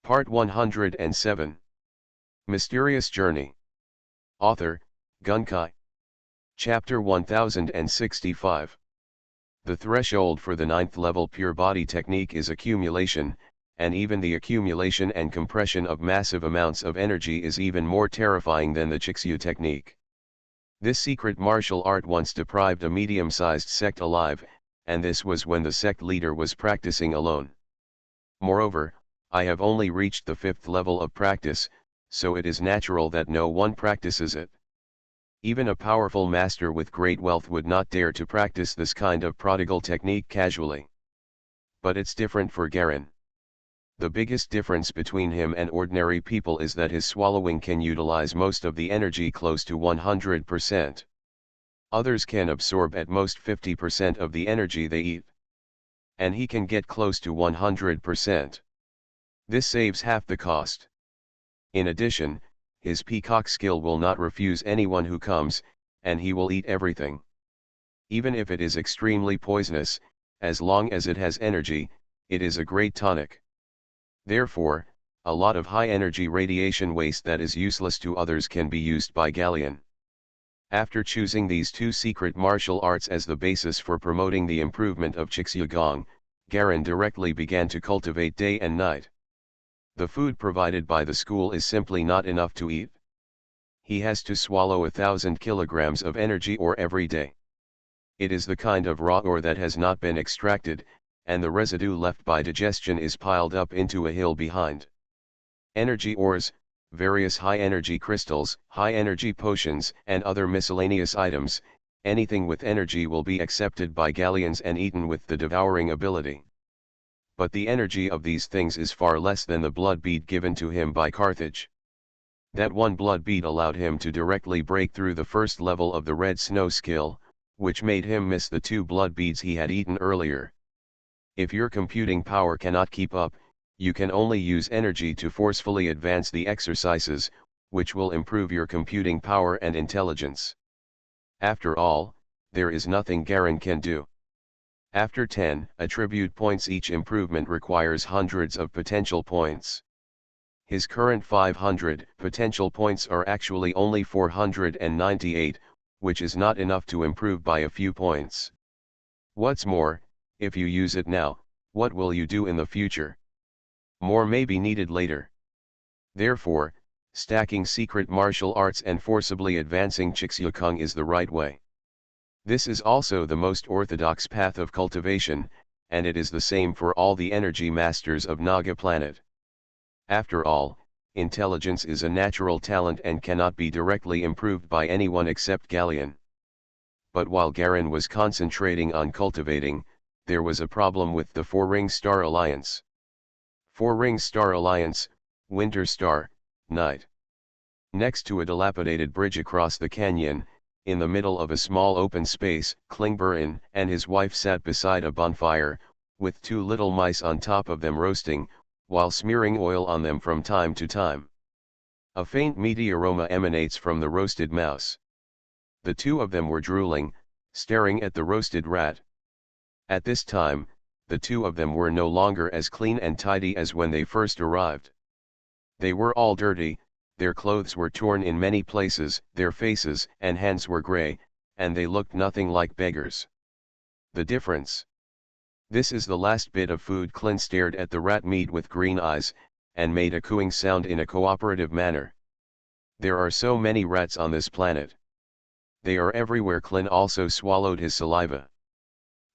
Part 107. Mysterious Journey. Author, Gunkai. Chapter 1065. The threshold for the 9th level pure body technique is accumulation, and even the accumulation and compression of massive amounts of energy is even more terrifying than the Chixyu technique. This secret martial art once deprived a medium-sized sect alive, and this was when the sect leader was practicing alone. Moreover, I have only reached the 5th level of practice, so it is natural that no one practices it. Even a powerful master with great wealth would not dare to practice this kind of prodigal technique casually. But it's different for Garen. The biggest difference between him and ordinary people is that his swallowing can utilize most of the energy close to 100%. Others can absorb at most 50% of the energy they eat. And he can get close to 100%. This saves half the cost. In addition, his peacock skill will not refuse anyone who comes, and he will eat everything. Even if it is extremely poisonous, as long as it has energy, it is a great tonic. Therefore, a lot of high-energy radiation waste that is useless to others can be used by Galleon. After choosing these two secret martial arts as the basis for promoting the improvement of Chixyugong, Garen directly began to cultivate day and night. The food provided by the school is simply not enough to eat. He has to swallow 1,000 kilograms of energy ore every day. It is the kind of raw ore that has not been extracted, and the residue left by digestion is piled up into a hill behind. Energy ores, various high-energy crystals, high-energy potions, and other miscellaneous items, anything with energy will be accepted by Galleons and eaten with the devouring ability. But the energy of these things is far less than the blood bead given to him by Carthage. That one blood bead allowed him to directly break through the first level of the red snow skill, which made him miss the 2 blood beads he had eaten earlier. If your computing power cannot keep up, you can only use energy to forcefully advance the exercises, which will improve your computing power and intelligence. After all, there is nothing Garen can do. After 10 attribute points, each improvement requires hundreds of potential points. His current 500 potential points are actually only 498, which is not enough to improve by a few points. What's more, if you use it now, what will you do in the future? More may be needed later. Therefore, stacking secret martial arts and forcibly advancing Chixyukong is the right way. This is also the most orthodox path of cultivation, and it is the same for all the energy masters of Naga planet. After all, intelligence is a natural talent and cannot be directly improved by anyone except Galleon. But while Garen was concentrating on cultivating, there was a problem with the 4-ring star alliance. 4-ring star alliance, winter star, night. Next to a dilapidated bridge across the canyon, in the middle of a small open space, Klingberin and his wife sat beside a bonfire, with 2 little mice on top of them roasting, while smearing oil on them from time to time. A faint meaty aroma emanates from the roasted mouse. The 2 of them were drooling, staring at the roasted rat. At this time, the 2 of them were no longer as clean and tidy as when they first arrived. They were all dirty, their clothes were torn in many places, their faces and hands were gray, and they looked nothing like beggars. The difference. This is the last bit of food. Clint stared at the rat meat with green eyes, and made a cooing sound in a cooperative manner. There are so many rats on this planet. They are everywhere. Clint also swallowed his saliva.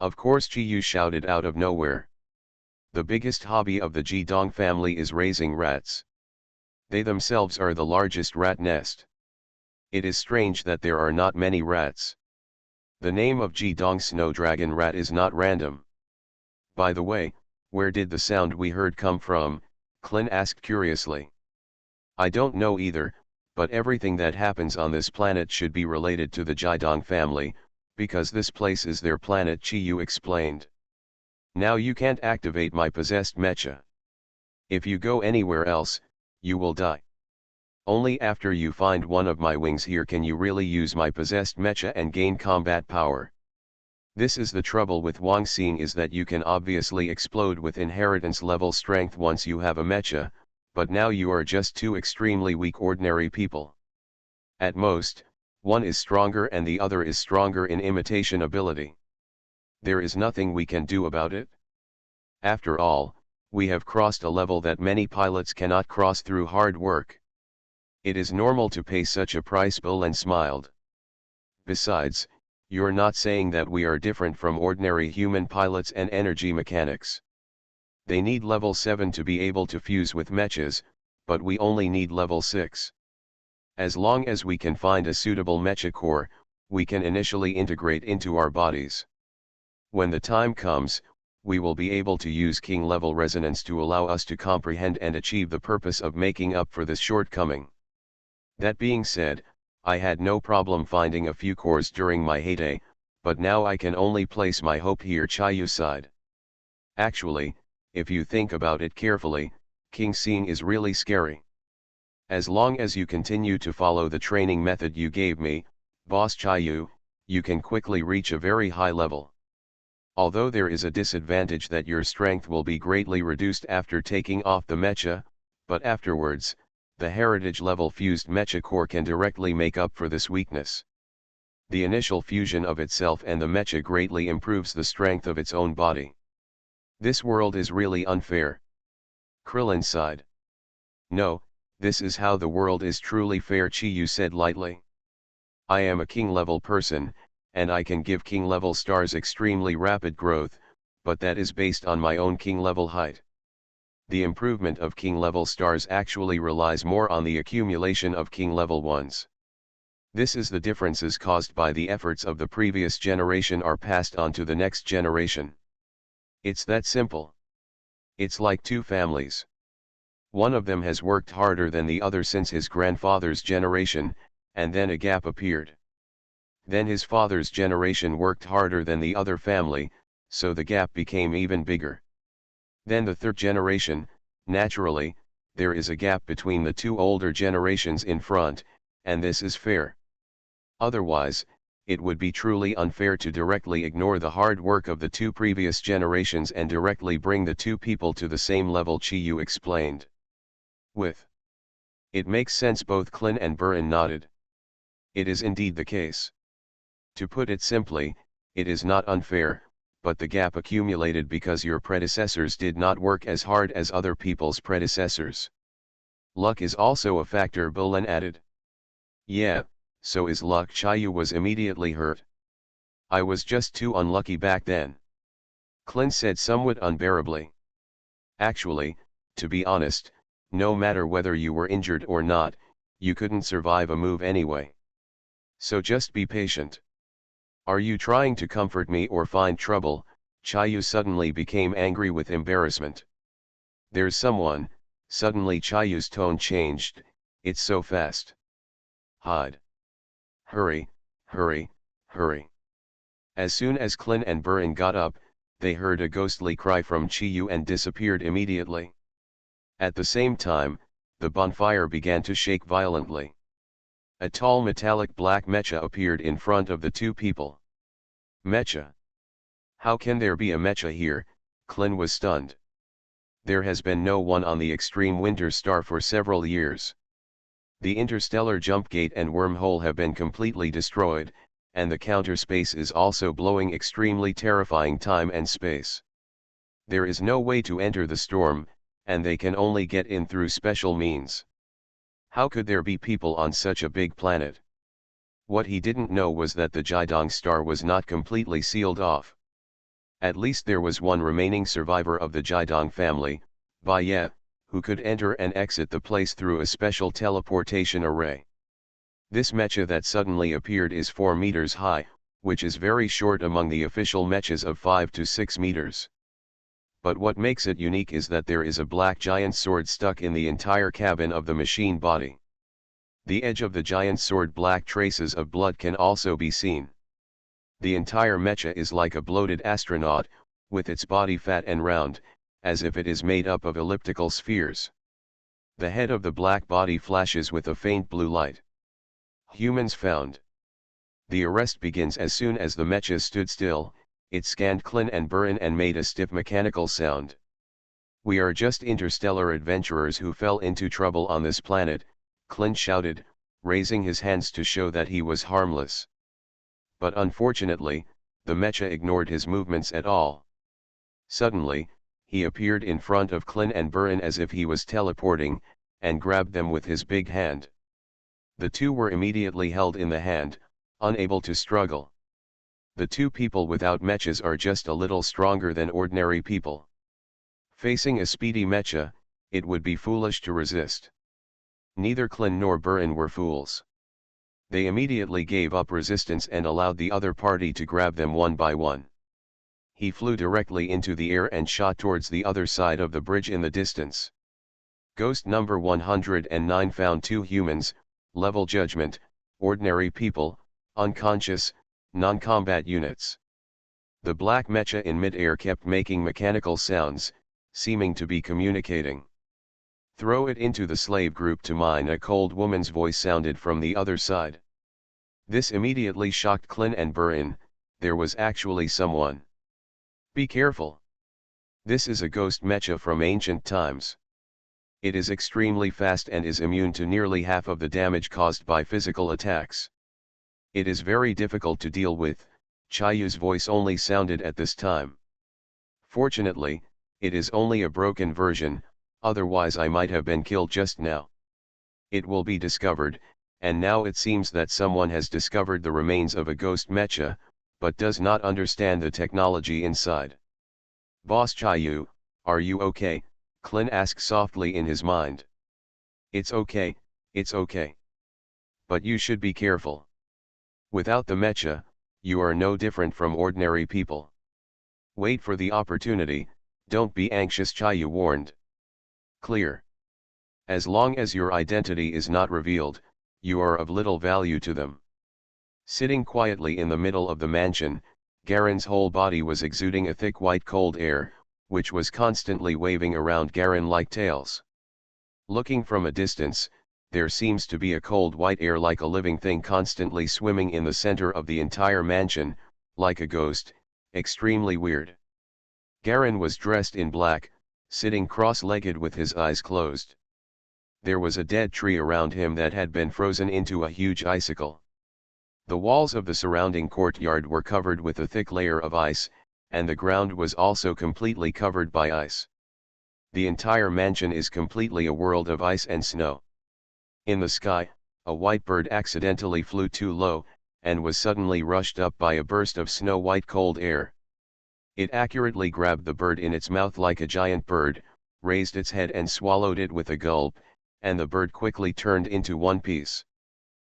Of course, Chiyu shouted out of nowhere. The biggest hobby of the Jidong family is raising rats. They themselves are the largest rat nest. It is strange that there are not many rats. The name of Jidong snow dragon rat is not random. By the way, where did the sound we heard come from? Clint asked curiously. I don't know either, but everything that happens on this planet should be related to the Jidong family, because this place is their planet, Chiyu explained. Now you can't activate my possessed mecha. If you go anywhere else, you will die. Only after you find one of my wings here can you really use my possessed mecha and gain combat power. This is the trouble with Wang Xing, is that you can obviously explode with inheritance level strength once you have a mecha, but now you are just two extremely weak ordinary people. At most, one is stronger and the other is stronger in imitation ability. There is nothing we can do about it. After all, we have crossed a level that many pilots cannot cross through hard work. It is normal to pay such a price. Bullen smiled. Besides, you're not saying that we are different from ordinary human pilots and energy mechanics. They need level 7 to be able to fuse with mechas, but we only need level 6. As long as we can find a suitable mecha core, we can initially integrate into our bodies. When the time comes, we will be able to use king level resonance to allow us to comprehend and achieve the purpose of making up for this shortcoming. That being said, I had no problem finding a few cores during my heyday, but now I can only place my hope here. Chayu sighed. Actually, if you think about it carefully, king seeing is really scary. As long as you continue to follow the training method you gave me, Boss Chayu, you can quickly reach a very high level. Although there is a disadvantage that your strength will be greatly reduced after taking off the mecha, but afterwards, the heritage level fused mecha core can directly make up for this weakness. The initial fusion of itself and the mecha greatly improves the strength of its own body. This world is really unfair. Krillin sighed. No, this is how the world is truly fair, Chiyu said lightly. I am a king level person, and I can give king level stars extremely rapid growth, but that is based on my own king level height. The improvement of king level stars actually relies more on the accumulation of king level ones. This is the differences caused by the efforts of the previous generation are passed on to the next generation. It's that simple. It's like two families. One of them has worked harder than the other since his grandfather's generation, and then a gap appeared. Then his father's generation worked harder than the other family, so the gap became even bigger. Then the third generation, naturally, there is a gap between the two older generations in front, and this is fair. Otherwise, it would be truly unfair to directly ignore the hard work of the two previous generations and directly bring the two people to the same level, Chiyu explained. It makes sense. Both Klin and Burin nodded. It is indeed the case. To put it simply, it is not unfair, but the gap accumulated because your predecessors did not work as hard as other people's predecessors. Luck is also a factor, Bullen added. Yeah, so is luck. Chayu was immediately hurt. I was just too unlucky back then. Klin said somewhat unbearably. Actually, to be honest, no matter whether you were injured or not, you couldn't survive a move anyway. So just be patient. Are you trying to comfort me or find trouble? Chayu suddenly became angry with embarrassment. There's someone. Suddenly Chayu's tone changed. It's so fast. Hide. Hurry, hurry, hurry. As soon as Klin and Burin got up, they heard a ghostly cry from Chiyu and disappeared immediately. At the same time, the bonfire began to shake violently. A tall metallic black mecha appeared in front of the two people. Mecha? How can there be a mecha here? Klin was stunned. There has been no one on the extreme winter star for several years. The interstellar jump gate and wormhole have been completely destroyed, and the counter space is also blowing extremely terrifying time and space. There is no way to enter the storm, and they can only get in through special means. How could there be people on such a big planet? What he didn't know was that the Jiedong star was not completely sealed off. At least there was one remaining survivor of the Jiedong family, Baiye, who could enter and exit the place through a special teleportation array. This mecha that suddenly appeared is 4 meters high, which is very short among the official mechas of 5 to 6 meters. But what makes it unique is that there is a black giant sword stuck in the entire cabin of the machine body. The edge of the giant sword, black traces of blood can also be seen. The entire mecha is like a bloated astronaut, with its body fat and round, as if it is made up of elliptical spheres. The head of the black body flashes with a faint blue light. Humans found. The arrest begins as soon as the mecha stood still. It scanned Klin and Burin and made a stiff mechanical sound. "We are just interstellar adventurers who fell into trouble on this planet," Clint shouted, raising his hands to show that he was harmless. But unfortunately, the mecha ignored his movements at all. Suddenly, he appeared in front of Clint and Burin as if he was teleporting, and grabbed them with his big hand. The two were immediately held in the hand, unable to struggle. The two people without mechas are just a little stronger than ordinary people. Facing a speedy mecha, it would be foolish to resist. Neither Clint nor Burin were fools. They immediately gave up resistance and allowed the other party to grab them one by one. He flew directly into the air and shot towards the other side of the bridge in the distance. Ghost number 109 found two humans, level judgment, ordinary people, unconscious, non-combat units. The black mecha in mid-air kept making mechanical sounds, seeming to be communicating. "Throw it into the slave group to mine," a cold woman's voice sounded from the other side. This immediately shocked Clint and Burin. There was actually someone. "Be careful. This is a ghost mecha from ancient times. It is extremely fast and is immune to nearly half of the damage caused by physical attacks. It is very difficult to deal with," Chayu's voice only sounded at this time. "Fortunately, it is only a broken version, otherwise I might have been killed just now. It will be discovered, and now it seems that someone has discovered the remains of a ghost mecha, but does not understand the technology inside." "Boss Chayu, are you okay?" Clint asked softly in his mind. It's okay. But you should be careful. Without the mecha, you are no different from ordinary people. Wait for the opportunity, don't be anxious," Chayu warned. "Clear. As long as your identity is not revealed, you are of little value to them." Sitting quietly in the middle of the mansion, Garen's whole body was exuding a thick white cold air, which was constantly waving around Garen like tails. Looking from a distance, there seems to be a cold white air like a living thing constantly swimming in the center of the entire mansion, like a ghost, extremely weird. Garen was dressed in black, sitting cross-legged with his eyes closed. There was a dead tree around him that had been frozen into a huge icicle. The walls of the surrounding courtyard were covered with a thick layer of ice, and the ground was also completely covered by ice. The entire mansion is completely a world of ice and snow. In the sky, a white bird accidentally flew too low, and was suddenly rushed up by a burst of snow-white cold air. It accurately grabbed the bird in its mouth like a giant bird, raised its head and swallowed it with a gulp, and the bird quickly turned into one piece.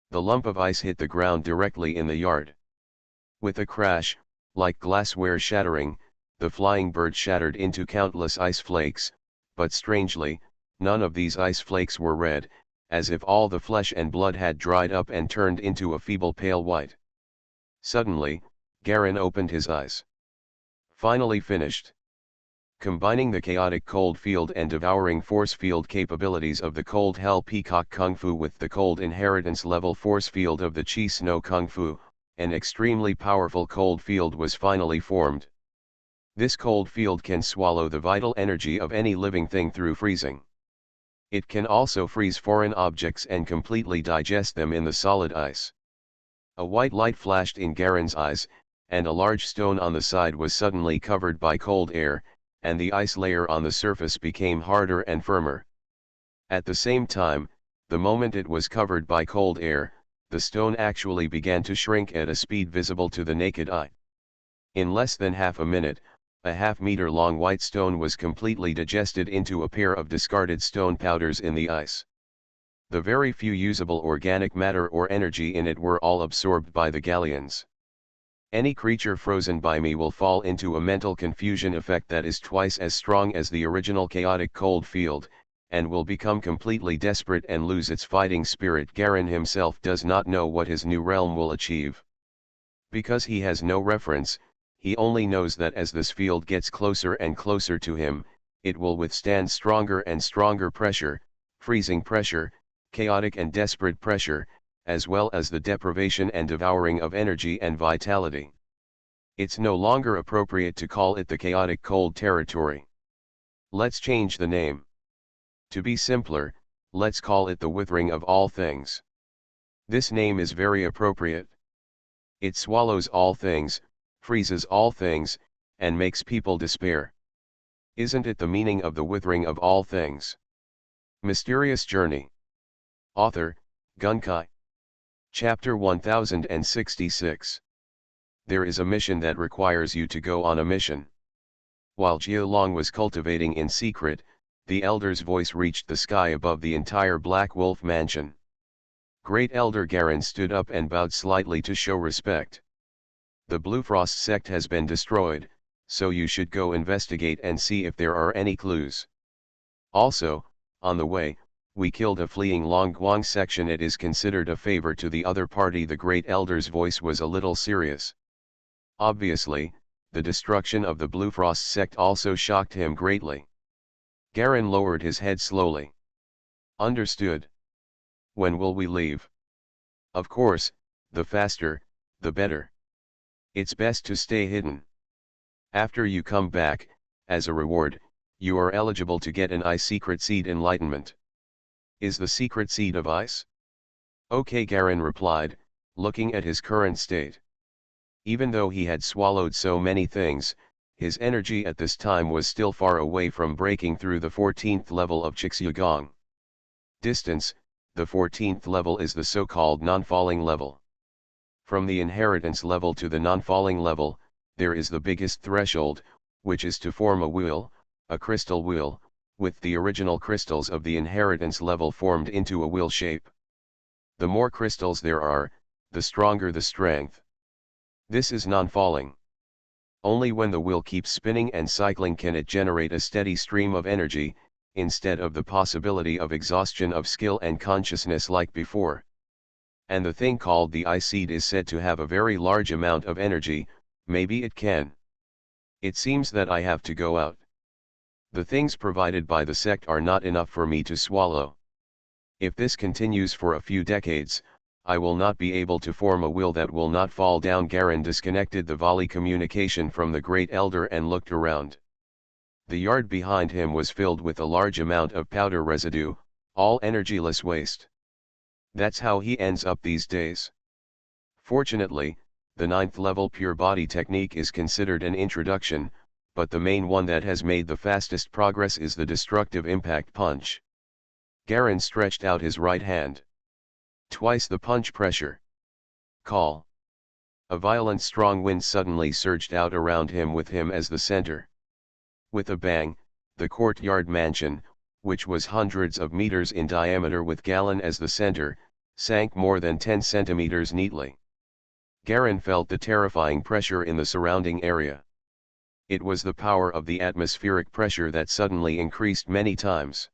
The lump of ice hit the ground directly in the yard. With a crash, like glassware shattering, the flying bird shattered into countless ice flakes, but strangely, none of these ice flakes were red, as if all the flesh and blood had dried up and turned into a feeble pale white. Suddenly, Garen opened his eyes. Finally finished. Combining the chaotic cold field and devouring force field capabilities of the cold hell peacock kung fu with the cold inheritance level force field of the chi snow kung fu, an extremely powerful cold field was finally formed. This cold field can swallow the vital energy of any living thing through freezing. It can also freeze foreign objects and completely digest them in the solid ice. A white light flashed in Garen's eyes, and a large stone on the side was suddenly covered by cold air, and the ice layer on the surface became harder and firmer. At the same time, the moment it was covered by cold air, the stone actually began to shrink at a speed visible to the naked eye. In less than half a minute, a half-meter-long white stone was completely digested into a pair of discarded stone powders in the ice. The very few usable organic matter or energy in it were all absorbed by the galleons. Any creature frozen by me will fall into a mental confusion effect that is twice as strong as the original chaotic cold field, and will become completely desperate and lose its fighting spirit. Garen himself does not know what his new realm will achieve. Because he has no reference, he only knows that as this field gets closer and closer to him, it will withstand stronger and stronger pressure, freezing pressure, chaotic and desperate pressure, as well as the deprivation and devouring of energy and vitality. It's no longer appropriate to call it the chaotic cold territory. Let's change the name. To be simpler, let's call it the withering of all things. This name is very appropriate. It swallows all things, freezes all things, and makes people despair. Isn't it the meaning of the withering of all things? Mysterious Journey. Author, Gunkai. Chapter 1066. There is a mission that requires you to go on a mission. While Jialong was cultivating in secret, the elder's voice reached the sky above the entire Black Wolf mansion. Great Elder Garen stood up and bowed slightly to show respect. The Bluefrost sect has been destroyed, so you should go investigate and see if there are any clues. Also, on the way, we killed a fleeing Longguang section. It is considered a favor to the other party. The Great Elder's voice was a little serious. Obviously, the destruction of the Bluefrost sect also shocked him greatly. Garen lowered his head slowly. Understood. When will we leave? Of course, the faster, the better. It's best to stay hidden. After you come back, as a reward, you are eligible to get an ice secret seed enlightenment. Is the secret seed of ice? Okay, Garen replied, looking at his current state. Even though he had swallowed so many things, his energy at this time was still far away from breaking through the 14th level of Chixyugong. Distance, the 14th level is the so-called non-falling level. From the inheritance level to the non-falling level, there is the biggest threshold, which is to form a wheel, a crystal wheel, with the original crystals of the inheritance level formed into a wheel shape. The more crystals there are, the stronger the strength. This is non-falling. Only when the wheel keeps spinning and cycling can it generate a steady stream of energy, instead of the possibility of exhaustion of skill and consciousness like before. And the thing called the ice seed is said to have a very large amount of energy. Maybe it can. It seems that I have to go out. The things provided by the sect are not enough for me to swallow. If this continues for a few decades, I will not be able to form a will that will not fall down. Garen disconnected the volley communication from the Great Elder and looked around. The yard behind him was filled with a large amount of powder residue, all energyless waste. That's how he ends up these days. Fortunately, the 9th level pure body technique is considered an introduction, but the main one that has made the fastest progress is the destructive impact punch. Garen stretched out his right hand. Twice the punch pressure. Call. A violent strong wind suddenly surged out around him with him as the center. With a bang, the courtyard mansion, which was hundreds of meters in diameter with Galen as the center, sank more than 10 centimeters neatly. Garen felt the terrifying pressure in the surrounding area. It was the power of the atmospheric pressure that suddenly increased many times.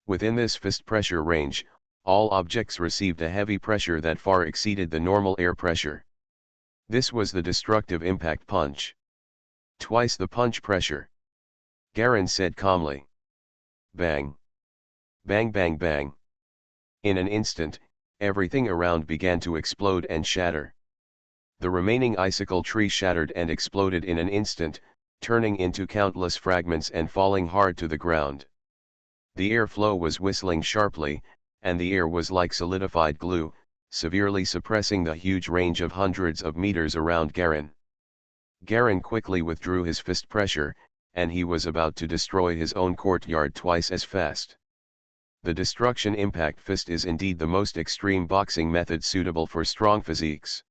Within this fist pressure range, all objects received a heavy pressure that far exceeded the normal air pressure. This was the destructive impact punch. Twice the punch pressure. Garen said calmly. Bang. Bang bang bang. In an instant, everything around began to explode and shatter. The remaining icicle tree shattered and exploded in an instant, turning into countless fragments and falling hard to the ground. The airflow was whistling sharply, and the air was like solidified glue, severely suppressing the huge range of hundreds of meters around Garen. Garen quickly withdrew his fist pressure, and he was about to destroy his own courtyard twice as fast. The destruction impact fist is indeed the most extreme boxing method suitable for strong physiques.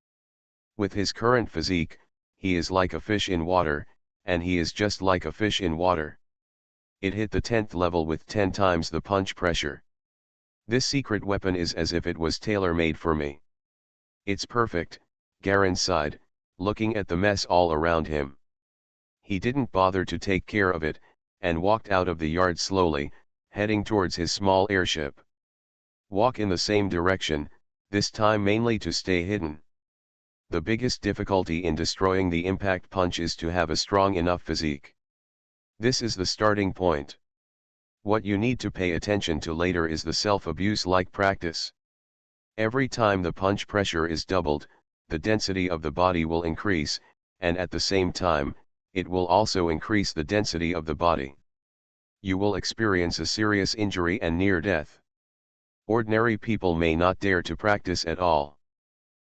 With his current physique, he is like a fish in water, and he is just like a fish in water. It hit the 10th level with 10 times the punch pressure. This secret weapon is as if it was tailor-made for me. It's perfect, Garen sighed, looking at the mess all around him. He didn't bother to take care of it, and walked out of the yard slowly, heading towards his small airship. Walk in the same direction, this time mainly to stay hidden. The biggest difficulty in destroying the impact punch is to have a strong enough physique. This is the starting point. What you need to pay attention to later is the self-abuse-like practice. Every time the punch pressure is doubled, the density of the body will increase, and at the same time, it will also increase the density of the body. You will experience a serious injury and near death. Ordinary people may not dare to practice at all.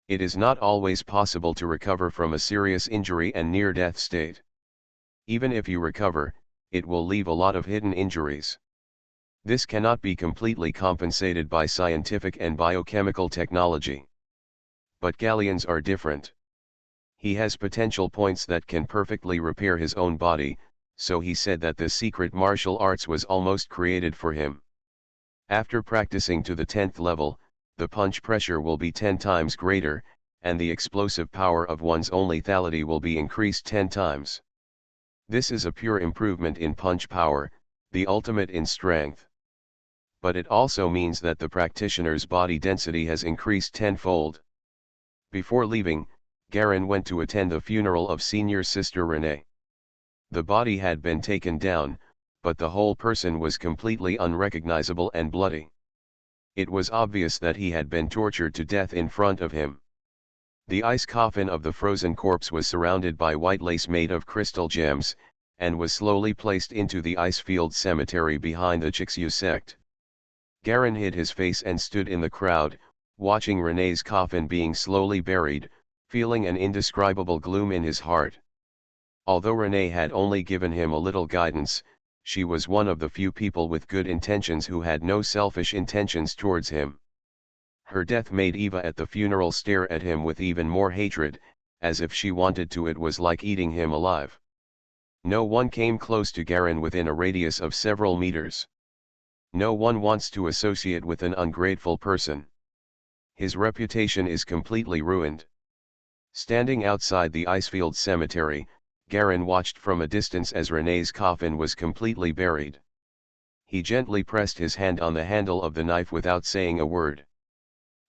It is not always possible to recover from a serious injury and near-death state. Even if you recover, it will leave a lot of hidden injuries. This cannot be completely compensated by scientific and biochemical technology. But Galleon's are different. He has potential points that can perfectly repair his own body, so he said that the secret martial arts was almost created for him. After practicing to the 10th level, the punch pressure will be 10 times greater, and the explosive power of one's own lethality will be increased 10 times. This is a pure improvement in punch power, the ultimate in strength. But it also means that the practitioner's body density has increased tenfold. Before leaving, Garin went to attend the funeral of senior sister Renee. The body had been taken down, but the whole person was completely unrecognizable and bloody. It was obvious that he had been tortured to death in front of him. The ice coffin of the frozen corpse was surrounded by white lace made of crystal gems, and was slowly placed into the ice-field cemetery behind the Chixu sect. Garin hid his face and stood in the crowd, watching Renee's coffin being slowly buried, feeling an indescribable gloom in his heart. Although Renee had only given him a little guidance, she was one of the few people with good intentions who had no selfish intentions towards him. Her death made Eva at the funeral stare at him with even more hatred, as if she wanted to. It was like eating him alive. No one came close to Garin within a radius of several meters. No one wants to associate with an ungrateful person. His reputation is completely ruined. Standing outside the Icefield cemetery, Garin watched from a distance as Renee's coffin was completely buried. He gently pressed his hand on the handle of the knife without saying a word.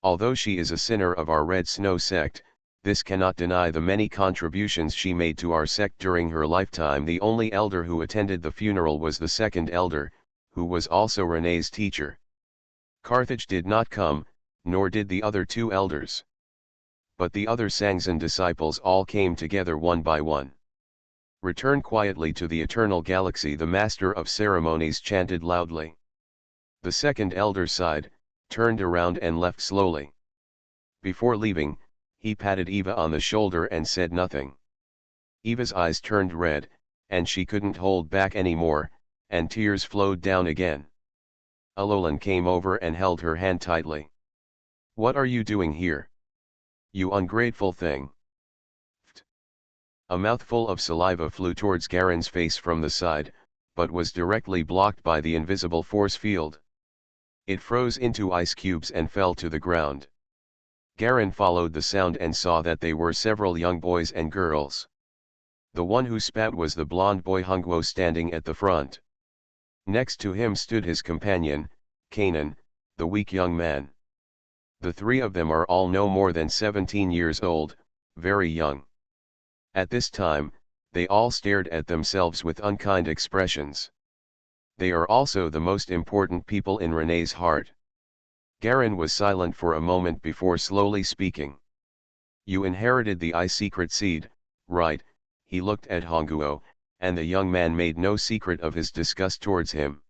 Although she is a sinner of our Red Snow sect, this cannot deny the many contributions she made to our sect during her lifetime. The only elder who attended the funeral was the second elder, who was also Renee's teacher. Carthage did not come, nor did the other two elders. But the other Sangzan disciples all came together one by one. Return quietly to the eternal galaxy, the master of ceremonies chanted loudly. The second elder sighed, turned around and left slowly. Before leaving, he patted Eva on the shoulder and said nothing. Eva's eyes turned red, and she couldn't hold back anymore, and tears flowed down again. Alolan came over and held her hand tightly. "What are you doing here? You ungrateful thing." A mouthful of saliva flew towards Garin's face from the side, but was directly blocked by the invisible force field. It froze into ice cubes and fell to the ground. Garin followed the sound and saw that they were several young boys and girls. The one who spat was the blond boy Hungwo, standing at the front. Next to him stood his companion, Kanan, the weak young man. The three of them are all no more than 17 years old, very young. At this time, they all stared at themselves with unkind expressions. They are also the most important people in Renee's heart. Garin was silent for a moment before slowly speaking. "You inherited the secret seed, right?" He looked at Hongguo, and the young man made no secret of his disgust towards him.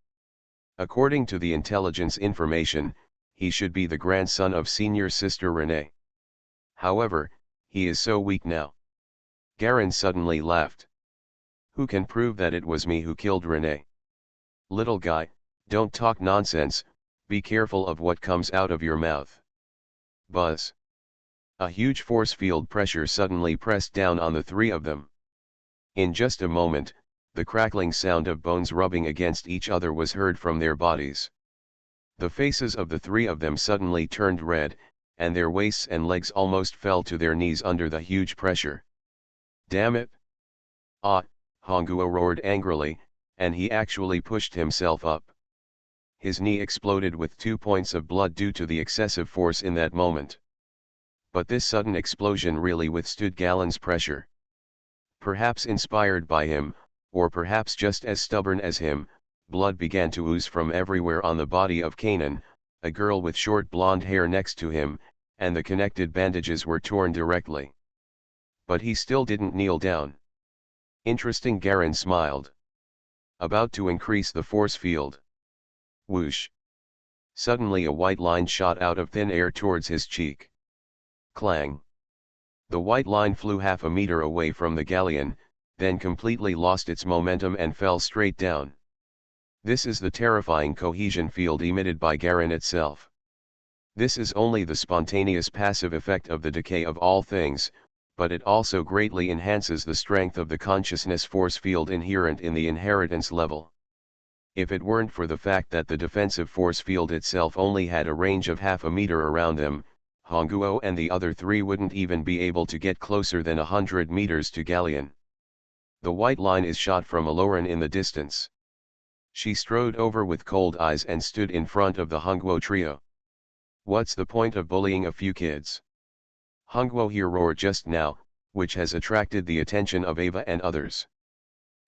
According to the intelligence information, he should be the grandson of senior sister Renee. However, he is so weak now. Garin suddenly laughed. "Who can prove that it was me who killed Renee? Little guy, don't talk nonsense, be careful of what comes out of your mouth." Buzz. A huge force field pressure suddenly pressed down on the three of them. In just a moment, the crackling sound of bones rubbing against each other was heard from their bodies. The faces of the three of them suddenly turned red, and their waists and legs almost fell to their knees under the huge pressure. "Damn it!" "Ah!" Hongguo roared angrily, and he actually pushed himself up. His knee exploded with 2 points of blood due to the excessive force in that moment. But this sudden explosion really withstood Galen's pressure. Perhaps inspired by him, or perhaps just as stubborn as him, blood began to ooze from everywhere on the body of Kanan, a girl with short blonde hair next to him, and the connected bandages were torn directly. But he still didn't kneel down. "Interesting," Garin smiled. About to increase the force field. Whoosh. Suddenly a white line shot out of thin air towards his cheek. Clang. The white line flew half a meter away from the galleon, then completely lost its momentum and fell straight down. This is the terrifying cohesion field emitted by Garen itself. This is only the spontaneous passive effect of the decay of all things, but it also greatly enhances the strength of the consciousness force field inherent in the inheritance level. If it weren't for the fact that the defensive force field itself only had a range of half a meter around them, Honguo and the other three wouldn't even be able to get closer than 100 meters to Galleon. The white line is shot from Aloran in the distance. She strode over with cold eyes and stood in front of the Honguo trio. What's the point of bullying a few kids? Honguo here roared just now, which has attracted the attention of Ava and others.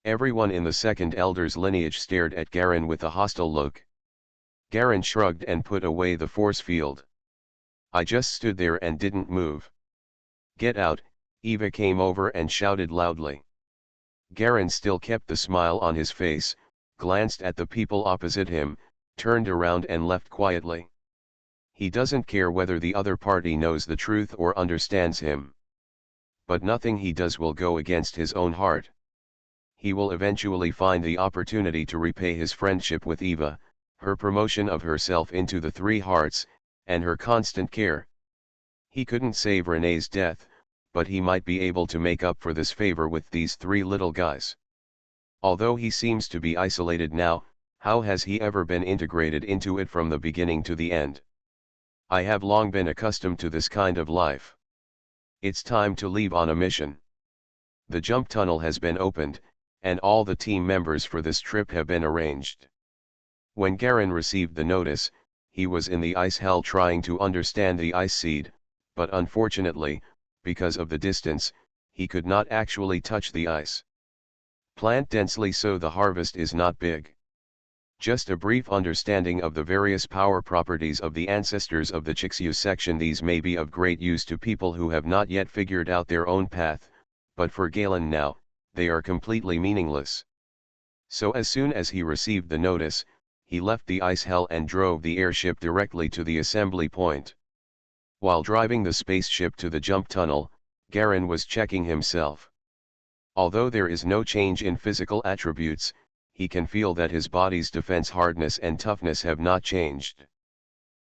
Everyone in the second elder's lineage stared at Garen with a hostile look. Garen shrugged and put away the force field. I just stood there and didn't move. Get out, Eva came over and shouted loudly. Garen still kept the smile on his face, glanced at the people opposite him, turned around and left quietly. He doesn't care whether the other party knows the truth or understands him. But nothing he does will go against his own heart. He will eventually find the opportunity to repay his friendship with Eva, her promotion of herself into the Three Hearts, and her constant care. He couldn't save Renee's death, but he might be able to make up for this favor with these three little guys. Although he seems to be isolated now, how has he ever been integrated into it from the beginning to the end? I have long been accustomed to this kind of life. It's time to leave on a mission. The jump tunnel has been opened, and all the team members for this trip have been arranged. When Garen received the notice, he was in the ice hell trying to understand the ice seed, but unfortunately, because of the distance, he could not actually touch the ice. Plant densely so the harvest is not big. Just a brief understanding of the various power properties of the ancestors of the Chixu section. These may be of great use to people who have not yet figured out their own path, but for Galen now, they are completely meaningless. So as soon as he received the notice, he left the ice hell and drove the airship directly to the assembly point. While driving the spaceship to the jump tunnel, Garen was checking himself. Although there is no change in physical attributes, he can feel that his body's defense hardness and toughness have not changed.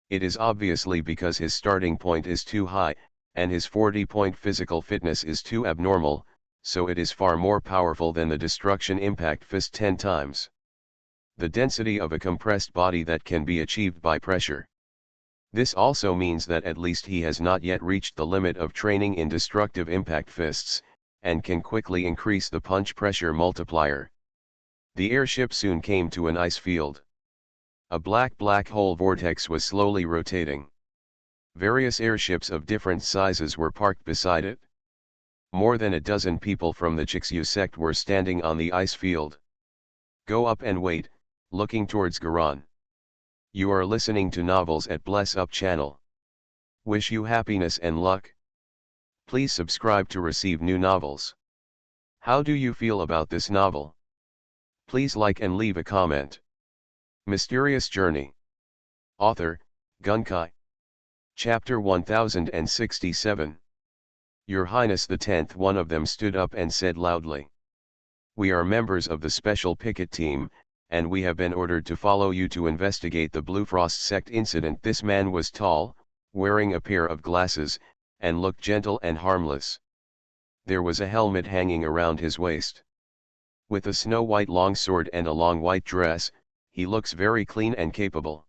It is obviously because his starting point is too high, and his 40-point physical fitness is too abnormal, so it is far more powerful than the destruction impact fist 10 times. The density of a compressed body that can be achieved by pressure. This also means that at least he has not yet reached the limit of training in destructive impact fists, and can quickly increase the punch pressure multiplier. The airship soon came to an ice field. A black hole vortex was slowly rotating. Various airships of different sizes were parked beside it. More than a dozen people from the Chixu sect were standing on the ice field. Go up and wait, looking towards Garan. You are listening to novels at Bless Up channel. Wish you happiness and luck. Please subscribe to receive new novels. How do you feel about this novel? Please like and leave a comment. Mysterious Journey. Author, Gunkai. Chapter 1067. Your Highness the 10th. One of them stood up and said loudly. We are members of the special picket team, and we have been ordered to follow you to investigate the Bluefrost sect incident. This man was tall, wearing a pair of glasses, and looked gentle and harmless. There was a helmet hanging around his waist. With a snow-white longsword and a long white dress, he looks very clean and capable.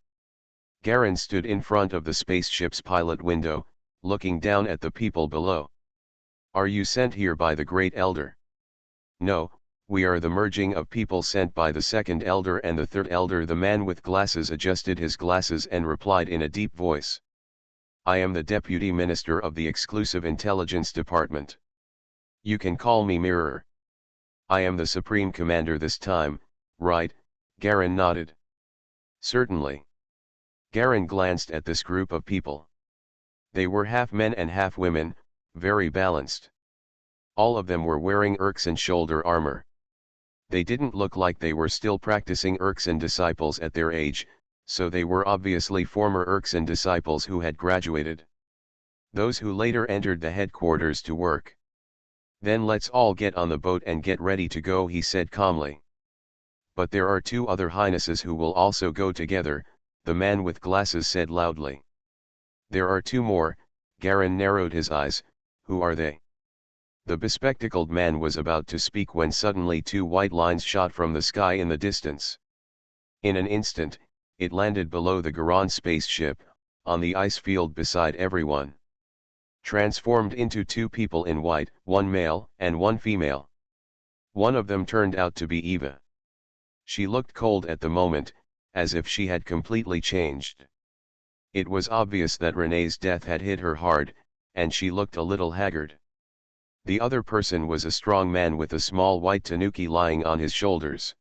Garen stood in front of the spaceship's pilot window, looking down at the people below. Are you sent here by the Great Elder? No, we are the merging of people sent by the second elder and the third elder. The man with glasses adjusted his glasses and replied in a deep voice. I am the Deputy Minister of the Exclusive Intelligence Department. You can call me Mirror. I am the Supreme Commander this time, right? Garen nodded. Certainly. Garen glanced at this group of people. They were half men and half women, very balanced. All of them were wearing Erkson shoulder armor. They didn't look like they were still practicing Erskine disciples at their age, so they were obviously former Erskine disciples who had graduated. Those who later entered the headquarters to work. "Then let's all get on the boat and get ready to go," he said calmly. "But there are two other highnesses who will also go together," the man with glasses said loudly. "There are two more," Garin narrowed his eyes. "Who are they?" The bespectacled man was about to speak when suddenly two white lines shot from the sky in the distance. In an instant, it landed below the Garan spaceship, on the ice field beside everyone. Transformed into two people in white, one male and one female. One of them turned out to be Eva. She looked cold at the moment, as if she had completely changed. It was obvious that Renee's death had hit her hard, and she looked a little haggard. The other person was a strong man with a small white tanuki lying on his shoulders.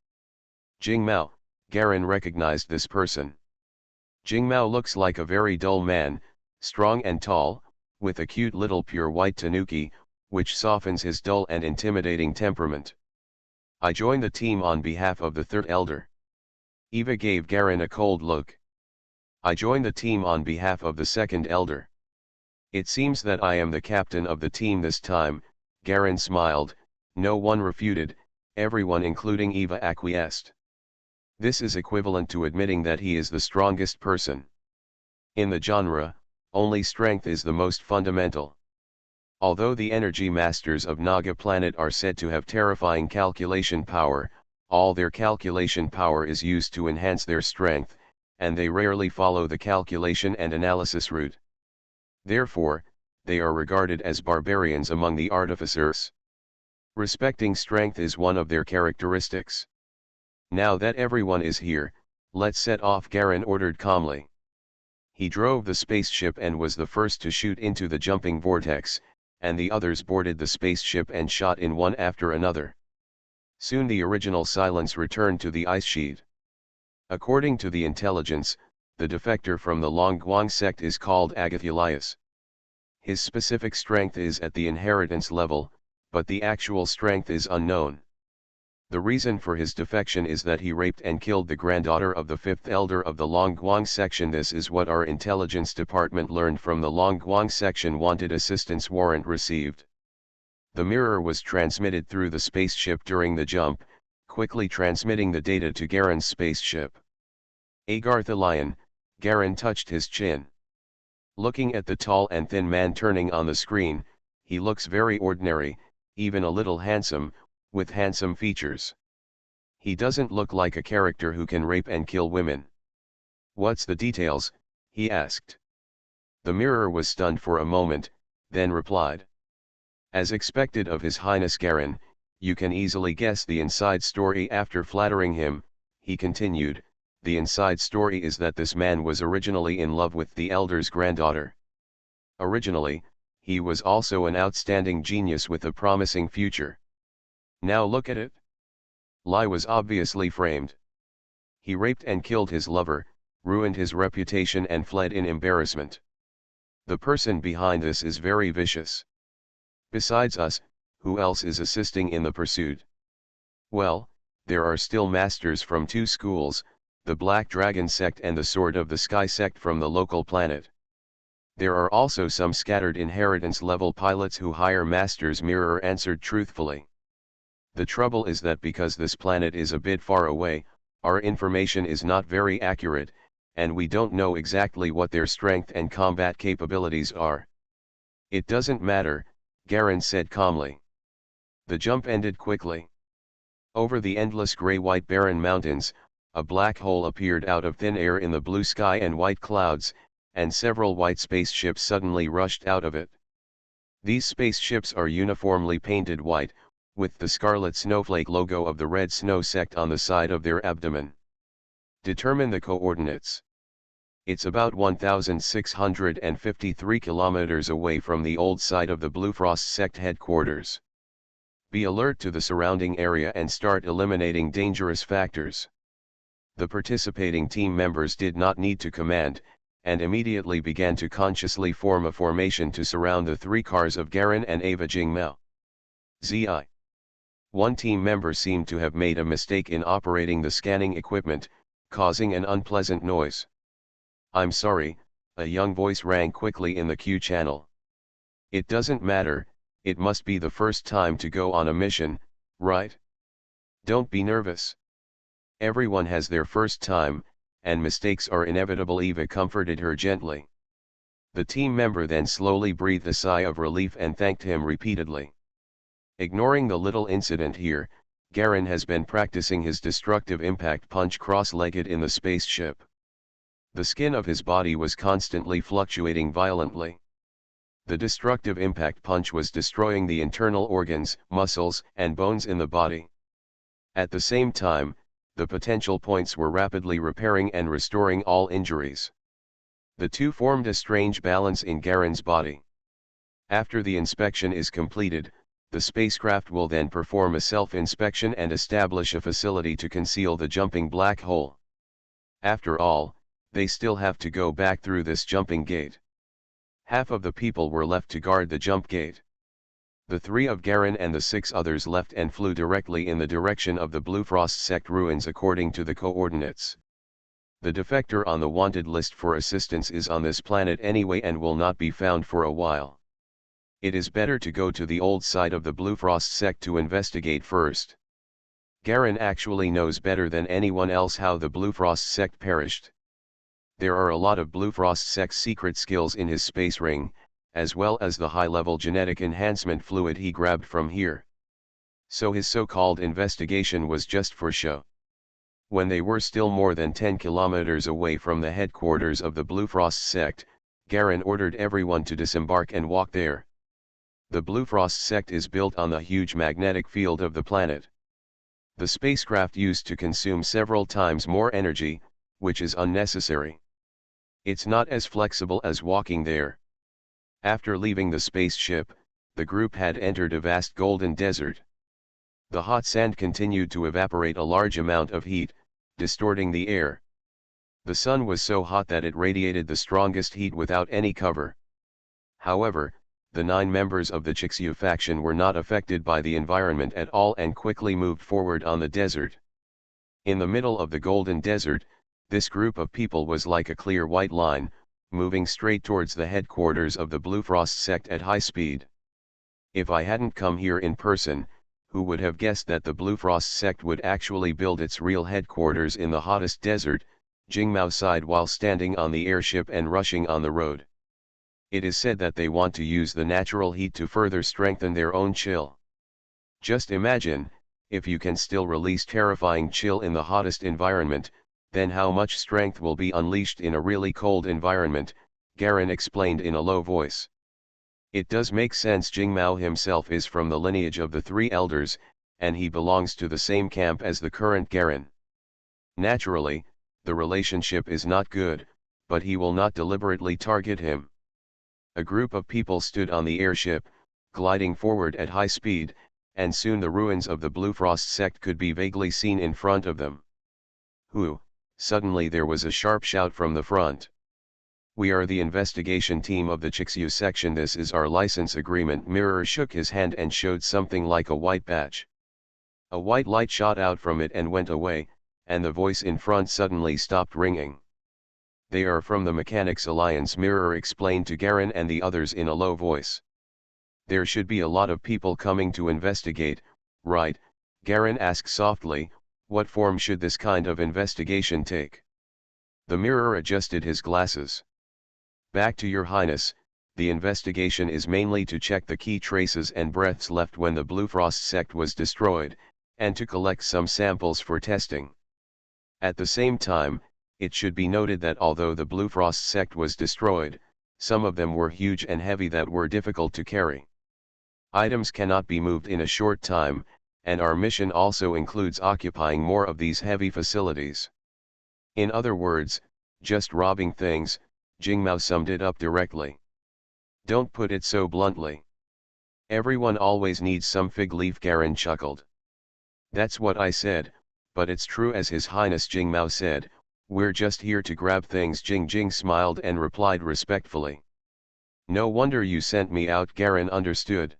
Jing Mao, Garin recognized this person. Jing Mao looks like a very dull man, strong and tall, with a cute little pure white tanuki, which softens his dull and intimidating temperament. "I join the team on behalf of the third elder." Eva gave Garin a cold look. "I join the team on behalf of the second elder." "It seems that I am the captain of the team this time," Garin smiled. No one refuted, everyone including Eva acquiesced. This is equivalent to admitting that he is the strongest person. In the genre, only strength is the most fundamental. Although the energy masters of Naga planet are said to have terrifying calculation power, all their calculation power is used to enhance their strength, and they rarely follow the calculation and analysis route. Therefore, they are regarded as barbarians among the artificers. Respecting strength is one of their characteristics. "Now that everyone is here, let's set off," Garin ordered calmly. He drove the spaceship and was the first to shoot into the jumping vortex, and the others boarded the spaceship and shot in one after another. Soon the original silence returned to the ice sheet. According to the intelligence, the defector from the Longguang sect is called Agathulias. His specific strength is at the inheritance level, but the actual strength is unknown. The reason for his defection is that he raped and killed the granddaughter of the fifth elder of the Longguang section. This is what our intelligence department learned from the Longguang section wanted assistance warrant received. The mirror was transmitted through the spaceship during the jump, quickly transmitting the data to Garin's spaceship. Agartha-lion, Garin touched his chin. Looking at the tall and thin man turning on the screen, he looks very ordinary, even a little handsome, with handsome features. He doesn't look like a character who can rape and kill women. "What's the details?" he asked. The mirror was stunned for a moment, then replied. "As expected of His Highness Garin, you can easily guess the inside story." After flattering him, he continued, "The inside story is that this man was originally in love with the elder's granddaughter. Originally, he was also an outstanding genius with a promising future. Now look at it. Lie was obviously framed. He raped and killed his lover, ruined his reputation and fled in embarrassment. The person behind this is very vicious. Besides us, who else is assisting in the pursuit? Well, there are still masters from two schools, the Black Dragon sect and the Sword of the Sky sect from the local planet. There are also some scattered inheritance level pilots who hire masters." Mirror answered truthfully. "The trouble is that because this planet is a bit far away, our information is not very accurate, and we don't know exactly what their strength and combat capabilities are." "It doesn't matter," Garin said calmly. The jump ended quickly. Over the endless gray-white barren mountains, a black hole appeared out of thin air in the blue sky and white clouds, and several white spaceships suddenly rushed out of it. These spaceships are uniformly painted white, with the scarlet snowflake logo of the Red Snow sect on the side of their abdomen. "Determine the coordinates." "It's about 1,653 kilometers away from the old site of the Blue Frost sect headquarters. Be alert to the surrounding area and start eliminating dangerous factors." The participating team members did not need to command, and immediately began to consciously form a formation to surround the three cars of Garin and Ava Jingmao. "Zi. One team member seemed to have made a mistake in operating the scanning equipment, causing an unpleasant noise. "I'm sorry," a young voice rang quickly in the Q channel. "It doesn't matter, it must be the first time to go on a mission, right? Don't be nervous. Everyone has their first time, and mistakes are inevitable," Eva comforted her gently. The team member then slowly breathed a sigh of relief and thanked him repeatedly. Ignoring the little incident here, Garen has been practicing his destructive impact punch cross-legged in the spaceship. The skin of his body was constantly fluctuating violently. The destructive impact punch was destroying the internal organs, muscles, and bones in the body. At the same time, the potential points were rapidly repairing and restoring all injuries. The two formed a strange balance in Garen's body. After the inspection is completed, the spacecraft will then perform a self-inspection and establish a facility to conceal the jumping black hole. After all, they still have to go back through this jumping gate. Half of the people were left to guard the jump gate. The three of Garen and the 6 others left and flew directly in the direction of the Blue Frost sect ruins according to the coordinates. The defector on the wanted list for assistance is on this planet anyway and will not be found for a while. It is better to go to the old site of the Blue Frost sect to investigate first. Garen actually knows better than anyone else how the Blue Frost sect perished. There are a lot of Blue Frost sect's secret skills in his space ring, as well as the high-level genetic enhancement fluid he grabbed from here. So his so-called investigation was just for show. When they were still more than 10 kilometers away from the headquarters of the Blue Frost sect, Garen ordered everyone to disembark and walk there. The Blue Frost sect is built on the huge magnetic field of the planet. The spacecraft used to consume several times more energy, which is unnecessary. It's not as flexible as walking there. After leaving the spaceship, the group had entered a vast golden desert. The hot sand continued to evaporate a large amount of heat, distorting the air. The sun was so hot that it radiated the strongest heat without any cover. However, the 9 members of the Chixyu faction were not affected by the environment at all and quickly moved forward on the desert. In the middle of the golden desert, this group of people was like a clear white line, moving straight towards the headquarters of the Blue Frost sect at high speed. If I hadn't come here in person, who would have guessed that the Blue Frost sect would actually build its real headquarters in the hottest desert, Jingmao sighed while standing on the airship and rushing on the road. It is said that they want to use the natural heat to further strengthen their own chill. Just imagine, if you can still release terrifying chill in the hottest environment, then how much strength will be unleashed in a really cold environment, Garen explained in a low voice. It does make sense. Jingmao himself is from the lineage of the 3 elders, and he belongs to the same camp as the current Garen. Naturally, the relationship is not good, but he will not deliberately target him. A group of people stood on the airship, gliding forward at high speed, and soon the ruins of the Blue Frost sect could be vaguely seen in front of them. "Who?" Suddenly there was a sharp shout from the front. "We are the investigation team of the Chixyu section. This is our license agreement." Mirror shook his hand and showed something like a white badge. A white light shot out from it and went away, and the voice in front suddenly stopped ringing. "They are from the Mechanics Alliance," Mirror explained to Garen and the others in a low voice. "There should be a lot of people coming to investigate, right?" Garen asked softly. "What form should this kind of investigation take?" The Mirror adjusted his glasses. "Back to your highness, the investigation is mainly to check the key traces and breaths left when the Blue Frost sect was destroyed, and to collect some samples for testing. At the same time, it should be noted that although the Blue Frost sect was destroyed, some of them were huge and heavy that were difficult to carry. Items cannot be moved in a short time, and our mission also includes occupying more of these heavy facilities. In other words, just robbing things," Jingmao summed it up directly. "Don't put it so bluntly. Everyone always needs some fig leaf." Garen chuckled. "That's what I said, but it's true as His Highness Jingmao said, we're just here to grab things." Jing smiled and replied respectfully. "No wonder you sent me out." Garen understood.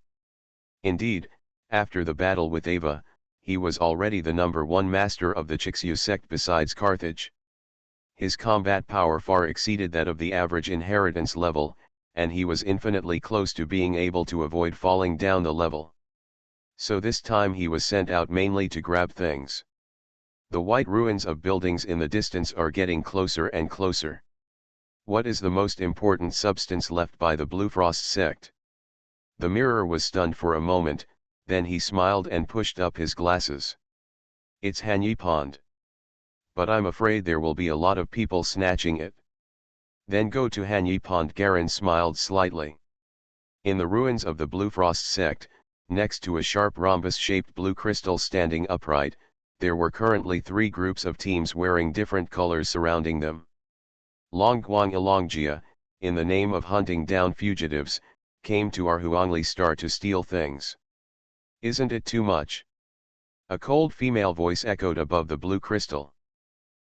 Indeed, after the battle with Ava, he was already the #1 master of the Chixia sect besides Carthage. His combat power far exceeded that of the average inheritance level, and he was infinitely close to being able to avoid falling down the level. So this time he was sent out mainly to grab things. The white ruins of buildings in the distance are getting closer and closer. What is the most important substance left by the Bluefrost sect? The mirror was stunned for a moment, then he smiled and pushed up his glasses. It's Hanyi Pond. But I'm afraid there will be a lot of people snatching it. Then go to Hanyi Pond. Garen smiled slightly. In the ruins of the Bluefrost sect, next to a sharp rhombus-shaped blue crystal standing upright, there were currently 3 groups of teams wearing different colors surrounding them. Longguang Alongjia, in the name of hunting down fugitives, came to our Huangli Star to steal things. Isn't it too much? A cold female voice echoed above the blue crystal.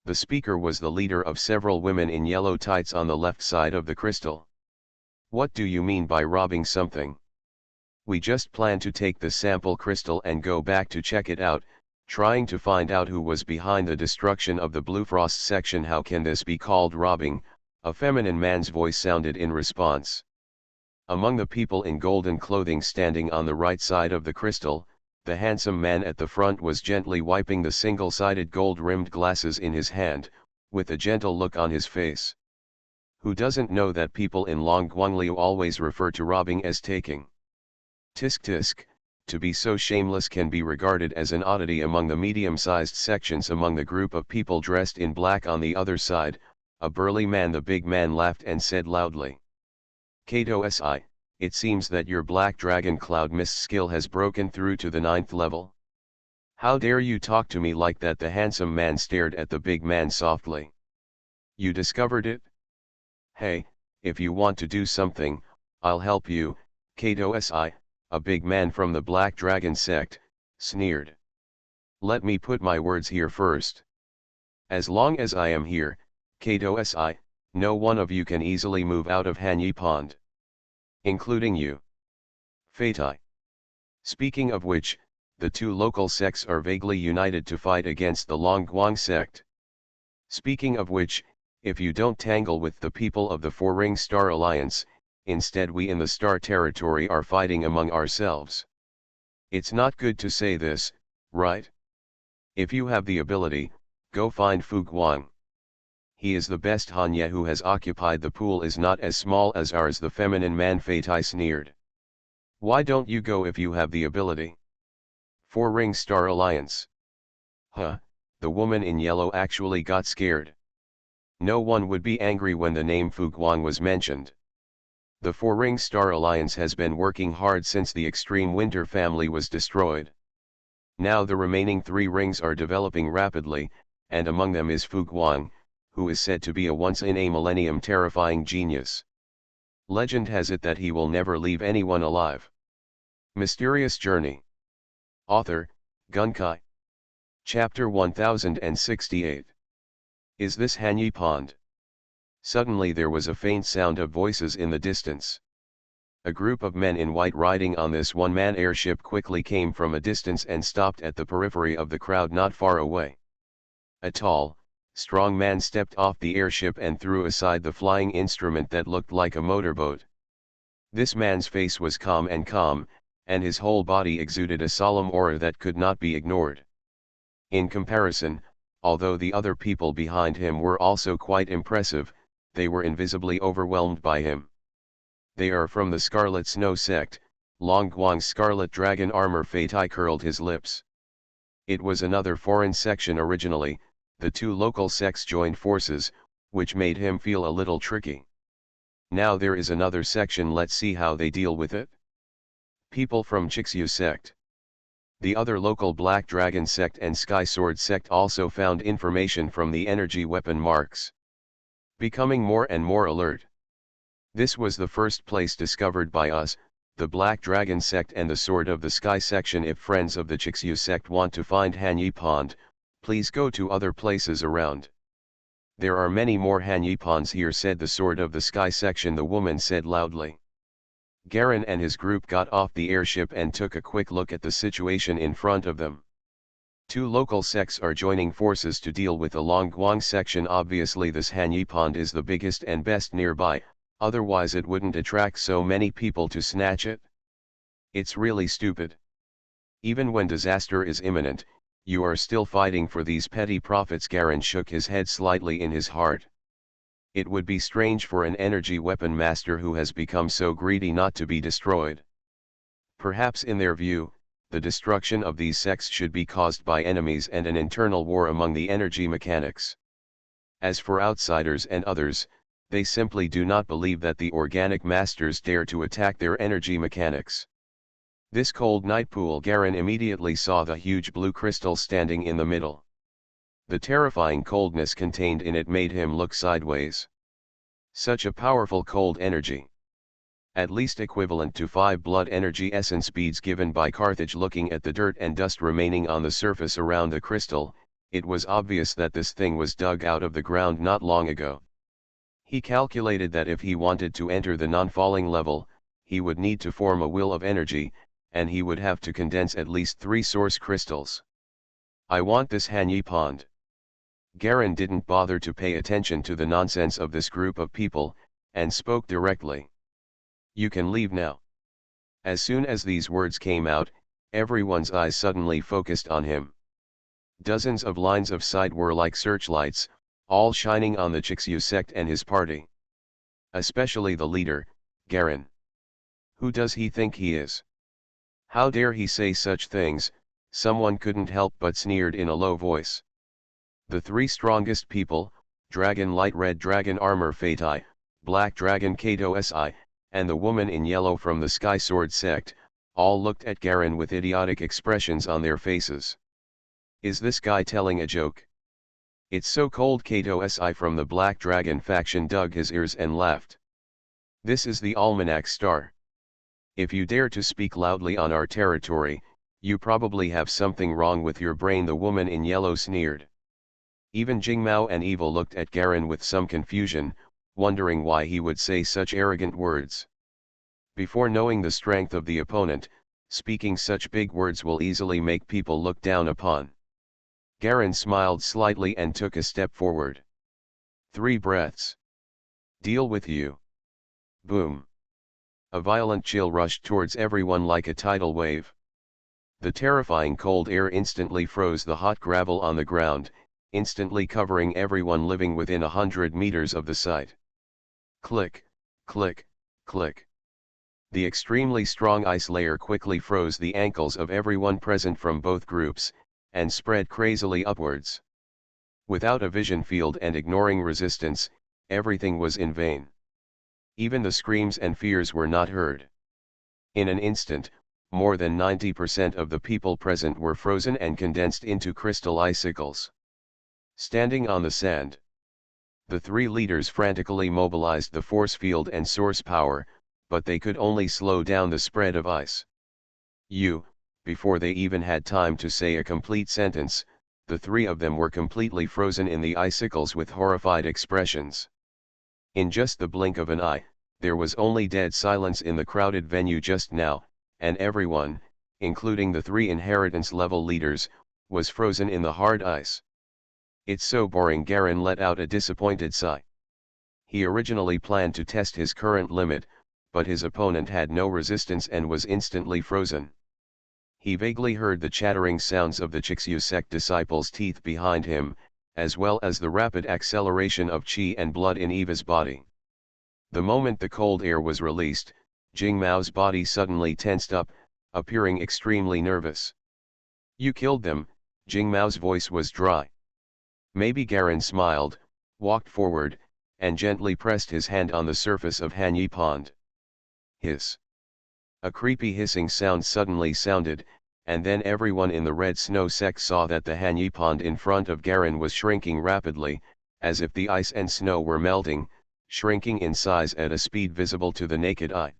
The speaker was the leader of several women in yellow tights on the left side of the crystal. What do you mean by robbing something? We just plan to take the sample crystal and go back to check it out, trying to find out who was behind the destruction of the Bluefrost section. How can this be called robbing? A feminine man's voice sounded in response. Among the people in golden clothing standing on the right side of the crystal, the handsome man at the front was gently wiping the single-sided gold-rimmed glasses in his hand, with a gentle look on his face. Who doesn't know that people in Longguangliu always refer to robbing as taking? Tisk tisk, to be so shameless can be regarded as an oddity among the medium-sized sections. Among the group of people dressed in black on the other side, a burly man, the big man, laughed and said loudly. Kato Si, it seems that your black dragon cloud mist skill has broken through to the 9th level. How dare you talk to me like that? The handsome man stared at the big man softly. You discovered it? Hey, if you want to do something, I'll help you. Kato Si, a big man from the Black Dragon sect, sneered. Let me put my words here first. As long as I am here, Kato Si, no one of you can easily move out of Hanyi Pond. Including you. Feitai. Speaking of which, the 2 local sects are vaguely united to fight against the Longguang sect. Speaking of which, if you don't tangle with the people of the 4-Ring Star Alliance, instead we in the Star Territory are fighting among ourselves. It's not good to say this, right? If you have the ability, go find Fu Guang. He is the best. Hanya who has occupied the pool is not as small as ours. The feminine man Feitai sneered. Why don't you go if you have the ability? 4-Ring Star Alliance. Huh, the woman in yellow actually got scared. No one would be angry when the name Fu Guang was mentioned. The 4-Ring Star Alliance has been working hard since the Extreme Winter family was destroyed. Now the remaining 3 rings are developing rapidly, and among them is Fu Guang, who is said to be a once-in-a-millennium terrifying genius. Legend has it that he will never leave anyone alive. Mysterious Journey. Author, Gunkai. Chapter 1068. Is this Hanyi Pond? Suddenly there was a faint sound of voices in the distance. A group of men in white riding on this one-man airship quickly came from a distance and stopped at the periphery of the crowd not far away. A tall, strong man stepped off the airship and threw aside the flying instrument that looked like a motorboat. This man's face was calm, and his whole body exuded a solemn aura that could not be ignored. In comparison, although the other people behind him were also quite impressive, they were invisibly overwhelmed by him. They are from the Scarlet Snow sect, Longguang's Scarlet Dragon armor. Feitai curled his lips. It was another foreign section originally. The 2 local sects joined forces, which made him feel a little tricky. Now there is another section, let's see how they deal with it. People from Chixia sect. The other local Black Dragon sect and Sky Sword sect also found information from the energy weapon marks. Becoming more and more alert. This was the first place discovered by us, the Black Dragon sect and the Sword of the Sky section. If friends of the Chixia sect want to find Hanyi Pond, please go to other places around. There are many more Hanyi Ponds here, said the Sword of the Sky section. The woman said loudly. Garen and his group got off the airship and took a quick look at the situation in front of them. Two local sects are joining forces to deal with the Longguang section. Obviously this Hanyi Pond is the biggest and best nearby, otherwise it wouldn't attract so many people to snatch it. It's really stupid. Even when disaster is imminent, you are still fighting for these petty profits. Garen shook his head slightly in his heart. It would be strange for an energy weapon master who has become so greedy not to be destroyed. Perhaps in their view, the destruction of these sects should be caused by enemies and an internal war among the energy mechanics. As for outsiders and others, they simply do not believe that the organic masters dare to attack their energy mechanics. This cold night pool. Garen immediately saw the huge blue crystal standing in the middle. The terrifying coldness contained in it made him look sideways. Such a powerful cold energy. At least equivalent to 5 blood energy essence beads given by Carthage. Looking at the dirt and dust remaining on the surface around the crystal, it was obvious that this thing was dug out of the ground not long ago. He calculated that if he wanted to enter the non-falling level, he would need to form a will of energy, and he would have to condense at least 3 source crystals. I want this Hanyi Pond. Garen didn't bother to pay attention to the nonsense of this group of people, and spoke directly. You can leave now. As soon as these words came out, everyone's eyes suddenly focused on him. Dozens of lines of sight were like searchlights, all shining on the Chixu sect and his party. Especially the leader, Garen. Who does he think he is? How dare he say such things? Someone couldn't help but sneered in a low voice. The 3 strongest people, Dragon Light Red Dragon Armor Fatai, Black Dragon Kato Si, and the woman in yellow from the Sky Sword sect, all looked at Garen with idiotic expressions on their faces. Is this guy telling a joke? It's so cold. Kato Si from the Black Dragon faction dug his ears and laughed. This is the Almanac Star. If you dare to speak loudly on our territory, you probably have something wrong with your brain. The woman in yellow sneered. Even Jingmao and Evil looked at Garen with some confusion, wondering why he would say such arrogant words. Before knowing the strength of the opponent, speaking such big words will easily make people look down upon. Garen smiled slightly and took a step forward. 3 breaths. Deal with you. Boom. A violent chill rushed towards everyone like a tidal wave. The terrifying cold air instantly froze the hot gravel on the ground, instantly covering everyone living within 100 meters of the site. Click, click, click. The extremely strong ice layer quickly froze the ankles of everyone present from both groups, and spread crazily upwards. Without a vision field and ignoring resistance, everything was in vain. Even the screams and fears were not heard. In an instant, more than 90% of the people present were frozen and condensed into crystal icicles. Standing on the sand, the 3 leaders frantically mobilized the force field and source power, but they could only slow down the spread of ice. Before they even had time to say a complete sentence, the 3 of them were completely frozen in the icicles with horrified expressions. In just the blink of an eye, there was only dead silence in the crowded venue just now, and everyone, including the 3 inheritance-level leaders, was frozen in the hard ice. It's so boring. Garen let out a disappointed sigh. He originally planned to test his current limit, but his opponent had no resistance and was instantly frozen. He vaguely heard the chattering sounds of the Chixu sect disciples' teeth behind him, as well as the rapid acceleration of chi and blood in Eva's body. The moment the cold air was released, Jingmao's body suddenly tensed up, appearing extremely nervous. You killed them. Jingmao's voice was dry. Maybe. Garen smiled, walked forward, and gently pressed his hand on the surface of Hanyi Pond. Hiss. A creepy hissing sound suddenly sounded, and then everyone in the Red Snow sect saw that the Hanyi Pond in front of Garen was shrinking rapidly, as if the ice and snow were melting, shrinking in size at a speed visible to the naked eye.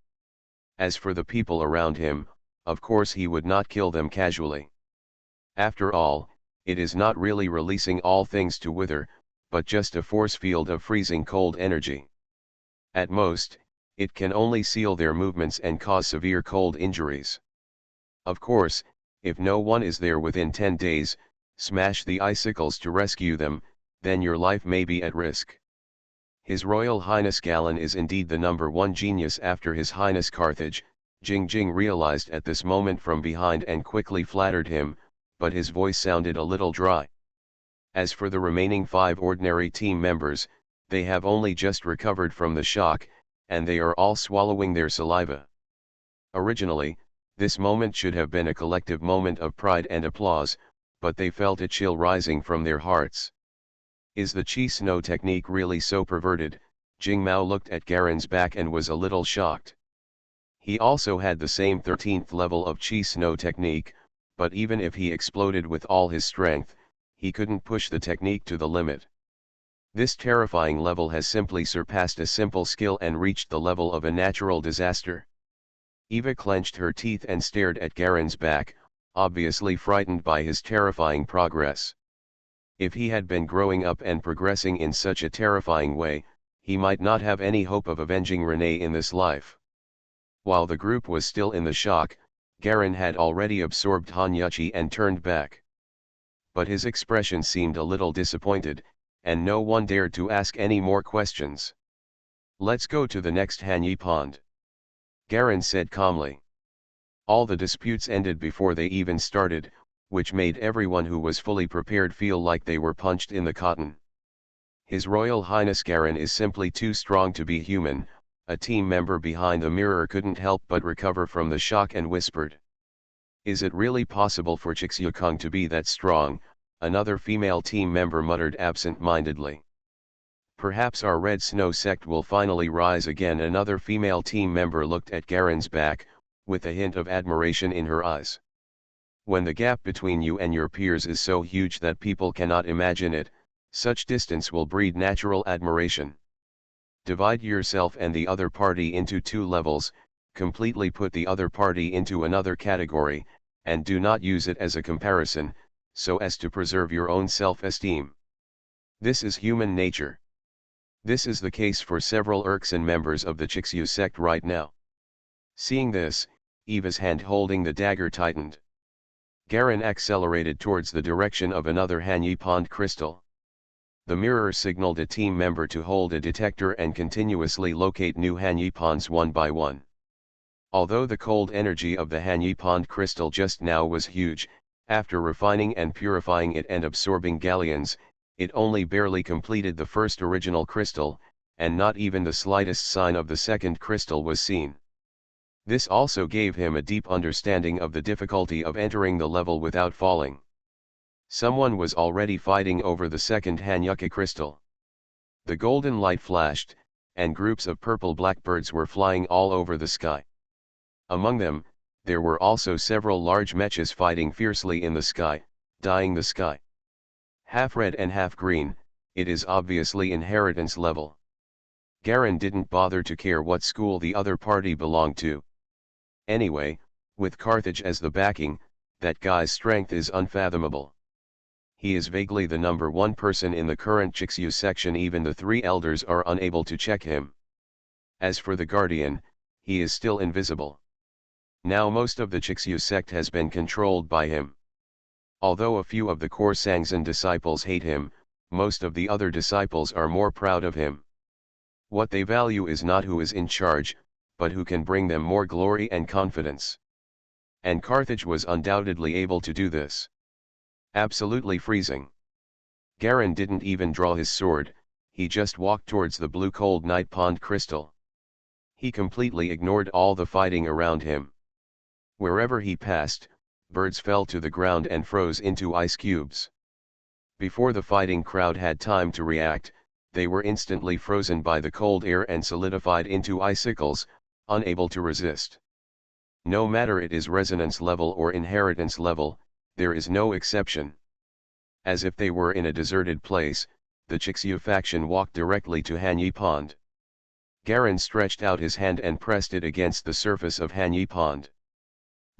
As for the people around him, of course he would not kill them casually. After all, it is not really releasing all things to wither, but just a force field of freezing cold energy. At most, it can only seal their movements and cause severe cold injuries. Of course, if no one is there within 10 days, Smash the icicles to rescue them, then your life may be at risk. His Royal Highness Galen is indeed the #1 genius after His Highness Carthage, Jing Jing realized at this moment from behind and quickly flattered him, but his voice sounded a little dry. As for the remaining 5 ordinary team members, they have only just recovered from the shock, and they are all swallowing their saliva. Originally, this moment should have been a collective moment of pride and applause, but they felt a chill rising from their hearts. Is the Chi Snow technique really so perverted? Jing Mao looked at Garen's back and was a little shocked. He also had the same 13th level of Chi Snow technique, but even if he exploded with all his strength, he couldn't push the technique to the limit. This terrifying level has simply surpassed a simple skill and reached the level of a natural disaster. Eva clenched her teeth and stared at Garen's back, obviously frightened by his terrifying progress. If he had been growing up and progressing in such a terrifying way, he might not have any hope of avenging Renee in this life. While the group was still in the shock, Garen had already absorbed Hanyuchi and turned back. But his expression seemed a little disappointed, and no one dared to ask any more questions. Let's go to the next Hanyi pond, Garen said calmly. All the disputes ended before they even started, which made everyone who was fully prepared feel like they were punched in the cotton. His Royal Highness Garen is simply too strong to be human. A team member behind the mirror couldn't help but recover from the shock and whispered. Is it really possible for Chixia-kung to be that strong? Another female team member muttered absent-mindedly. Perhaps our Red Snow sect will finally rise again. Another female team member looked at Garen's back, with a hint of admiration in her eyes. When the gap between you and your peers is so huge that people cannot imagine it, such distance will breed natural admiration. Divide yourself and the other party into 2 levels, completely put the other party into another category, and do not use it as a comparison, so as to preserve your own self-esteem. This is human nature. This is the case for several Urkson members of the Chixia sect right now. Seeing this, Eva's hand holding the dagger tightened. Garen accelerated towards the direction of another Hanyi pond crystal. The mirror signaled a team member to hold a detector and continuously locate new Hanyi ponds one by one. Although the cold energy of the Hanyi pond crystal just now was huge, after refining and purifying it and absorbing galleons, it only barely completed the first original crystal, and not even the slightest sign of the second crystal was seen. This also gave him a deep understanding of the difficulty of entering the level without falling. Someone was already fighting over the second Hanyuka crystal. The golden light flashed, and groups of purple blackbirds were flying all over the sky. Among them, there were also several large mechas fighting fiercely in the sky, dyeing the sky half red and half green. It is obviously inheritance level. Garen didn't bother to care what school the other party belonged to. Anyway, with Carthage as the backing, that guy's strength is unfathomable. He is vaguely the #1 person in the current Chixia section. Even the 3 elders are unable to check him. As for the Guardian, he is still invisible. Now most of the Chixia sect has been controlled by him. Although a few of the core Sangzan disciples hate him, most of the other disciples are more proud of him. What they value is not who is in charge, but who can bring them more glory and confidence. And Carthage was undoubtedly able to do this. Absolutely freezing. Garen didn't even draw his sword, he just walked towards the blue cold night pond crystal. He completely ignored all the fighting around him. Wherever he passed, birds fell to the ground and froze into ice cubes. Before the fighting crowd had time to react, they were instantly frozen by the cold air and solidified into icicles, unable to resist. No matter it is resonance level or inheritance level, there is no exception. As if they were in a deserted place, the Chixia faction walked directly to Hanyi Pond. Garen stretched out his hand and pressed it against the surface of Hanyi Pond.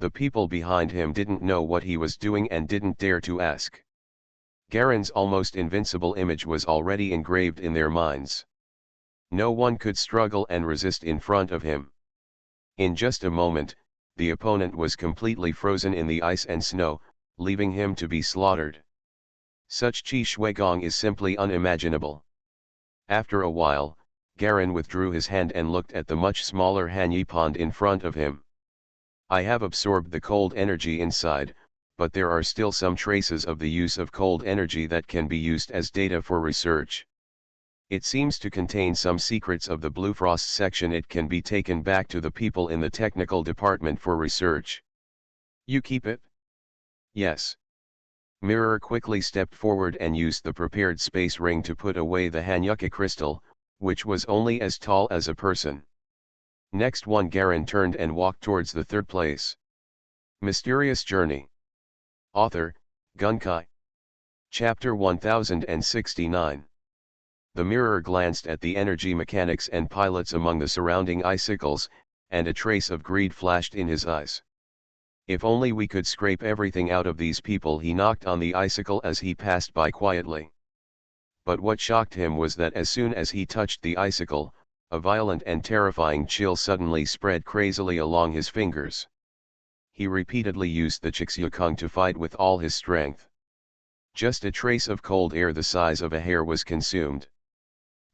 The people behind him didn't know what he was doing and didn't dare to ask. Garen's almost invincible image was already engraved in their minds. No one could struggle and resist in front of him. In just a moment, the opponent was completely frozen in the ice and snow, leaving him to be slaughtered. Such qi shuigong is simply unimaginable. After a while, Garen withdrew his hand and looked at the much smaller Hanyi pond in front of him. I have absorbed the cold energy inside, but there are still some traces of the use of cold energy that can be used as data for research. It seems to contain some secrets of the Bluefrost section. It can be taken back to the people in the technical department for research. You keep it? Yes. Mirror quickly stepped forward and used the prepared space ring to put away the Hanyuka crystal, which was only as tall as a person. Next one, Garen turned and walked towards the third place. Mysterious Journey. Author, Gunkai. Chapter 1069. The mirror glanced at the energy mechanics and pilots among the surrounding icicles, and a trace of greed flashed in his eyes. If only we could scrape everything out of these people. He knocked on the icicle as he passed by quietly. But what shocked him was that as soon as he touched the icicle, a violent and terrifying chill suddenly spread crazily along his fingers. He repeatedly used the Chixyukung to fight with all his strength. Just a trace of cold air the size of a hair was consumed.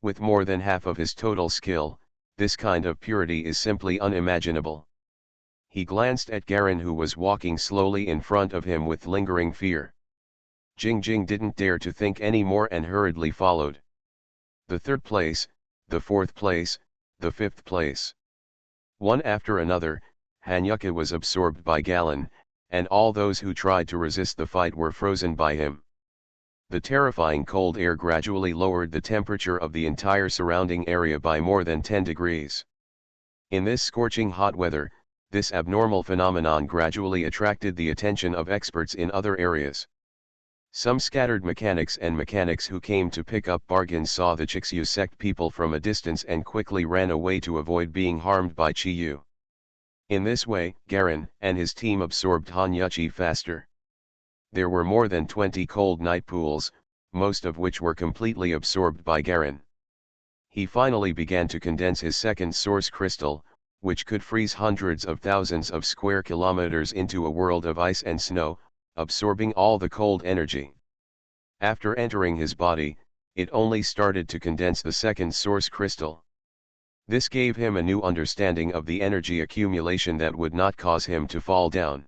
With more than half of his total skill, this kind of purity is simply unimaginable. He glanced at Garen, who was walking slowly in front of him with lingering fear. Jing Jing didn't dare to think any more and hurriedly followed. The third place, the fourth place, the fifth place. One after another, Hanyuka was absorbed by Galen, and all those who tried to resist the fight were frozen by him. The terrifying cold air gradually lowered the temperature of the entire surrounding area by more than 10 degrees. In this scorching hot weather, this abnormal phenomenon gradually attracted the attention of experts in other areas. Some scattered mechanics and mechanics who came to pick up bargains saw the Chixyu sect people from a distance and quickly ran away to avoid being harmed by Chiyu. In this way, Garen and his team absorbed Hanyuchi faster. There were more than 20 cold night pools, most of which were completely absorbed by Garen. He finally began to condense his second source crystal, which could freeze hundreds of thousands of square kilometers into a world of ice and snow, absorbing all the cold energy. After entering his body, it only started to condense the second source crystal. This gave him a new understanding of the energy accumulation that would not cause him to fall down.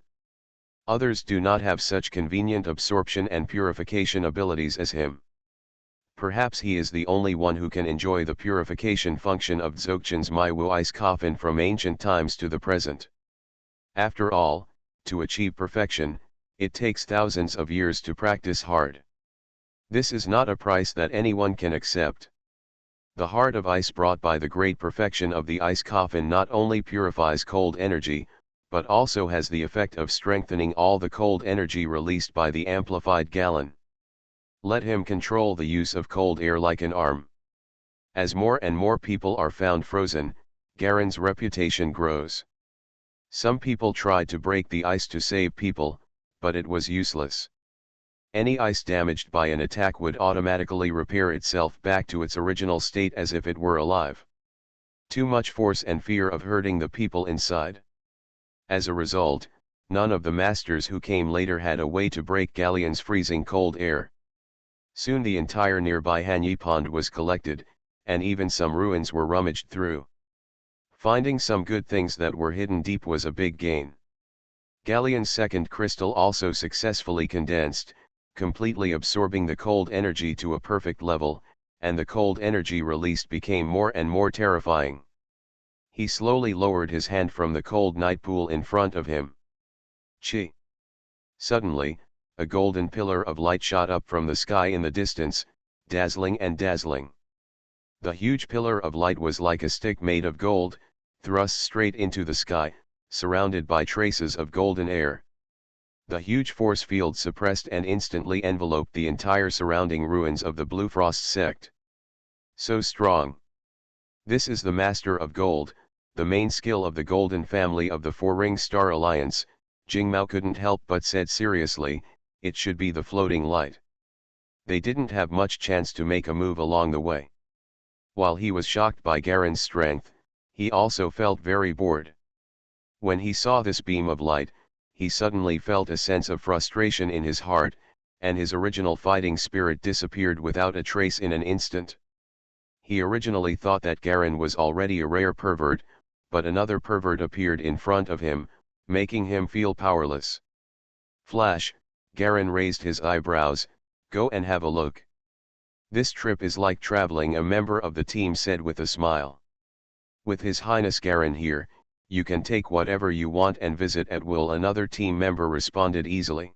Others do not have such convenient absorption and purification abilities as him. Perhaps he is the only one who can enjoy the purification function of Dzogchen's Maiwu ice coffin from ancient times to the present. After all, to achieve perfection, it takes thousands of years to practice hard. This is not a price that anyone can accept. The heart of ice brought by the great perfection of the ice coffin not only purifies cold energy, but also has the effect of strengthening all the cold energy released by the amplified Galen. Let him control the use of cold air like an arm. As more and more people are found frozen, Garen's reputation grows. Some people tried to break the ice to save people, but it was useless. Any ice damaged by an attack would automatically repair itself back to its original state as if it were alive. Too much force and fear of hurting the people inside. As a result, none of the masters who came later had a way to break Galleon's freezing cold air. Soon the entire nearby Hanyi pond was collected, and even some ruins were rummaged through. Finding some good things that were hidden deep was a big gain. Galleon's second crystal also successfully condensed, completely absorbing the cold energy to a perfect level, and the cold energy released became more and more terrifying. He slowly lowered his hand from the cold night pool in front of him. Chi! Suddenly, a golden pillar of light shot up from the sky in the distance, dazzling and dazzling. The huge pillar of light was like a stick made of gold, thrust straight into the sky, surrounded by traces of golden air. The huge force field suppressed and instantly enveloped the entire surrounding ruins of the Bluefrost sect. So strong. This is the Master of Gold, the main skill of the Golden family of the Four-Ring Star Alliance. Jingmao couldn't help but said seriously, it should be the floating light. They didn't have much chance to make a move along the way. While he was shocked by Garen's strength, he also felt very bored. When he saw this beam of light, he suddenly felt a sense of frustration in his heart, and his original fighting spirit disappeared without a trace in an instant. He originally thought that Garen was already a rare pervert, but another pervert appeared in front of him, making him feel powerless. Flash, Garen raised his eyebrows. Go and have a look. This trip is like traveling, a member of the team said with a smile. With His Highness Garen here, you can take whatever you want and visit at will, another team member responded easily.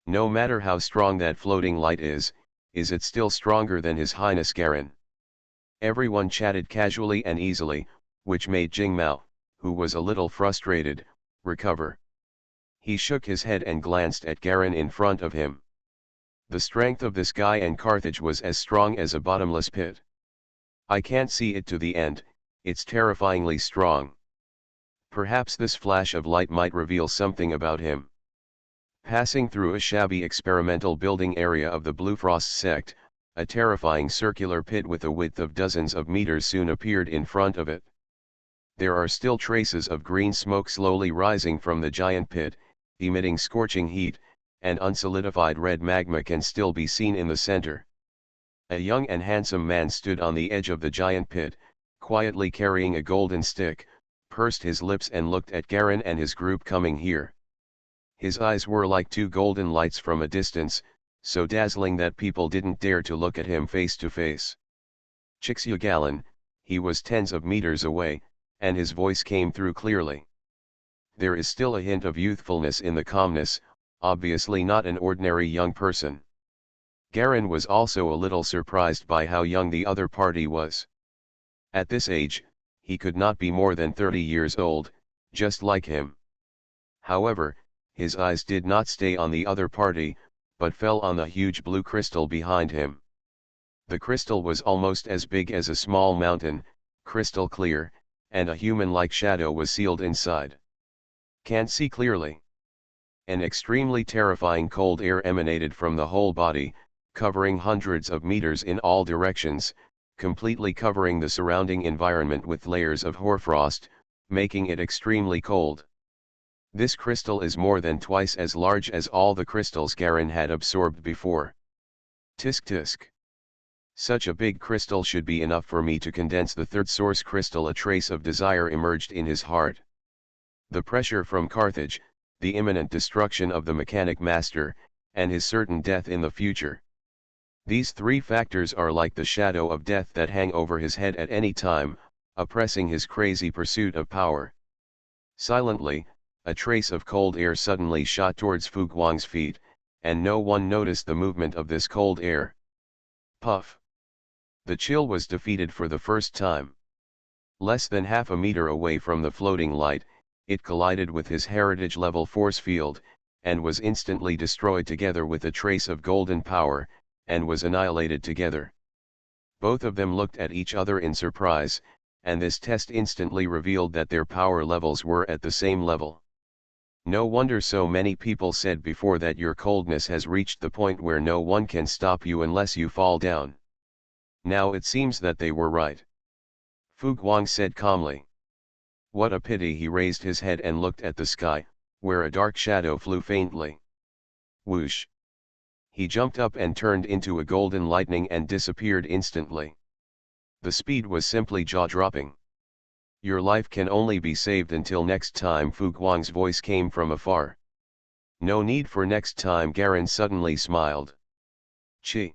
No matter how strong that floating light is it still stronger than His Highness Garen? Everyone chatted casually and easily, which made Jingmao, who was a little frustrated, recover. He shook his head and glanced at Garen in front of him. The strength of this guy and Carthage was as strong as a bottomless pit. I can't see it to the end, it's terrifyingly strong. Perhaps this flash of light might reveal something about him. Passing through a shabby experimental building area of the Bluefrost sect, a terrifying circular pit with a width of dozens of meters soon appeared in front of it. There are still traces of green smoke slowly rising from the giant pit, emitting scorching heat, and unsolidified red magma can still be seen in the center. A young and handsome man stood on the edge of the giant pit, quietly carrying a golden stick, pursed his lips and looked at Garen and his group coming here. His eyes were like two golden lights from a distance, so dazzling that people didn't dare to look at him face to face. Chixyagalan, he was tens of meters away, and his voice came through clearly. There is still a hint of youthfulness in the calmness, obviously not an ordinary young person. Garen was also a little surprised by how young the other party was. At this age, he could not be more than 30 years old, just like him. However, his eyes did not stay on the other party, but fell on the huge blue crystal behind him. The crystal was almost as big as a small mountain, crystal clear, and a human-like shadow was sealed inside. Can't see clearly. An extremely terrifying cold air emanated from the whole body, covering hundreds of meters in all directions, completely covering the surrounding environment with layers of hoarfrost, making it extremely cold. This crystal is more than twice as large as all the crystals Garen had absorbed before. Tisk tisk. Such a big crystal should be enough for me to condense the third source crystal. A trace of desire emerged in his heart. The pressure from Carthage, the imminent destruction of the mechanic master, and his certain death in the future. These three factors are like the shadow of death that hang over his head at any time, oppressing his crazy pursuit of power. Silently, a trace of cold air suddenly shot towards Fu Guang's feet, and no one noticed the movement of this cold air. Puff! The chill was defeated for the first time. Less than half a meter away from the floating light, it collided with his heritage-level force field, and was instantly destroyed together with a trace of golden power, and was annihilated together. Both of them looked at each other in surprise, and this test instantly revealed that their power levels were at the same level. No wonder so many people said before that your coldness has reached the point where no one can stop you unless you fall down. Now it seems that they were right. Fu Guang said calmly. What a pity. He raised his head and looked at the sky, where a dark shadow flew faintly. Whoosh! He jumped up and turned into a golden lightning and disappeared instantly. The speed was simply jaw-dropping. Your life can only be saved until next time. Fu Guang's voice came from afar. No need for next time. Garen suddenly smiled. Chi!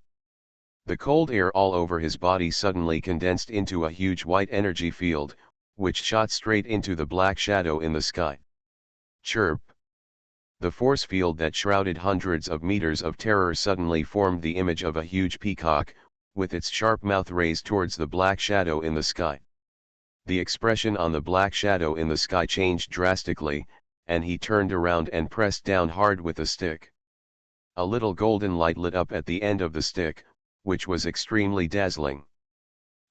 The cold air all over his body suddenly condensed into a huge white energy field, which shot straight into the black shadow in the sky. Chirp! The force field that shrouded hundreds of meters of terror suddenly formed the image of a huge peacock, with its sharp mouth raised towards the black shadow in the sky. The expression on the black shadow in the sky changed drastically, and he turned around and pressed down hard with a stick. A little golden light lit up at the end of the stick, which was extremely dazzling.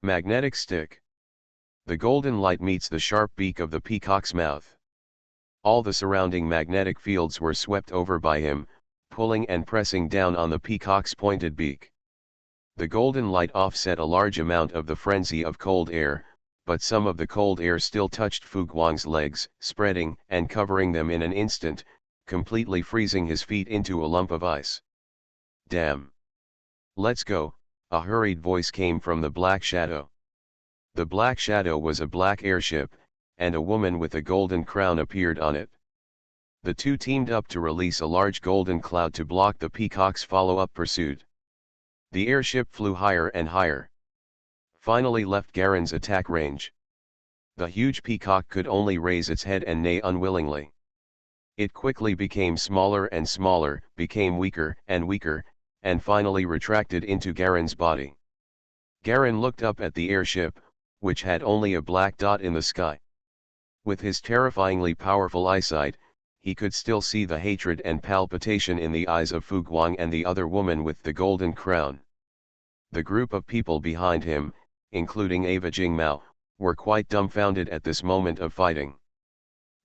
Magnetic stick. The golden light meets the sharp beak of the peacock's mouth. All the surrounding magnetic fields were swept over by him, pulling and pressing down on the peacock's pointed beak. The golden light offset a large amount of the frenzy of cold air, but some of the cold air still touched Fu Guang's legs, spreading and covering them in an instant, completely freezing his feet into a lump of ice. damn. Let's go, a hurried voice came from the Black Shadow. The Black Shadow was a black airship, and a woman with a golden crown appeared on it. The two teamed up to release a large golden cloud to block the Peacock's follow-up pursuit. The airship flew higher and higher. Finally left Garen's attack range. The huge peacock could only raise its head and neigh unwillingly. It quickly became smaller and smaller, became weaker and weaker, and finally retracted into Garen's body. Garen looked up at the airship, which had only a black dot in the sky. With his terrifyingly powerful eyesight, he could still see the hatred and palpitation in the eyes of Fu Guang and the other woman with the golden crown. The group of people behind him, including Ava Jingmao, were quite dumbfounded at this moment of fighting.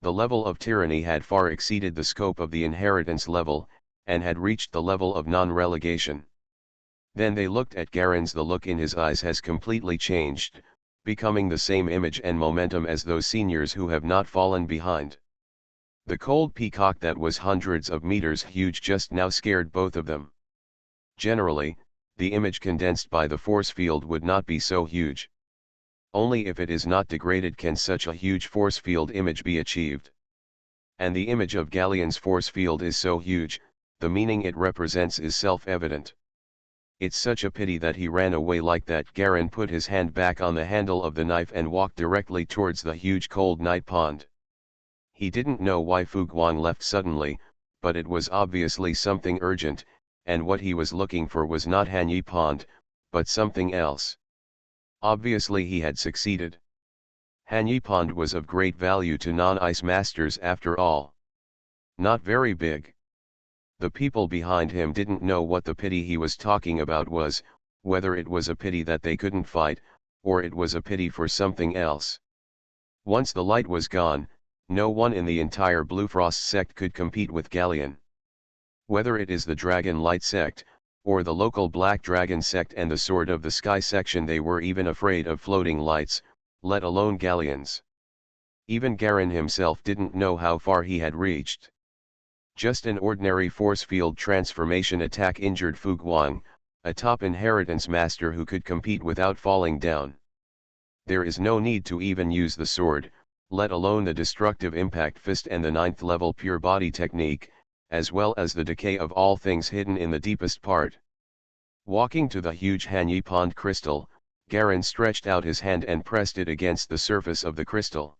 The level of tyranny had far exceeded the scope of the inheritance level, and had reached the level of non-relegation. Then they looked at Garen's. The look in his eyes has completely changed, becoming the same image and momentum as those seniors who have not fallen behind. The cold peacock that was hundreds of meters huge just now scared both of them. Generally, the image condensed by the force field would not be so huge. Only if it is not degraded can such a huge force field image be achieved. And the image of Galleon's force field is so huge, the meaning it represents is self-evident. It's such a pity that he ran away like that. Garen put his hand back on the handle of the knife and walked directly towards the huge cold night pond. He didn't know why Fu Guang left suddenly, but it was obviously something urgent, and what he was looking for was not Hanyi Pond, but something else. Obviously he had succeeded. Hanyi Pond was of great value to non-ice masters after all. Not very big. The people behind him didn't know what the pity he was talking about was, whether it was a pity that they couldn't fight, or it was a pity for something else. Once the light was gone, no one in the entire Bluefrost sect could compete with Galleon. Whether it is the Dragon Light sect, or the local Black Dragon sect and the Sword of the Sky section, they were even afraid of floating lights, let alone Galleons. Even Garen himself didn't know how far he had reached. Just an ordinary force field transformation attack injured Fu Guang, a top inheritance master who could compete without falling down. There is no need to even use the sword, let alone the destructive impact fist and the 9th level pure body technique, as well as the decay of all things hidden in the deepest part. Walking to the huge Hanyi Pond crystal, Garen stretched out his hand and pressed it against the surface of the crystal.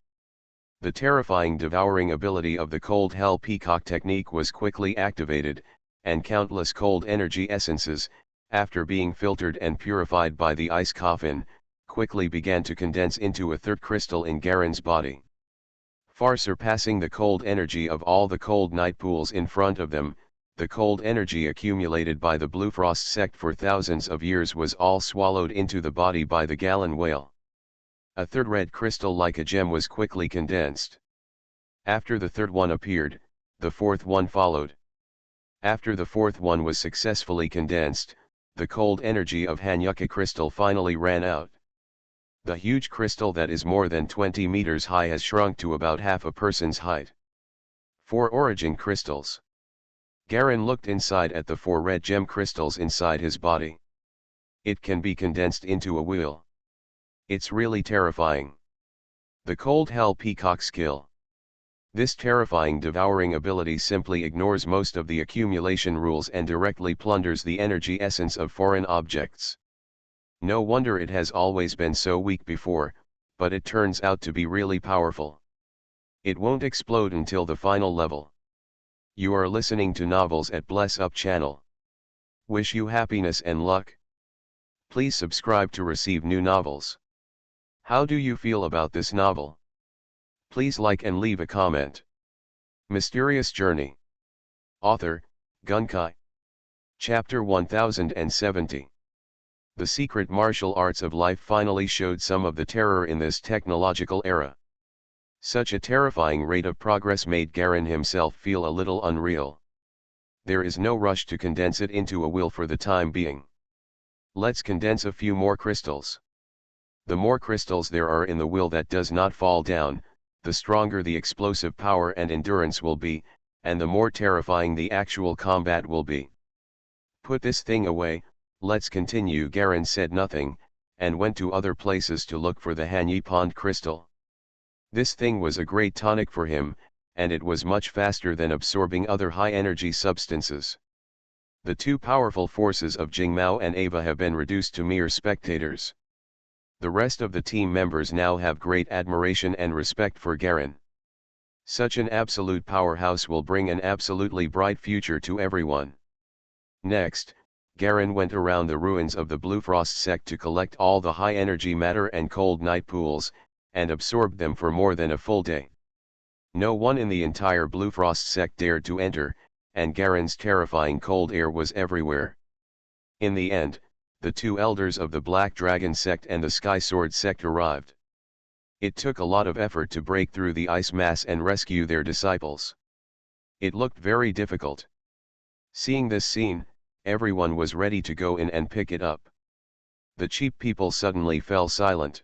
The terrifying devouring ability of the cold hell peacock technique was quickly activated, and countless cold energy essences, after being filtered and purified by the ice coffin, quickly began to condense into a third crystal in Garen's body. Far surpassing the cold energy of all the cold night pools in front of them, the cold energy accumulated by the Bluefrost sect for thousands of years was all swallowed into the body by the Gallon whale. A third red crystal like a gem was quickly condensed. After the third one appeared, the fourth one followed. After the fourth one was successfully condensed, the cold energy of Hanyuka crystal finally ran out. The huge crystal that is more than 20 meters high has shrunk to about half a person's height. 4 origin crystals. Garen looked inside at the 4 red gem crystals inside his body. It can be condensed into a wheel. It's really terrifying. The cold hell peacock skill. This terrifying devouring ability simply ignores most of the accumulation rules and directly plunders the energy essence of foreign objects. No wonder it has always been so weak before, but it turns out to be really powerful. It won't explode until the final level. You are listening to Novels at Bless Up channel. Wish you happiness and luck. Please subscribe to receive new novels. How do you feel about this novel? Please like and leave a comment. Mysterious Journey. Author, Gunkai. Chapter 1070. The secret martial arts of life finally showed some of the terror in this technological era. Such a terrifying rate of progress made Garen himself feel a little unreal. There is no rush to condense it into a will for the time being. Let's condense a few more crystals. The more crystals there are in the will that does not fall down, the stronger the explosive power and endurance will be, and the more terrifying the actual combat will be. Put this thing away, let's continue. Garen said nothing, and went to other places to look for the Hanyi Pond crystal. This thing was a great tonic for him, and it was much faster than absorbing other high-energy substances. The two powerful forces of Jingmao and Ava have been reduced to mere spectators. The rest of the team members now have great admiration and respect for Garen. Such an absolute powerhouse will bring an absolutely bright future to everyone. Next, Garen went around the ruins of the Bluefrost sect to collect all the high-energy matter and cold night pools, and absorbed them for more than a full day. No one in the entire Bluefrost sect dared to enter, and Garen's terrifying cold air was everywhere. In the end, the two elders of the Black Dragon sect and the Sky Sword sect arrived. It took a lot of effort to break through the ice mass and rescue their disciples. It looked very difficult. Seeing this scene, everyone was ready to go in and pick it up. The cheap people suddenly fell silent.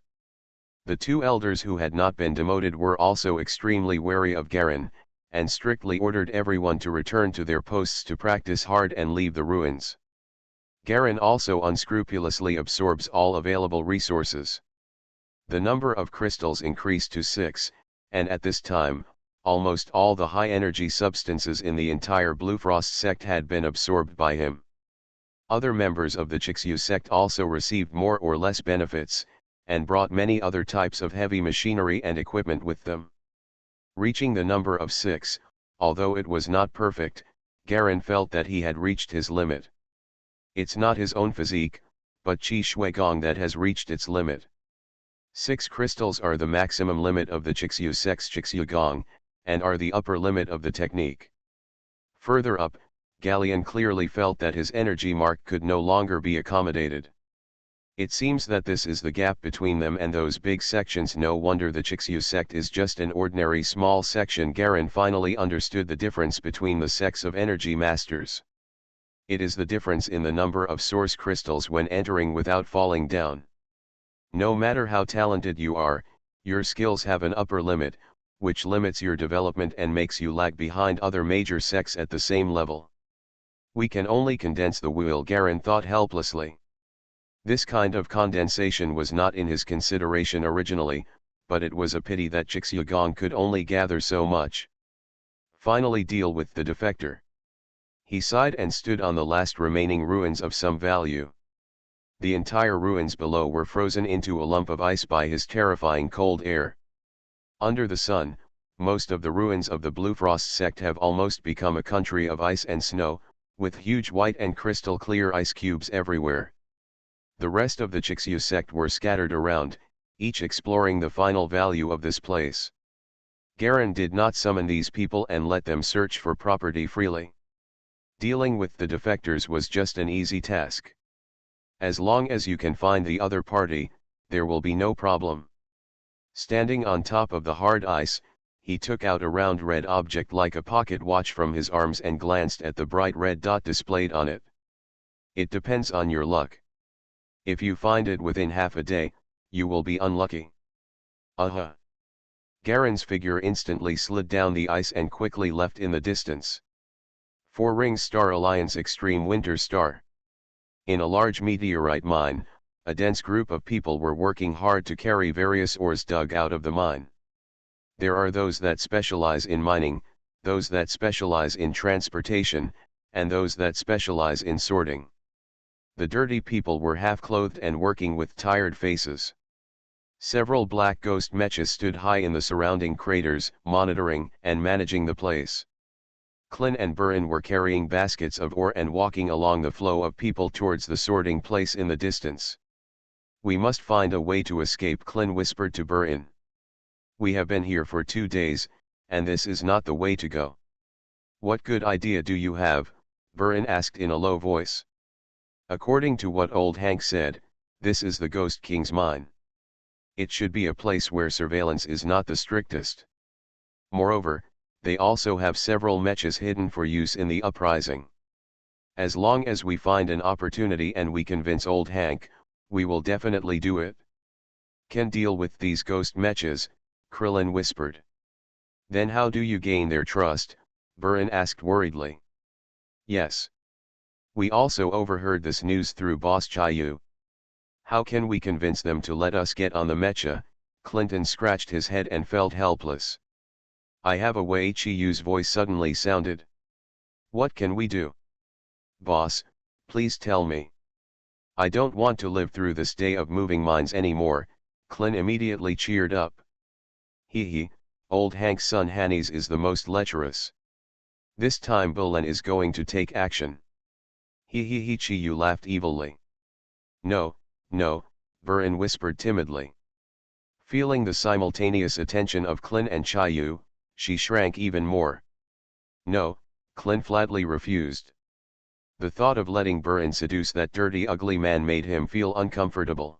The two elders who had not been demoted were also extremely wary of Garen, and strictly ordered everyone to return to their posts to practice hard and leave the ruins. Garen also unscrupulously absorbs all available resources. The number of crystals increased to 6, and at this time, almost all the high-energy substances in the entire Bluefrost sect had been absorbed by him. Other members of the Chixu sect also received more or less benefits, and brought many other types of heavy machinery and equipment with them. Reaching the number of 6, although it was not perfect, Garen felt that he had reached his limit. It's not his own physique, but Qi Shuigong that has reached its limit. 6 crystals are the maximum limit of the Chixu sect's Qixugong, and are the upper limit of the technique. Further up, Galleon clearly felt that his energy mark could no longer be accommodated. It seems that this is the gap between them and those big sections. No wonder the Chixu sect is just an ordinary small section. Garen finally understood the difference between the sects of energy masters. It is the difference in the number of source crystals when entering without falling down. No matter how talented you are, your skills have an upper limit, which limits your development and makes you lag behind other major sects at the same level. We can only condense the wheel, Garen thought helplessly. This kind of condensation was not in his consideration originally, but it was a pity that Qixugong could only gather so much. Finally deal with the defector. He sighed and stood on the last remaining ruins of some value. The entire ruins below were frozen into a lump of ice by his terrifying cold air. Under the sun, most of the ruins of the Bluefrost sect have almost become a country of ice and snow, with huge white and crystal clear ice cubes everywhere. The rest of the Chixu sect were scattered around, each exploring the final value of this place. Garen did not summon these people and let them search for property freely. Dealing with the defectors was just an easy task. As long as you can find the other party, there will be no problem. Standing on top of the hard ice, he took out a round red object like a pocket watch from his arms and glanced at the bright red dot displayed on it. It depends on your luck. If you find it within half a day, you will be unlucky. Aha! Garen's figure instantly slid down the ice and quickly left in the distance. 4 Rings Star Alliance Extreme Winter Star. In a large meteorite mine, a dense group of people were working hard to carry various ores dug out of the mine. There are those that specialize in mining, those that specialize in transportation, and those that specialize in sorting. The dirty people were half-clothed and working with tired faces. Several black ghost mechas stood high in the surrounding craters, monitoring and managing the place. Klin and Burin were carrying baskets of ore and walking along the flow of people towards the sorting place in the distance. We must find a way to escape, Klin whispered to Burin. We have been here for 2 days, and this is not the way to go. What good idea do you have? Burin asked in a low voice. According to what old Hank said, this is the Ghost King's mine. It should be a place where surveillance is not the strictest. Moreover, they also have several mechas hidden for use in the uprising. As long as we find an opportunity and we convince old Hank, we will definitely do it. Can deal with these ghost mechas, Krillin whispered. Then how do you gain their trust? Burin asked worriedly. Yes. We also overheard this news through Boss Chayu. How can we convince them to let us get on the mecha? Clinton scratched his head and felt helpless. I have a way, Chiyu's voice suddenly sounded. What can we do? Boss, please tell me. I don't want to live through this day of moving mines anymore, Clint immediately cheered up. Hee, old Hank's son Hannes is the most lecherous. This time Bolen is going to take action. He, Chiyu laughed evilly. No, Burin whispered timidly. Feeling the simultaneous attention of Clint and Chayu, she shrank even more. No, Clint flatly refused. The thought of letting Burin seduce that dirty ugly man made him feel uncomfortable.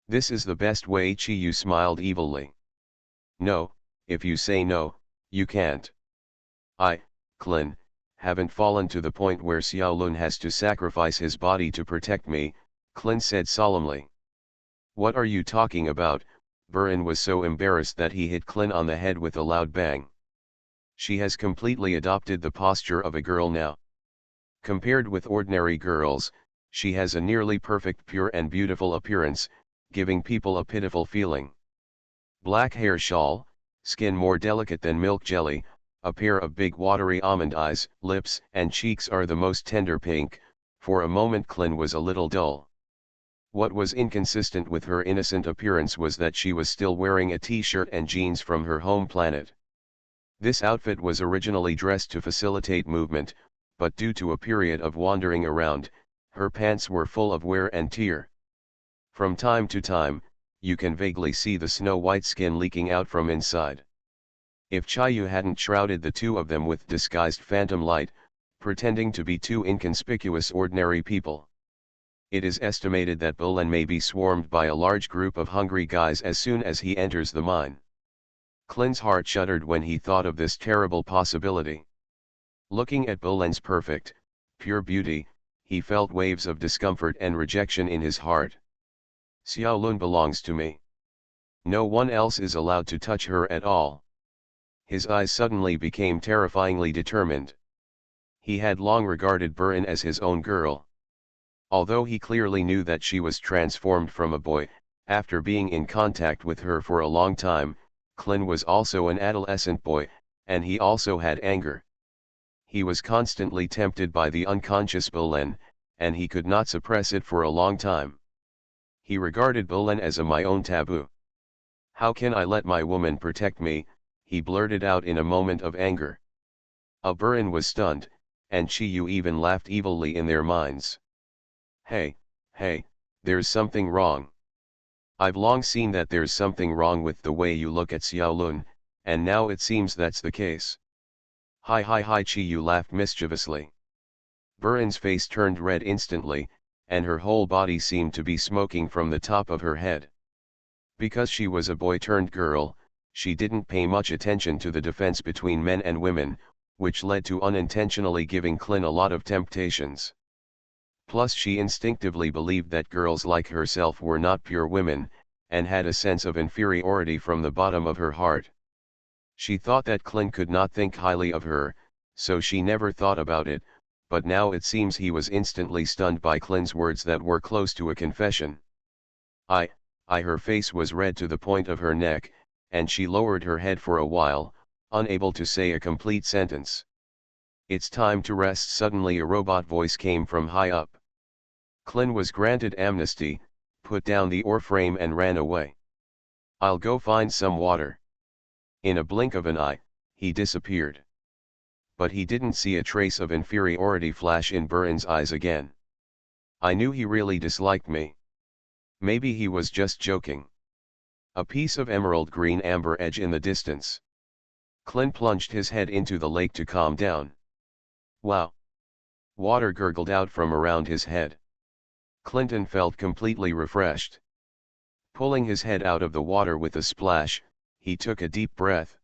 This is the best way, Chiyu smiled evilly. No, if you say no, you can't. I, Clint, haven't fallen to the point where Xiaolun has to sacrifice his body to protect me, Clint said solemnly. What are you talking about? Burin was so embarrassed that he hit Clint on the head with a loud bang. She has completely adopted the posture of a girl now. Compared with ordinary girls, she has a nearly perfect, pure and beautiful appearance, giving people a pitiful feeling. Black hair shawl, skin more delicate than milk jelly, a pair of big watery almond eyes, lips and cheeks are the most tender pink. For a moment Clint was a little dull. What was inconsistent with her innocent appearance was that she was still wearing a t-shirt and jeans from her home planet. This outfit was originally dressed to facilitate movement, but due to a period of wandering around, her pants were full of wear and tear. From time to time, you can vaguely see the snow-white skin leaking out from inside. If Chayu hadn't shrouded the two of them with disguised phantom light, pretending to be two inconspicuous ordinary people. It is estimated that Bolen may be swarmed by a large group of hungry guys as soon as he enters the mine. Clint's heart shuddered when he thought of this terrible possibility. Looking at Bolen's perfect, pure beauty, he felt waves of discomfort and rejection in his heart. Xiaolun belongs to me. No one else is allowed to touch her at all. His eyes suddenly became terrifyingly determined. He had long regarded Burin as his own girl. Although he clearly knew that she was transformed from a boy, after being in contact with her for a long time, Clint was also an adolescent boy, and he also had anger. He was constantly tempted by the unconscious Bolen, and he could not suppress it for a long time. He regarded Bolen as a my own taboo. How can I let my woman protect me? He blurted out in a moment of anger. Burin was stunned, and Chiyu even laughed evilly in their minds. Hey, there's something wrong. I've long seen that there's something wrong with the way you look at Xiaolun, and now it seems that's the case. Hi, Chiyu laughed mischievously. Burin's face turned red instantly, and her whole body seemed to be smoking from the top of her head. Because she was a boy-turned-girl, she didn't pay much attention to the difference between men and women, which led to unintentionally giving Clint a lot of temptations. Plus she instinctively believed that girls like herself were not pure women, and had a sense of inferiority from the bottom of her heart. She thought that Clint could not think highly of her, so she never thought about it, but now it seems he was instantly stunned by Clint's words that were close to a confession. Her face was red to the point of her neck, and she lowered her head for a while, unable to say a complete sentence. It's time to rest. Suddenly a robot voice came from high up. Clint was granted amnesty, put down the ore frame and ran away. I'll go find some water. In a blink of an eye, he disappeared. But he didn't see a trace of inferiority flash in Burin's eyes again. I knew he really disliked me. Maybe he was just joking. A piece of emerald green amber edge in the distance. Clint plunged his head into the lake to calm down. Wow! Water gurgled out from around his head. Clinton felt completely refreshed. Pulling his head out of the water with a splash, he took a deep breath.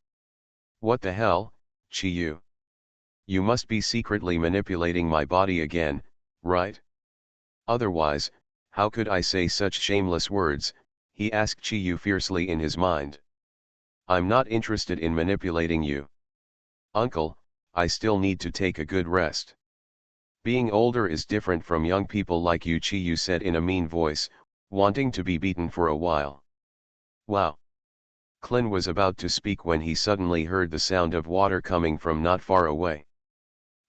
What the hell, Chiyu? You must be secretly manipulating my body again, right? Otherwise, how could I say such shameless words? He asked Chiyu fiercely in his mind. I'm not interested in manipulating you. Uncle, I still need to take a good rest. Being older is different from young people like you, Chi-Yu said in a mean voice, wanting to be beaten for a while. Wow. Clin was about to speak when he suddenly heard the sound of water coming from not far away.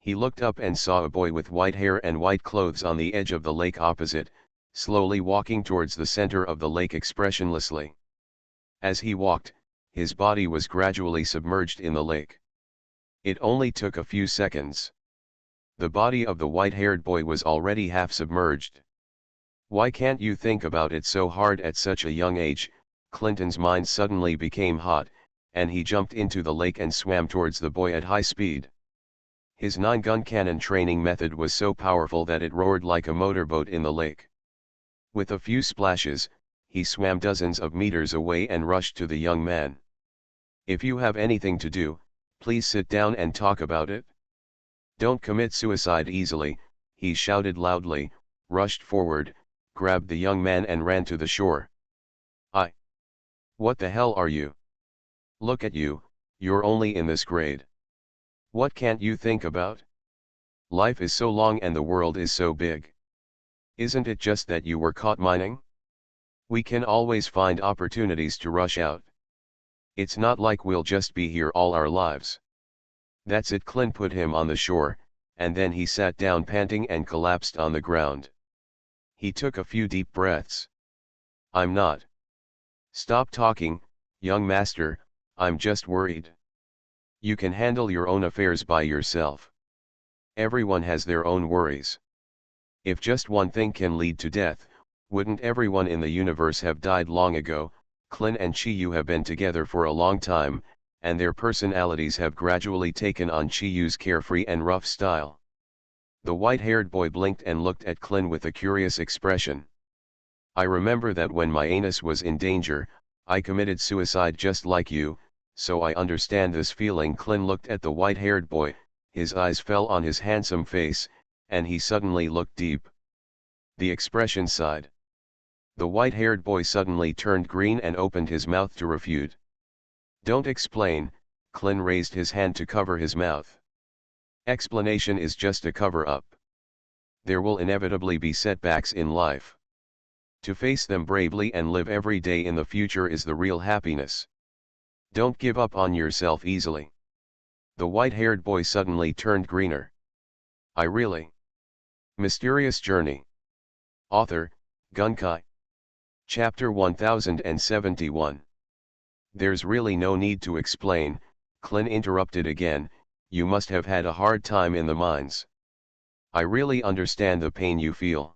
He looked up and saw a boy with white hair and white clothes on the edge of the lake opposite, slowly walking towards the center of the lake expressionlessly. As he walked, his body was gradually submerged in the lake. It only took a few seconds. The body of the white-haired boy was already half submerged. Why can't you think about it so hard at such a young age? Clinton's mind suddenly became hot, and he jumped into the lake and swam towards the boy at high speed. His 9-gun cannon training method was so powerful that it roared like a motorboat in the lake. With a few splashes, he swam dozens of meters away and rushed to the young man. If you have anything to do, please sit down and talk about it. Don't commit suicide easily, he shouted loudly, rushed forward, grabbed the young man and ran to the shore. What the hell are you? Look at you, you're only in this grade. What can't you think about? Life is so long and the world is so big. Isn't it just that you were caught mining? We can always find opportunities to rush out. It's not like we'll just be here all our lives. That's it. Clint put him on the shore, and then he sat down panting and collapsed on the ground. He took a few deep breaths. I'm not. Stop talking, young master, I'm just worried. You can handle your own affairs by yourself. Everyone has their own worries. If just one thing can lead to death, wouldn't everyone in the universe have died long ago? Clint and Chi-Yu have been together for a long time, and their personalities have gradually taken on Chi-Yu's carefree and rough style. The white-haired boy blinked and looked at Clint with a curious expression. I remember that when my anus was in danger, I committed suicide just like you, so I understand this feeling. Clint looked at the white-haired boy, his eyes fell on his handsome face, and he suddenly looked deep. The expression sighed. The white-haired boy suddenly turned green and opened his mouth to refute. Don't explain, Clint raised his hand to cover his mouth. Explanation is just a cover-up. There will inevitably be setbacks in life. To face them bravely and live every day in the future is the real happiness. Don't give up on yourself easily. The white-haired boy suddenly turned greener. I really. Mysterious Journey. Author, Gunkai. Chapter 1071. There's really no need to explain, Clint interrupted again, you must have had a hard time in the mines. I really understand the pain you feel.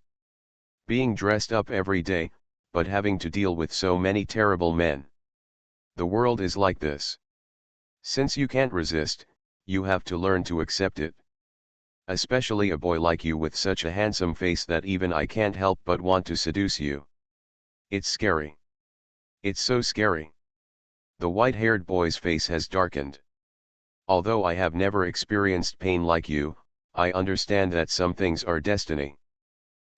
Being dressed up every day, but having to deal with so many terrible men. The world is like this. Since you can't resist, you have to learn to accept it. Especially a boy like you with such a handsome face that even I can't help but want to seduce you. It's scary. It's so scary. The white-haired boy's face has darkened. Although I have never experienced pain like you, I understand that some things are destiny.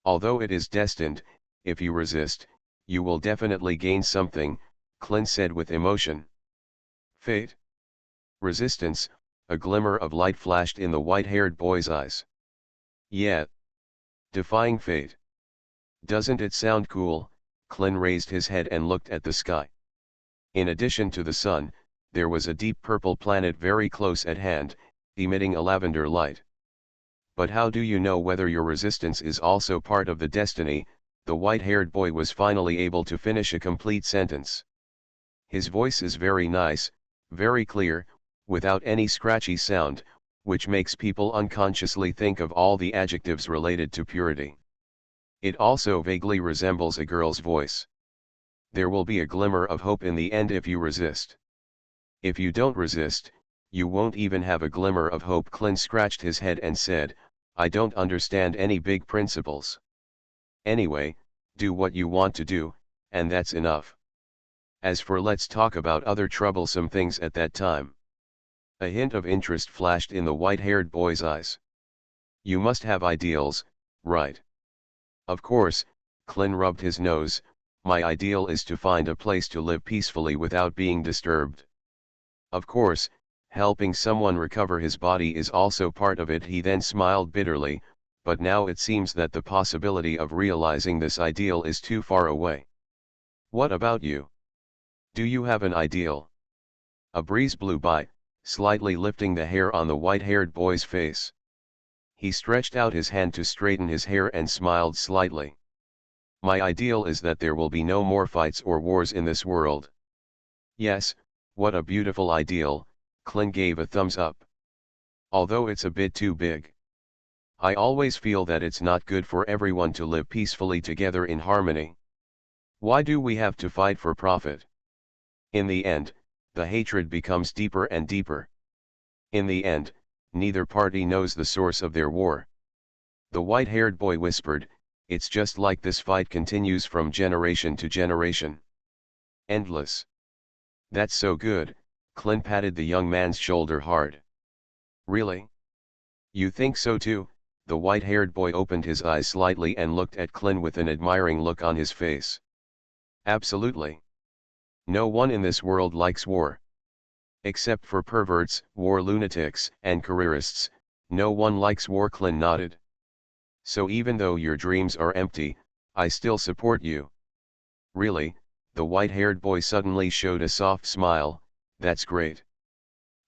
Although it is destined, if you resist, you will definitely gain something, Clint said with emotion. Fate? Resistance, a glimmer of light flashed in the white-haired boy's eyes. Yeah. Defying fate. Doesn't it sound cool? Clint raised his head and looked at the sky. In addition to the sun, there was a deep purple planet very close at hand, emitting a lavender light. But how do you know whether your resistance is also part of the destiny? The white-haired boy was finally able to finish a complete sentence. His voice is very nice, very clear, without any scratchy sound, which makes people unconsciously think of all the adjectives related to purity. It also vaguely resembles a girl's voice. There will be a glimmer of hope in the end if you resist. If you don't resist, you won't even have a glimmer of hope. Clint scratched his head and said, I don't understand any big principles. Anyway, do what you want to do, and that's enough. As for let's talk about other troublesome things at that time. A hint of interest flashed in the white-haired boy's eyes. You must have ideals, right? Of course, Clint rubbed his nose, my ideal is to find a place to live peacefully without being disturbed. Of course, helping someone recover his body is also part of it. He then smiled bitterly, but now it seems that the possibility of realizing this ideal is too far away. What about you? Do you have an ideal? A breeze blew by, slightly lifting the hair on the white-haired boy's face. He stretched out his hand to straighten his hair and smiled slightly. My ideal is that there will be no more fights or wars in this world. Yes, what a beautiful ideal, Clint gave a thumbs up. Although it's a bit too big. I always feel that it's not good for everyone to live peacefully together in harmony. Why do we have to fight for profit? In the end, the hatred becomes deeper and deeper. In the end, neither party knows the source of their war. The white-haired boy whispered, it's just like this fight continues from generation to generation. Endless. That's so good, Clint patted the young man's shoulder hard. Really? You think so too? The white-haired boy opened his eyes slightly and looked at Clint with an admiring look on his face. Absolutely. No one in this world likes war. Except for perverts, war lunatics, and careerists, no one likes war. Clint nodded. So even though your dreams are empty, I still support you. Really? The white-haired boy suddenly showed a soft smile. That's great.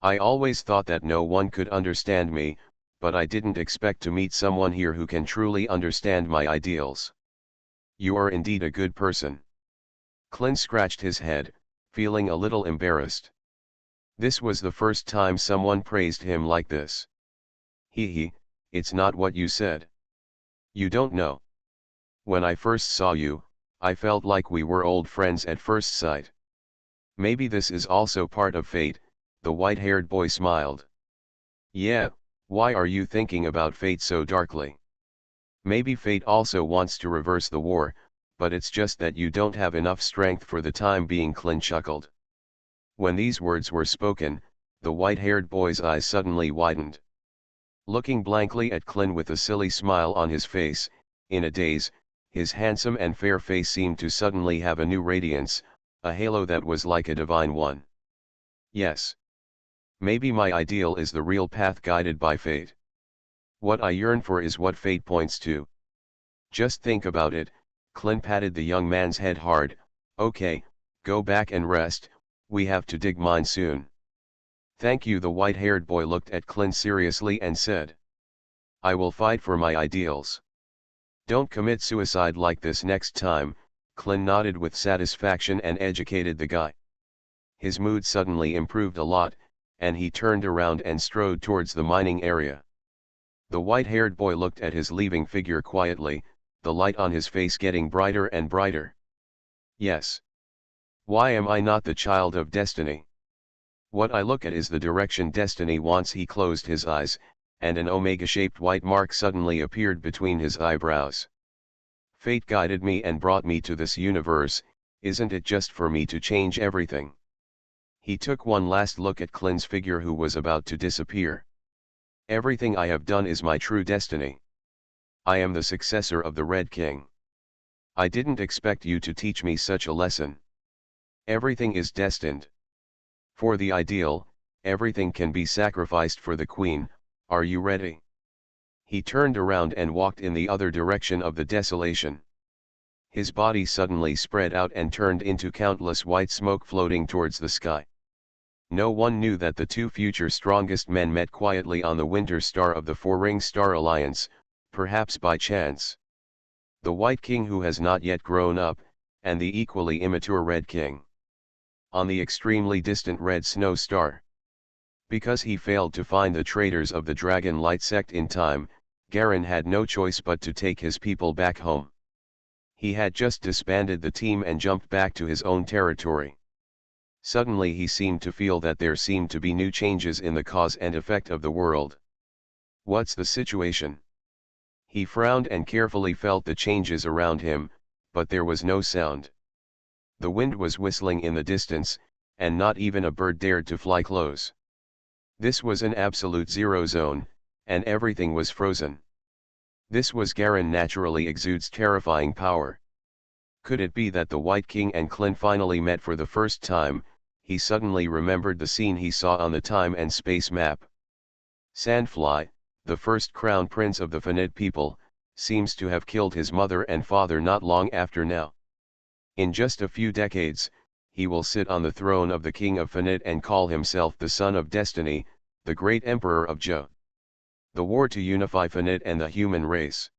I always thought that no one could understand me, but I didn't expect to meet someone here who can truly understand my ideals. You are indeed a good person. Clint scratched his head, feeling a little embarrassed. This was the first time someone praised him like this. It's not what you said. You don't know. When I first saw you, I felt like we were old friends at first sight. Maybe this is also part of fate, the white-haired boy smiled. Yeah, why are you thinking about fate so darkly? Maybe fate also wants to reverse the war, but it's just that you don't have enough strength for the time being. Clint chuckled. When these words were spoken, the white-haired boy's eyes suddenly widened. Looking blankly at Clint with a silly smile on his face, in a daze, his handsome and fair face seemed to suddenly have a new radiance, a halo that was like a divine one. Yes. Maybe my ideal is the real path guided by fate. What I yearn for is what fate points to. Just think about it, Clint patted the young man's head hard. Okay, go back and rest, we have to dig mine soon. Thank you. The white-haired boy looked at Clint seriously and said. I will fight for my ideals. Don't commit suicide like this next time. Clint nodded with satisfaction and educated the guy. His mood suddenly improved a lot, and he turned around and strode towards the mining area. The white-haired boy looked at his leaving figure quietly, the light on his face getting brighter and brighter. Yes. Why am I not the child of destiny? What I look at is the direction destiny wants. He closed his eyes, and an omega-shaped white mark suddenly appeared between his eyebrows. Fate guided me and brought me to this universe, isn't it just for me to change everything? He took one last look at Clint's figure who was about to disappear. Everything I have done is my true destiny. I am the successor of the Red King. I didn't expect you to teach me such a lesson. Everything is destined. For the ideal, everything can be sacrificed for the Queen. Are you ready? He turned around and walked in the other direction of the desolation. His body suddenly spread out and turned into countless white smoke floating towards the sky. No one knew that the two future strongest men met quietly on the winter star of the Four-Ring Star Alliance, perhaps by chance. The White King who has not yet grown up, and the equally immature Red King. On the extremely distant Red Snow Star. Because he failed to find the traitors of the Dragon Light sect in time, Garen had no choice but to take his people back home. He had just disbanded the team and jumped back to his own territory. Suddenly he seemed to feel that there seemed to be new changes in the cause and effect of the world. What's the situation? He frowned and carefully felt the changes around him, but there was no sound. The wind was whistling in the distance, and not even a bird dared to fly close. This was an absolute zero zone, and everything was frozen. This was Garen naturally exudes terrifying power. Could it be that the White King and Clint finally met for the first time? He suddenly remembered the scene he saw on the time and space map. Sandfly, the first crown prince of the Finite people, seems to have killed his mother and father not long after now. In just a few decades, he will sit on the throne of the king of Finite and call himself the son of destiny, the great emperor of Jo. The war to unify Finite and the human race.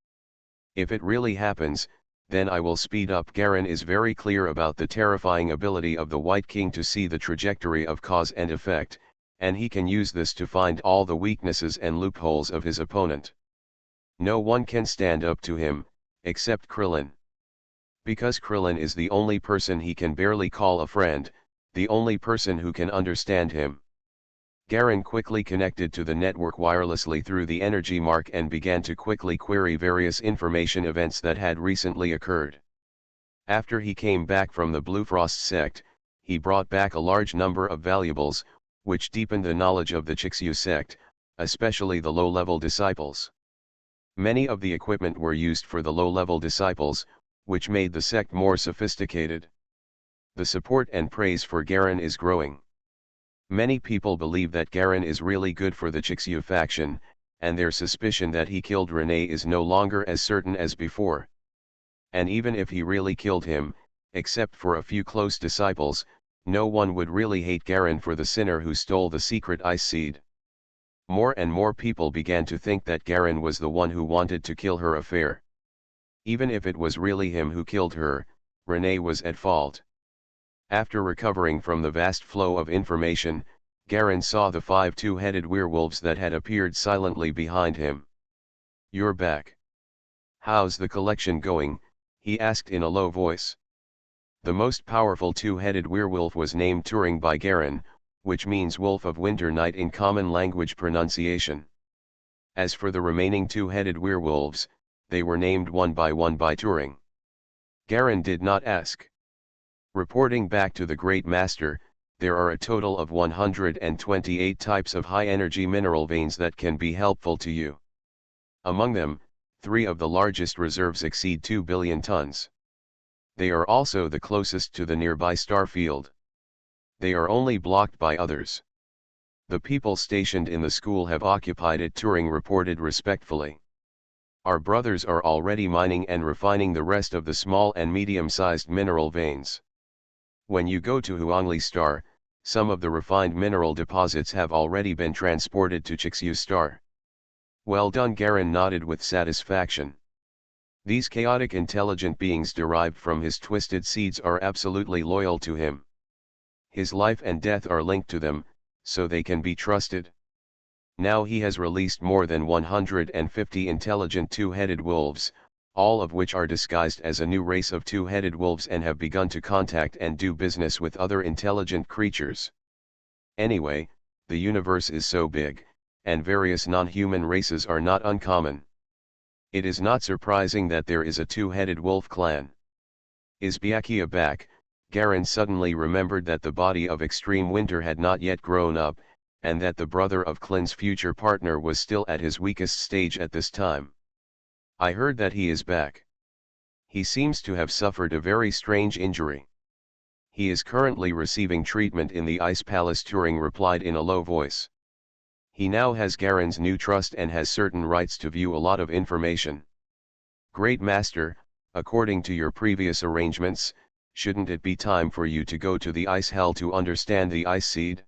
If it really happens, then I will speed up. Garen is very clear about the terrifying ability of the White King to see the trajectory of cause and effect, and he can use this to find all the weaknesses and loopholes of his opponent. No one can stand up to him, except Krillin. Because Krillin is the only person he can barely call a friend, the only person who can understand him. Garen quickly connected to the network wirelessly through the energy mark and began to quickly query various information events that had recently occurred. After he came back from the Bluefrost sect, he brought back a large number of valuables, which deepened the knowledge of the Chixyu sect, especially the low-level disciples. Many of the equipment were used for the low-level disciples, which made the sect more sophisticated. The support and praise for Garen is growing. Many people believe that Garen is really good for the Chixyu faction, and their suspicion that he killed Renee is no longer as certain as before. And even if he really killed him, except for a few close disciples, no one would really hate Garen for the sinner who stole the secret ice seed. More and more people began to think that Garen was the one who wanted to kill her affair. Even if it was really him who killed her, Renee was at fault. After recovering from the vast flow of information, Garen saw the 5 two-headed werewolves that had appeared silently behind him. "You're back. How's the collection going?" he asked in a low voice. The most powerful two-headed werewolf was named Turing by Garen, which means Wolf of Winter Night in common language pronunciation. As for the remaining two-headed werewolves, they were named one by Turing. Garen did not ask. Reporting back to the Great Master, there are a total of 128 types of high-energy mineral veins that can be helpful to you. Among them, 3 of the largest reserves exceed 2 billion tons. They are also the closest to the nearby star field. They are only blocked by others. The people stationed in the school have occupied it, Turing reported respectfully. Our brothers are already mining and refining the rest of the small and medium-sized mineral veins. When you go to Huangli Star, some of the refined mineral deposits have already been transported to Chixyu Star. Well done, Garen nodded with satisfaction. These chaotic intelligent beings derived from his twisted seeds are absolutely loyal to him. His life and death are linked to them, so they can be trusted. Now he has released more than 150 intelligent two-headed wolves, all of which are disguised as a new race of two-headed wolves and have begun to contact and do business with other intelligent creatures. Anyway, the universe is so big, and various non-human races are not uncommon. It is not surprising that there is a two-headed wolf clan. Is Byakuya back? Garen suddenly remembered that the body of Extreme Winter had not yet grown up, and that the brother of Klin's future partner was still at his weakest stage at this time. I heard that he is back. He seems to have suffered a very strange injury. He is currently receiving treatment in the Ice Palace, Turing replied in a low voice. He now has Garen's new trust and has certain rights to view a lot of information. Great Master, according to your previous arrangements, shouldn't it be time for you to go to the Ice Hell to understand the Ice Seed?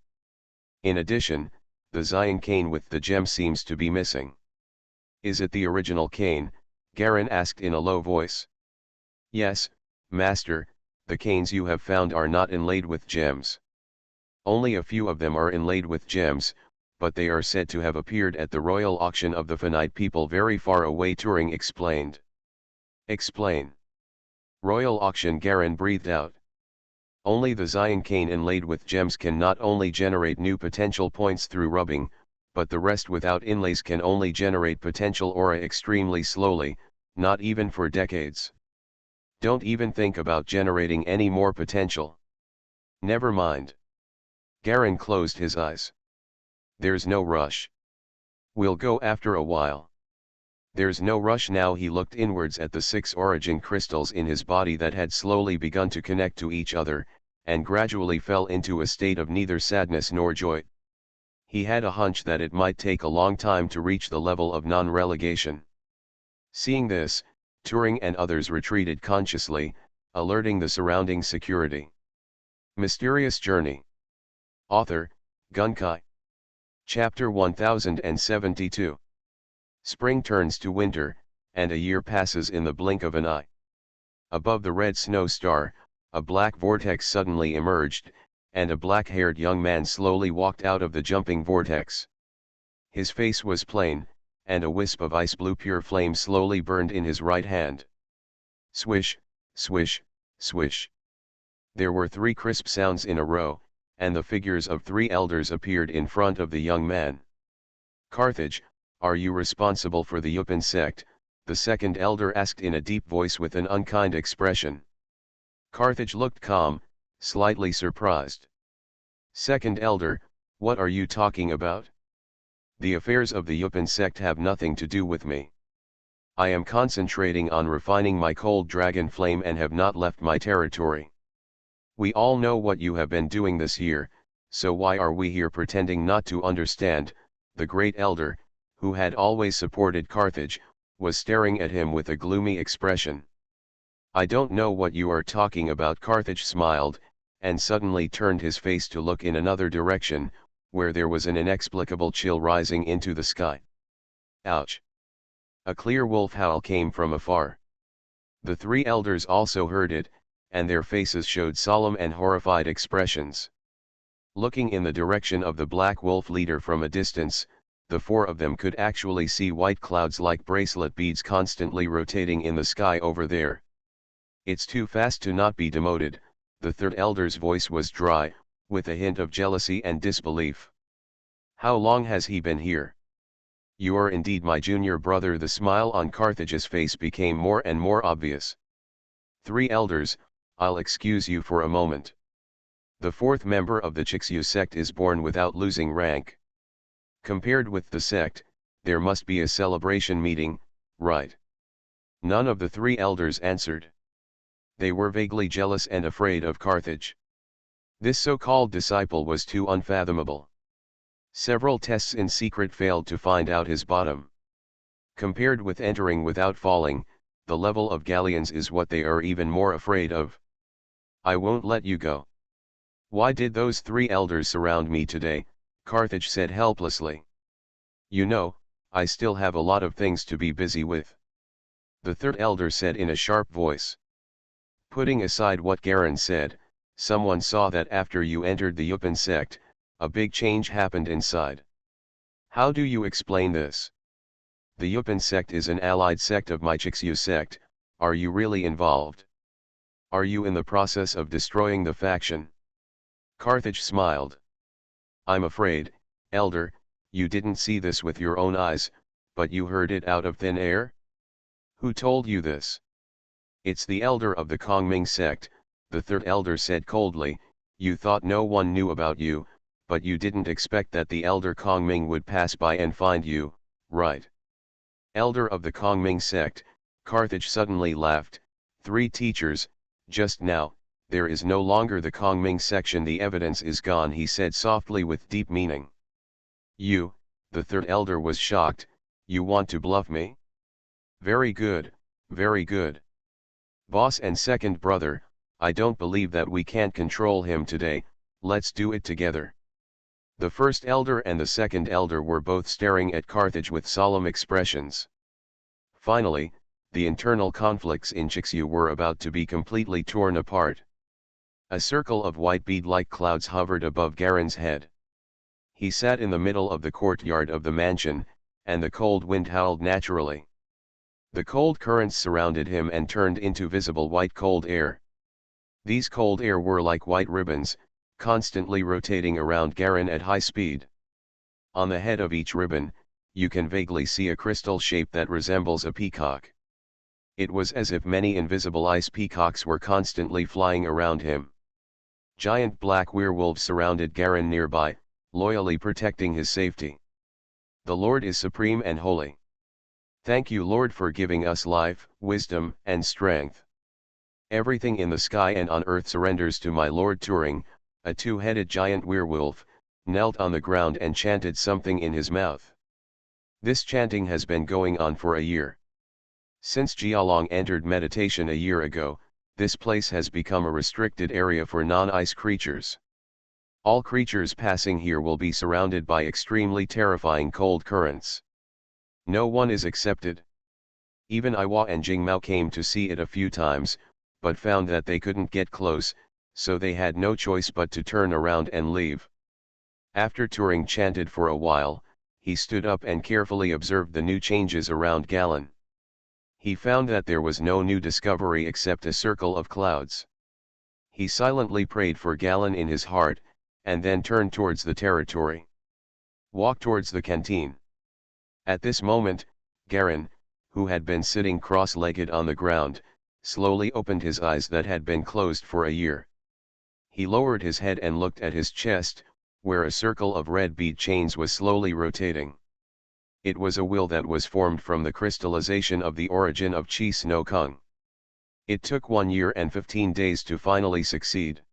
In addition, the Xian cane with the gem seems to be missing. Is it the original cane? Garen asked in a low voice. Yes, Master, the canes you have found are not inlaid with gems. Only a few of them are inlaid with gems, but they are said to have appeared at the royal auction of the Finite people very far away, Turing explained. Explain. Royal auction, Garen breathed out. Only the Xian cane inlaid with gems can not only generate new potential points through rubbing, but the rest without inlays can only generate potential aura extremely slowly, not even for decades. Don't even think about generating any more potential. Never mind. Garen closed his eyes. There's no rush. We'll go after a while. There's no rush now. He looked inwards at the 6 origin crystals in his body that had slowly begun to connect to each other, and gradually fell into a state of neither sadness nor joy. He had a hunch that it might take a long time to reach the level of non-relegation. Seeing this, Turing and others retreated consciously, alerting the surrounding security. Mysterious Journey. Author, Gunkai. Chapter 1072. Spring turns to winter, and a year passes in the blink of an eye. Above the red snow star, a black vortex suddenly emerged, and a black-haired young man slowly walked out of the jumping vortex. His face was plain, and a wisp of ice-blue pure flame slowly burned in his right hand. Swish, swish, swish. There were 3 crisp sounds in a row, and the figures of 3 elders appeared in front of the young man. Carthage, are you responsible for the Yupin sect? The second elder asked in a deep voice with an unkind expression. Carthage looked calm, slightly surprised. Second elder, what are you talking about? The affairs of the Yupin sect have nothing to do with me. I am concentrating on refining my cold dragon flame and have not left my territory. We all know what you have been doing this year, so why are we here pretending not to understand? The great elder, who had always supported Carthage, was staring at him with a gloomy expression. I don't know what you are talking about. Carthage smiled, and suddenly turned his face to look in another direction, where there was an inexplicable chill rising into the sky. Ouch! A clear wolf howl came from afar. The 3 elders also heard it, and their faces showed solemn and horrified expressions. Looking in the direction of the black wolf leader from a distance, the 4 of them could actually see white clouds like bracelet beads constantly rotating in the sky over there. It's too fast to not be demoted. The 3rd elder's voice was dry, with a hint of jealousy and disbelief. How long has he been here? You are indeed my junior brother. The smile on Carthage's face became more and more obvious. 3 elders, I'll excuse you for a moment. The 4th member of the Chixu sect is born without losing rank. Compared with the sect, there must be a celebration meeting, right? None of the 3 elders answered. They were vaguely jealous and afraid of Carthage. This so-called disciple was too unfathomable. Several tests in secret failed to find out his bottom. Compared with entering without falling, the level of Galleons is what they are even more afraid of. I won't let you go. Why did those 3 elders surround me today? Carthage said helplessly. You know, I still have a lot of things to be busy with. The 3rd elder said in a sharp voice. Putting aside what Garen said, someone saw that after you entered the Yupin sect, a big change happened inside. How do you explain this? The Yupin sect is an allied sect of my Chixu sect. Are you really involved? Are you in the process of destroying the faction? Carthage smiled. I'm afraid, elder, you didn't see this with your own eyes, but you heard it out of thin air? Who told you this? It's the elder of the Kongming sect. The 3rd elder said coldly. You thought no one knew about you, but you didn't expect that the elder Kongming would pass by and find you, right? Elder of the Kongming sect, Carthage suddenly laughed. 3 teachers, just now, there is no longer the Kongming section. The evidence is gone, he said softly with deep meaning. You, the 3rd elder was shocked. You want to bluff me? Very good, very good. Boss and second brother, I don't believe that we can't control him today. Let's do it together. The 1st elder and the 2nd elder were both staring at Carthage with solemn expressions. Finally, the internal conflicts in Chixu were about to be completely torn apart. A circle of white bead-like clouds hovered above Garen's head. He sat in the middle of the courtyard of the mansion, and the cold wind howled naturally. The cold currents surrounded him and turned into visible white cold air. These cold air were like white ribbons, constantly rotating around Garen at high speed. On the head of each ribbon, you can vaguely see a crystal shape that resembles a peacock. It was as if many invisible ice peacocks were constantly flying around him. Giant black werewolves surrounded Garen nearby, loyally protecting his safety. The Lord is supreme and holy. Thank you, Lord, for giving us life, wisdom, and strength. Everything in the sky and on earth surrenders to my Lord. Turing, a 2-headed giant werewolf, knelt on the ground and chanted something in his mouth. This chanting has been going on for a year. Since Jialong entered meditation a year ago, this place has become a restricted area for non-ice creatures. All creatures passing here will be surrounded by extremely terrifying cold currents. No one is accepted. Even Iwa and Jingmao came to see it a few times, but found that they couldn't get close, so they had no choice but to turn around and leave. After Turing chanted for a while, he stood up and carefully observed the new changes around Galen. He found that there was no new discovery except a circle of clouds. He silently prayed for Galen in his heart, and then turned towards the territory. Walked towards the canteen. At this moment, Garen, who had been sitting cross-legged on the ground, slowly opened his eyes that had been closed for a year. He lowered his head and looked at his chest, where a circle of red bead chains was slowly rotating. It was a will that was formed from the crystallization of the origin of Qi Sno Kung. It took 1 year and 15 days to finally succeed.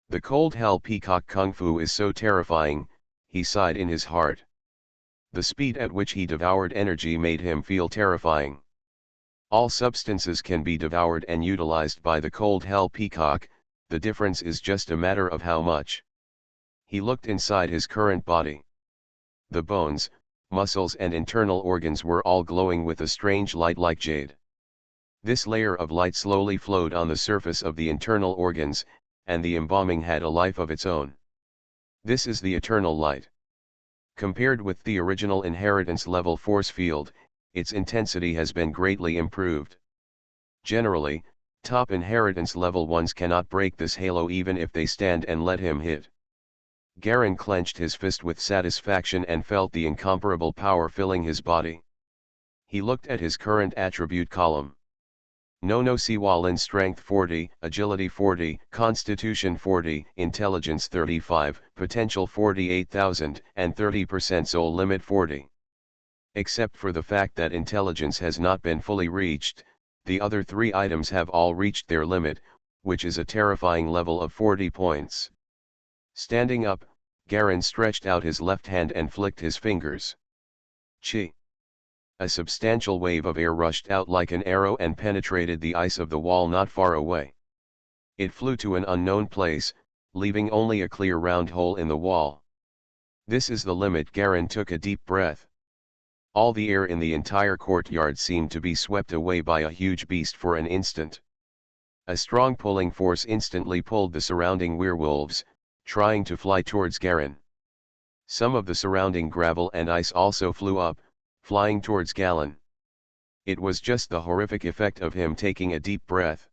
The cold hell peacock kung fu is so terrifying, he sighed in his heart. The speed at which he devoured energy made him feel terrifying. All substances can be devoured and utilized by the cold hell peacock, the difference is just a matter of how much. He looked inside his current body. The bones, muscles and internal organs were all glowing with a strange light like jade. This layer of light slowly flowed on the surface of the internal organs, and the embalming had a life of its own. This is the eternal light. Compared with the original inheritance level force field, its intensity has been greatly improved. Generally, top inheritance level ones cannot break this halo even if they stand and let him hit. Garen clenched his fist with satisfaction and felt the incomparable power filling his body. He looked at his current attribute column. No Siwalin strength 40, agility 40, constitution 40, intelligence 35, potential 48,000, and 30% soul limit 40. Except for the fact that intelligence has not been fully reached, the other 3 items have all reached their limit, which is a terrifying level of 40 points. Standing up, Garen stretched out his left hand and flicked his fingers. Chi. A substantial wave of air rushed out like an arrow and penetrated the ice of the wall not far away. It flew to an unknown place, leaving only a clear round hole in the wall. This is the limit. Garen took a deep breath. All the air in the entire courtyard seemed to be swept away by a huge beast for an instant. A strong pulling force instantly pulled the surrounding werewolves, trying to fly towards Garen. Some of the surrounding gravel and ice also flew up, flying towards Galen. It was just the horrific effect of him taking a deep breath.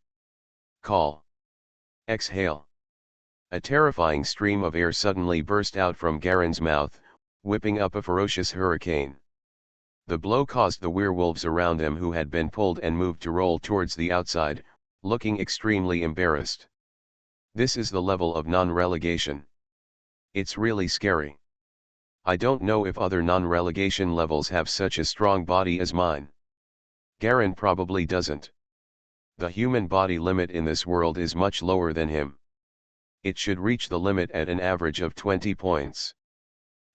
Call. Exhale. A terrifying stream of air suddenly burst out from Garen's mouth, whipping up a ferocious hurricane. The blow caused the werewolves around them who had been pulled and moved to roll towards the outside, looking extremely embarrassed. This is the level of non-relegation. It's really scary. I don't know if other non-relegation levels have such a strong body as mine. Garen probably doesn't. The human body limit in this world is much lower than him. It should reach the limit at an average of 20 points.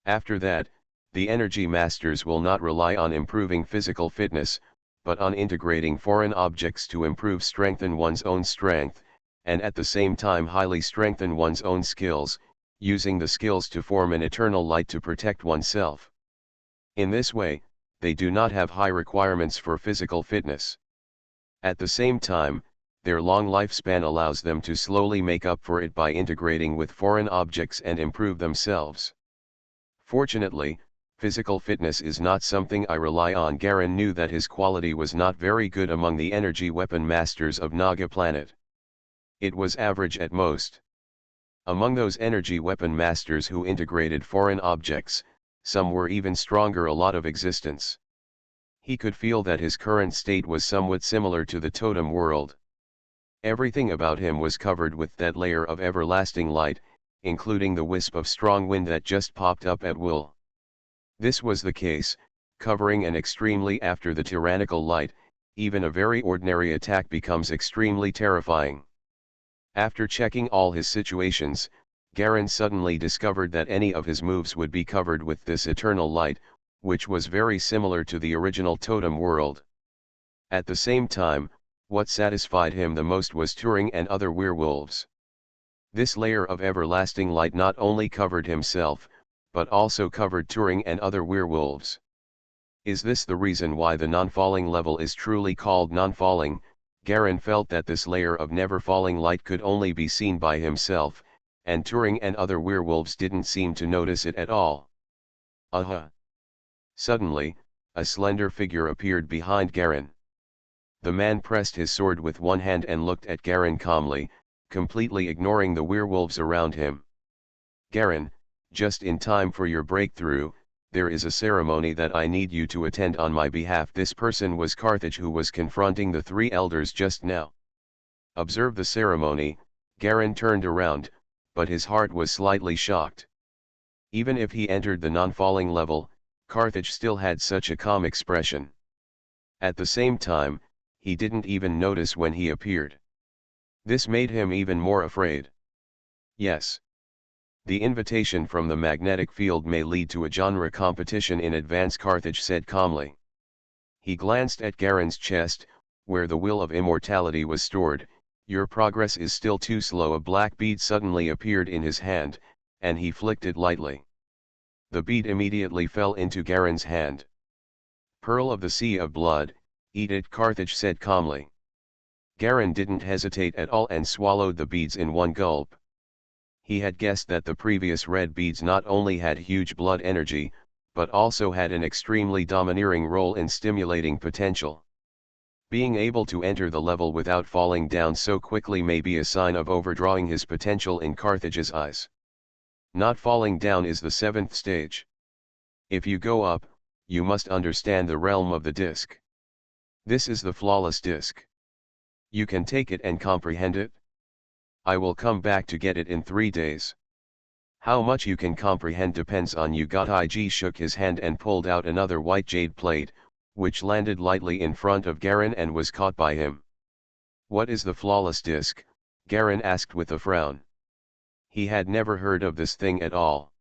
After that, the energy masters will not rely on improving physical fitness, but on integrating foreign objects to strengthen one's own strength, and at the same time highly strengthen one's own skills, using the skills to form an eternal light to protect oneself. In this way, they do not have high requirements for physical fitness. At the same time, their long lifespan allows them to slowly make up for it by integrating with foreign objects and improve themselves. Fortunately, physical fitness is not something I rely on. Garen knew that his quality was not very good among the energy weapon masters of Naga planet. It was average at most. Among those energy weapon masters who integrated foreign objects, some were even stronger. A lot of existence. He could feel that his current state was somewhat similar to the totem world. Everything about him was covered with that layer of everlasting light, including the wisp of strong wind that just popped up at will. This was the case, covering and extremely after the tyrannical light, even a very ordinary attack becomes extremely terrifying. After checking all his situations, Garen suddenly discovered that any of his moves would be covered with this eternal light, which was very similar to the original totem world. At the same time, what satisfied him the most was Turing and other werewolves. This layer of everlasting light not only covered himself, but also covered Turing and other werewolves. Is this the reason why the non-falling level is truly called non-falling? Garen felt that this layer of never-falling light could only be seen by himself, and Turing and other werewolves didn't seem to notice it at all. Aha! Suddenly, a slender figure appeared behind Garen. The man pressed his sword with one hand and looked at Garen calmly, completely ignoring the werewolves around him. Garen, just in time for your breakthrough, there is a ceremony that I need you to attend on my behalf. This person was Carthage, who was confronting the three elders just now. Observe the ceremony. Garen turned around, but his heart was slightly shocked. Even if he entered the non-falling level, Carthage still had such a calm expression. At the same time, he didn't even notice when he appeared. This made him even more afraid. Yes. The invitation from the magnetic field may lead to a genre competition in advance, Carthage said calmly. He glanced at Garen's chest, where the will of immortality was stored. Your progress is still too slow. A black bead suddenly appeared in his hand, and he flicked it lightly. The bead immediately fell into Garen's hand. Pearl of the Sea of Blood, eat it, Carthage said calmly. Garen didn't hesitate at all and swallowed the beads in one gulp. He had guessed that the previous red beads not only had huge blood energy, but also had an extremely domineering role in stimulating potential. Being able to enter the level without falling down so quickly may be a sign of overdrawing his potential in Carthage's eyes. Not falling down is the 7th stage. If you go up, you must understand the realm of the disc. This is the flawless disc. You can take it and comprehend it? I will come back to get it in 3 days. How much you can comprehend depends on you. IG shook his hand and pulled out another white jade plate, which landed lightly in front of Garen and was caught by him. What is the flawless disc? Garen asked with a frown. He had never heard of this thing at all.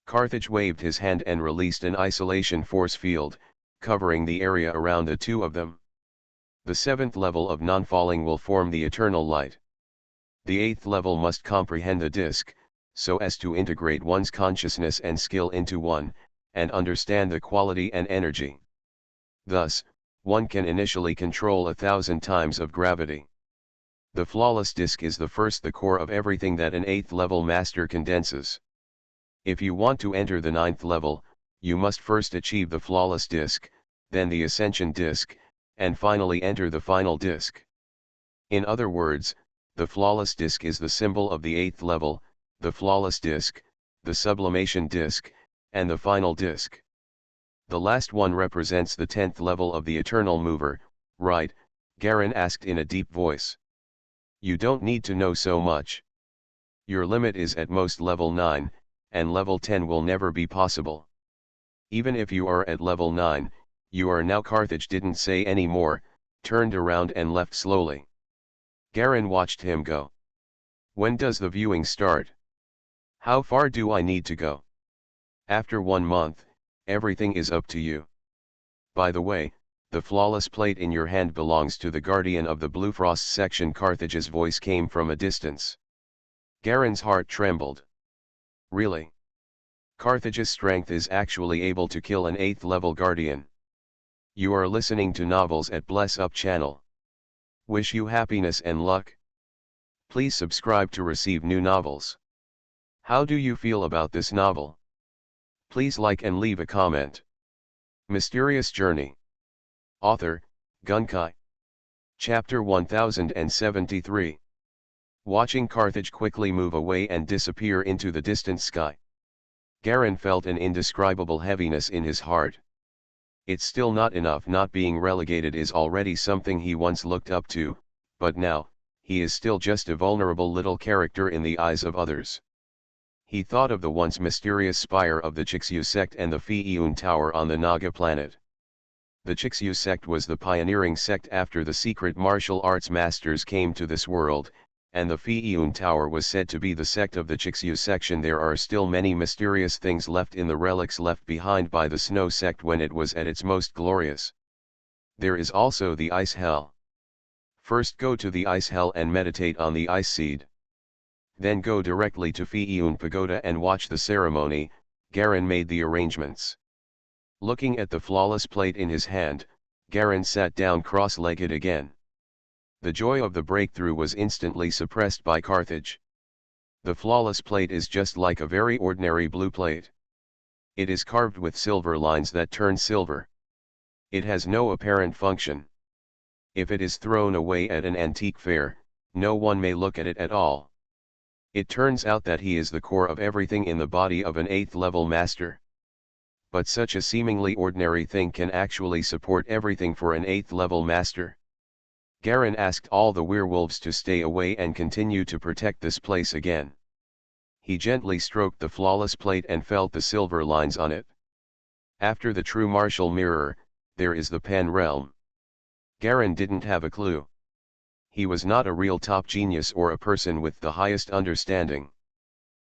Carthage waved his hand and released an isolation force field, covering the area around the two of them. The 7th level of non-falling will form the eternal light. The 8th level must comprehend the disc, so as to integrate one's consciousness and skill into one, and understand the quality and energy. Thus, one can initially control 1,000 times of gravity. The flawless disc is the core of everything that an 8th level master condenses. If you want to enter the 9th level, you must first achieve the flawless disc, then the ascension disc, and finally enter the final disc. In other words, the flawless disc is the symbol of the 8th level, the flawless disc, the sublimation disc, and the final disc. The last one represents the 10th level of the eternal mover, right? Garen asked in a deep voice. You don't need to know so much. Your limit is at most level 9, and level 10 will never be possible. Even if you are at level 9, you are now. Carthage didn't say any more, turned around and left slowly. Garen watched him go. When does the viewing start? How far do I need to go? After 1 month, everything is up to you. By the way, the flawless plate in your hand belongs to the guardian of the Bluefrost section. Carthage's voice came from a distance. Garen's heart trembled. Really? Carthage's strength is actually able to kill an 8th level guardian. You are listening to Novels at Bless Up channel. Wish you happiness and luck. Please subscribe to receive new novels. How do you feel about this novel? Please like and leave a comment. Mysterious Journey. Author, Gunkai. Chapter 1073. Watching Carthage quickly move away and disappear into the distant sky. Garen felt an indescribable heaviness in his heart. It's still not enough. Not being relegated is already something he once looked up to, but now, he is still just a vulnerable little character in the eyes of others. He thought of the once mysterious spire of the Chixyu sect and the Fi'un Tower on the Naga planet. The Chixyu sect was the pioneering sect after the secret martial arts masters came to this world, and the Fi'un Tower was said to be the sect of the Chixu section. There are still many mysterious things left in the relics left behind by the Snow sect when it was at its most glorious. There is also the Ice Hell. First go to the Ice Hell and meditate on the Ice Seed. Then go directly to Fi'un Pagoda and watch the ceremony. Garen made the arrangements. Looking at the flawless plate in his hand, Garen sat down cross-legged again. The joy of the breakthrough was instantly suppressed by Carthage. The flawless plate is just like a very ordinary blue plate. It is carved with silver lines that turn silver. It has no apparent function. If it is thrown away at an antique fair, no one may look at it at all. It turns out that he is the core of everything in the body of an 8th level master. But such a seemingly ordinary thing can actually support everything for an 8th level master. Garen asked all the werewolves to stay away and continue to protect this place again. He gently stroked the flawless plate and felt the silver lines on it. After the true martial mirror, there is the Pan realm. Garen didn't have a clue. He was not a real top genius or a person with the highest understanding.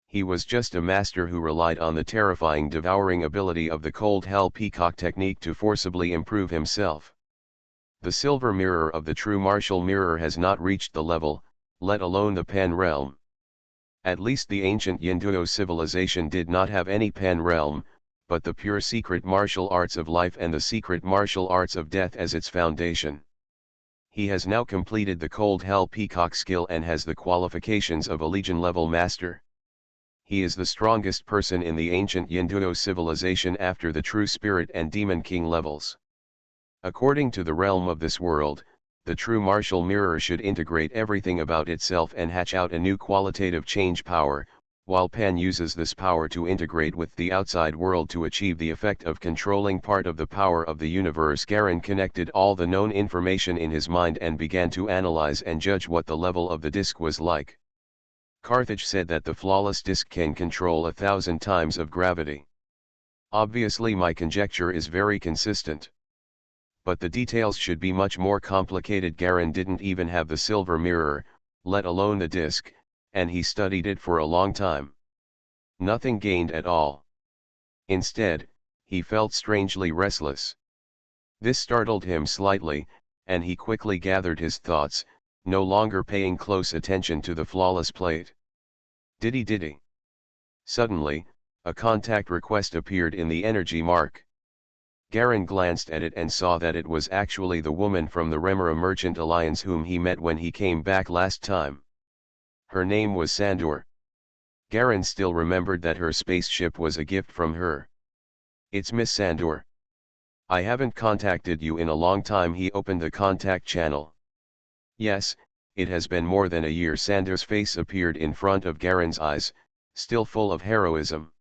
He was just a master who relied on the terrifying devouring ability of the cold hell peacock technique to forcibly improve himself. The silver mirror of the true martial mirror has not reached the level, let alone the Pan realm. At least the ancient Yinduo civilization did not have any Pan realm, but the pure secret martial arts of life and the secret martial arts of death as its foundation. He has now completed the cold hell peacock skill and has the qualifications of a legion level master. He is the strongest person in the ancient Yinduo civilization after the true spirit and demon king levels. According to the realm of this world, the true martial mirror should integrate everything about itself and hatch out a new qualitative change power, while Pan uses this power to integrate with the outside world to achieve the effect of controlling part of the power of the universe. Garen connected all the known information in his mind and began to analyze and judge what the level of the disc was like. Carthage said that the flawless disc can control 1,000 times of gravity. Obviously my conjecture is very consistent. But the details should be much more complicated. Garen didn't even have the silver mirror, let alone the disc, and he studied it for a long time. Nothing gained at all. Instead, he felt strangely restless. This startled him slightly, and he quickly gathered his thoughts, no longer paying close attention to the flawless plate. Diddy. Suddenly, a contact request appeared in the energy mark. Garen glanced at it and saw that it was actually the woman from the Remora Merchant Alliance whom he met when he came back last time. Her name was Sandor. Garen still remembered that her spaceship was a gift from her. "It's Miss Sandor. I haven't contacted you in a long time." He opened the contact channel. "Yes, it has been more than a year." Sandor's face appeared in front of Garen's eyes, still full of heroism.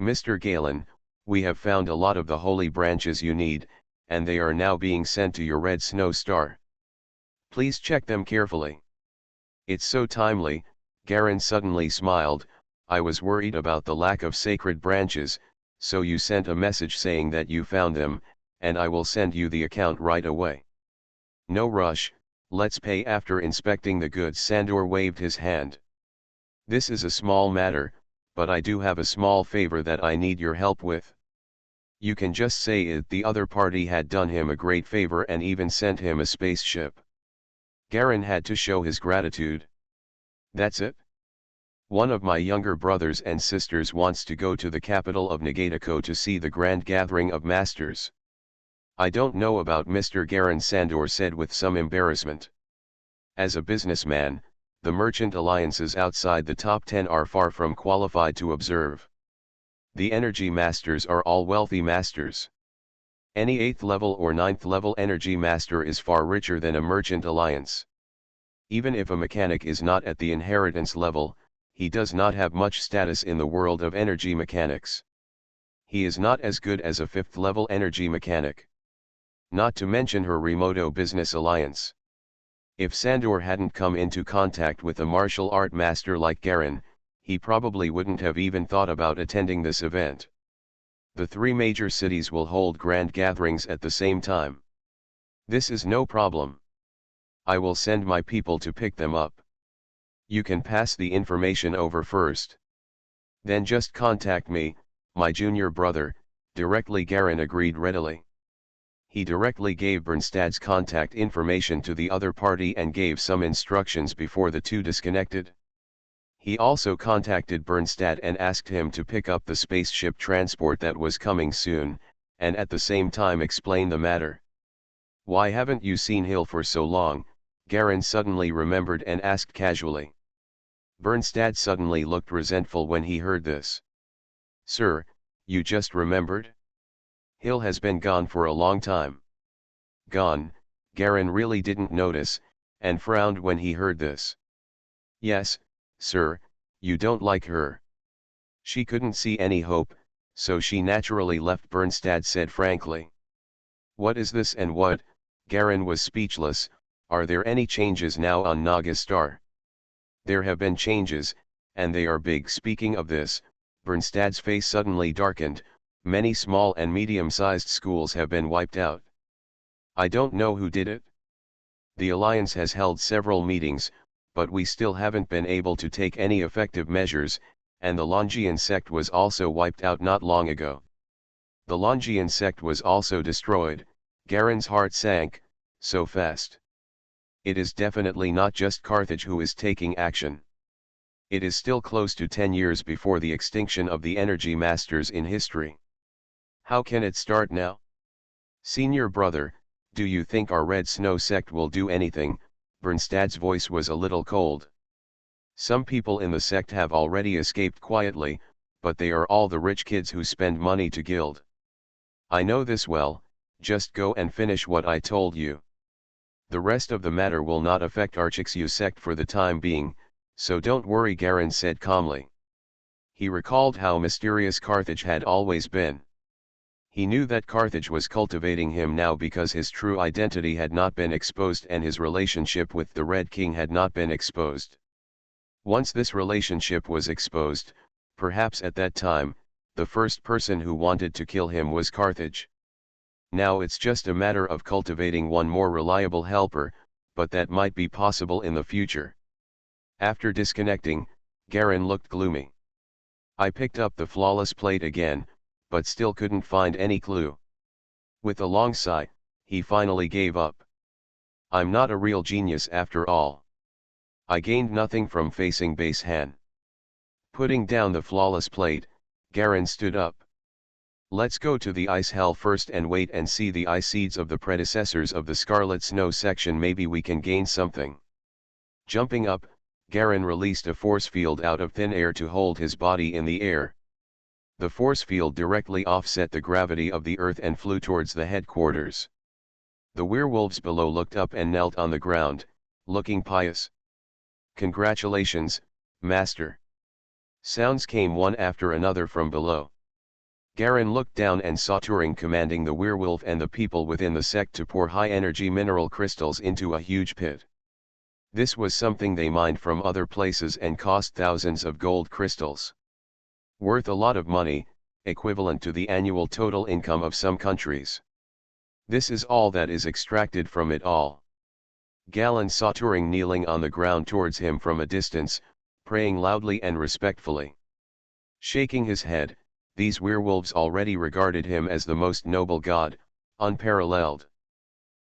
"Mr. Galen, we have found a lot of the holy branches you need, and they are now being sent to your red snow star. Please check them carefully." "It's so timely," Garen suddenly smiled. "I was worried about the lack of sacred branches, so you sent a message saying that you found them, and I will send you the account right away." "No rush, let's pay after inspecting the goods." Sandor waved his hand. "This is a small matter, but I do have a small favor that I need your help with." You can just say it. The other party had done him a great favor and even sent him a spaceship. Garen had to show his gratitude. "That's it? One of my younger brothers and sisters wants to go to the capital of Nagatiko to see the grand gathering of masters." "I don't know about Mr. Garen," Sandor said with some embarrassment. As a businessman, the merchant alliances outside the top 10 are far from qualified to observe. The energy masters are all wealthy masters. Any 8th level or 9th level energy master is far richer than a merchant alliance. Even if a mechanic is not at the inheritance level, he does not have much status in the world of energy mechanics. He is not as good as a 5th level energy mechanic. Not to mention her Remoto Business Alliance. If Sandor hadn't come into contact with a martial art master like Garen, he probably wouldn't have even thought about attending this event. The 3 major cities will hold grand gatherings at the same time. This is no problem. I will send my people to pick them up. You can pass the information over first. Then just contact me, my junior brother, directly. Garen agreed readily. He directly gave Bernstad's contact information to the other party and gave some instructions before the two disconnected. He also contacted Bernstad and asked him to pick up the spaceship transport that was coming soon, and at the same time explain the matter. Why haven't you seen Hill for so long? Garen suddenly remembered and asked casually. Bernstad suddenly looked resentful when he heard this. Sir, you just remembered? Hill has been gone for a long time. Gone? Garen really didn't notice, and frowned when he heard this. Yes, sir, you don't like her. She couldn't see any hope, so she naturally left. Bernstad said frankly. What is this and what? Garen was speechless. Are there any changes now on Naga Star? There have been changes, and they are big. Speaking of this, Bernstad's face suddenly darkened. Many small and medium-sized schools have been wiped out. I don't know who did it. The Alliance has held several meetings, but we still haven't been able to take any effective measures, and the Longian sect was also wiped out not long ago. The Longian sect was also destroyed. Garen's heart sank, so fast. It is definitely not just Carthage who is taking action. It is still close to 10 years before the extinction of the energy masters in history. How can it start now? Senior brother, do you think our Red Snow sect will do anything? Bernstad's voice was a little cold. Some people in the sect have already escaped quietly, but they are all the rich kids who spend money to gild. I know this well, just go and finish what I told you. The rest of the matter will not affect Archixu sect for the time being, so don't worry, Garen said calmly. He recalled how mysterious Carthage had always been. He knew that Carthage was cultivating him now because his true identity had not been exposed and his relationship with the Red King had not been exposed. Once this relationship was exposed, perhaps at that time, the first person who wanted to kill him was Carthage. Now it's just a matter of cultivating one more reliable helper, but that might be possible in the future. After disconnecting, Garen looked gloomy. I picked up the flawless plate again, but still couldn't find any clue. With a long sigh, he finally gave up. I'm not a real genius after all. I gained nothing from facing base Han. Putting down the flawless plate, Garen stood up. Let's go to the ice hell first and wait and see the ice seeds of the predecessors of the Scarlet Snow section. Maybe we can gain something. Jumping up, Garen released a force field out of thin air to hold his body in the air. The force field directly offset the gravity of the earth and flew towards the headquarters. The werewolves below looked up and knelt on the ground, looking pious. Congratulations, Master. Sounds came one after another from below. Garen looked down and saw Turing commanding the werewolf and the people within the sect to pour high-energy mineral crystals into a huge pit. This was something they mined from other places and cost thousands of gold crystals. Worth a lot of money, equivalent to the annual total income of some countries. This is all that is extracted from it all. Galen saw Turing kneeling on the ground towards him from a distance, praying loudly and respectfully. Shaking his head, these werewolves already regarded him as the most noble god, unparalleled.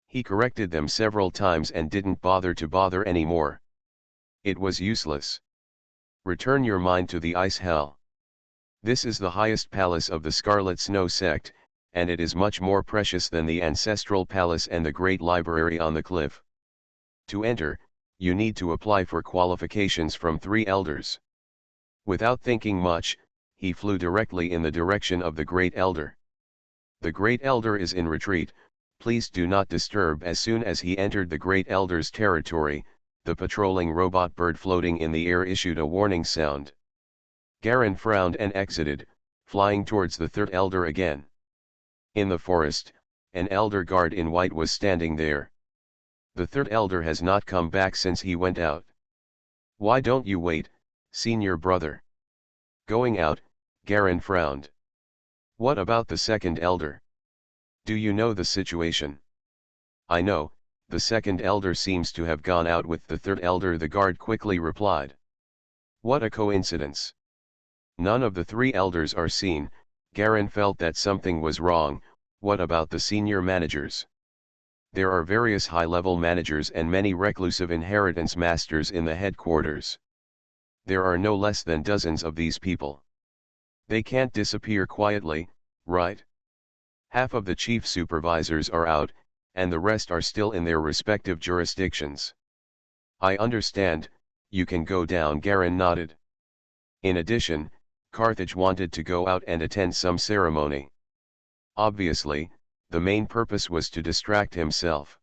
He corrected them several times and didn't bother anymore. It was useless. Return your mind to the ice hell. This is the highest palace of the Scarlet Snow sect, and it is much more precious than the ancestral palace and the great library on the cliff. To enter, you need to apply for qualifications from 3 elders. Without thinking much, he flew directly in the direction of the Great Elder. The Great Elder is in retreat, please do not disturb. As soon as he entered the Great Elder's territory, the patrolling robot bird floating in the air issued a warning sound. Garen frowned and exited, flying towards the 3rd Elder again. In the forest, an Elder guard in white was standing there. The 3rd Elder has not come back since he went out. Why don't you wait, senior brother? Going out, Garen frowned. What about the 2nd Elder? Do you know the situation? I know, The second elder seems to have gone out with the third elder, the guard quickly replied. What a coincidence. None of the three elders are seen. Garen felt that something was wrong. What about the senior managers? There are various high-level managers and many reclusive inheritance masters in the headquarters. There are no less than dozens of these people. They can't disappear quietly, right? Half of the chief supervisors are out, and the rest are still in their respective jurisdictions. I understand, you can go down, Garen nodded. In addition, Carthage wanted to go out and attend some ceremony. Obviously, the main purpose was to distract himself.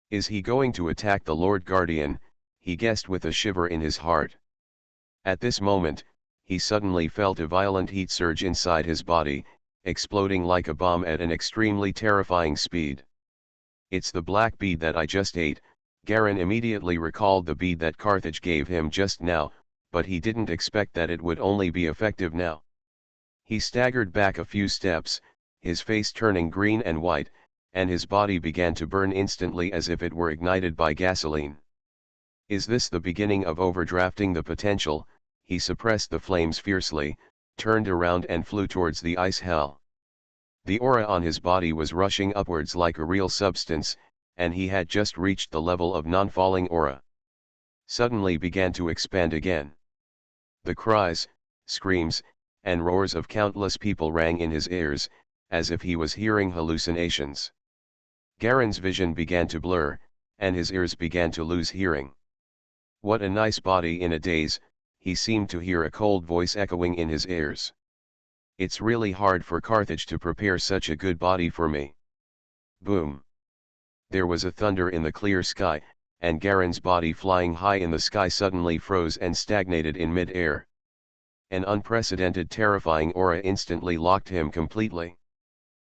Is he going to attack the Lord Guardian? He guessed with a shiver in his heart. At this moment, he suddenly felt a violent heat surge inside his body, exploding like a bomb at an extremely terrifying speed. It's the black bead that I just ate. Garen immediately recalled the bead that Carthage gave him just now, but he didn't expect that it would only be effective now. He staggered back a few steps, his face turning green and white, and his body began to burn instantly as if it were ignited by gasoline. Is this the beginning of overdrafting the potential? He suppressed the flames fiercely, turned around and flew towards the ice hell. The aura on his body was rushing upwards like a real substance, and he had just reached the level of non-falling aura. Suddenly began to expand again. The cries, screams, and roars of countless people rang in his ears, as if he was hearing hallucinations. Garen's vision began to blur, and his ears began to lose hearing. What a nice body in a daze, he seemed to hear a cold voice echoing in his ears. It's really hard for Carthage to prepare such a good body for me. Boom. There was a thunder in the clear sky, and Garen's body flying high in the sky suddenly froze and stagnated in mid-air. An unprecedented terrifying aura instantly locked him completely.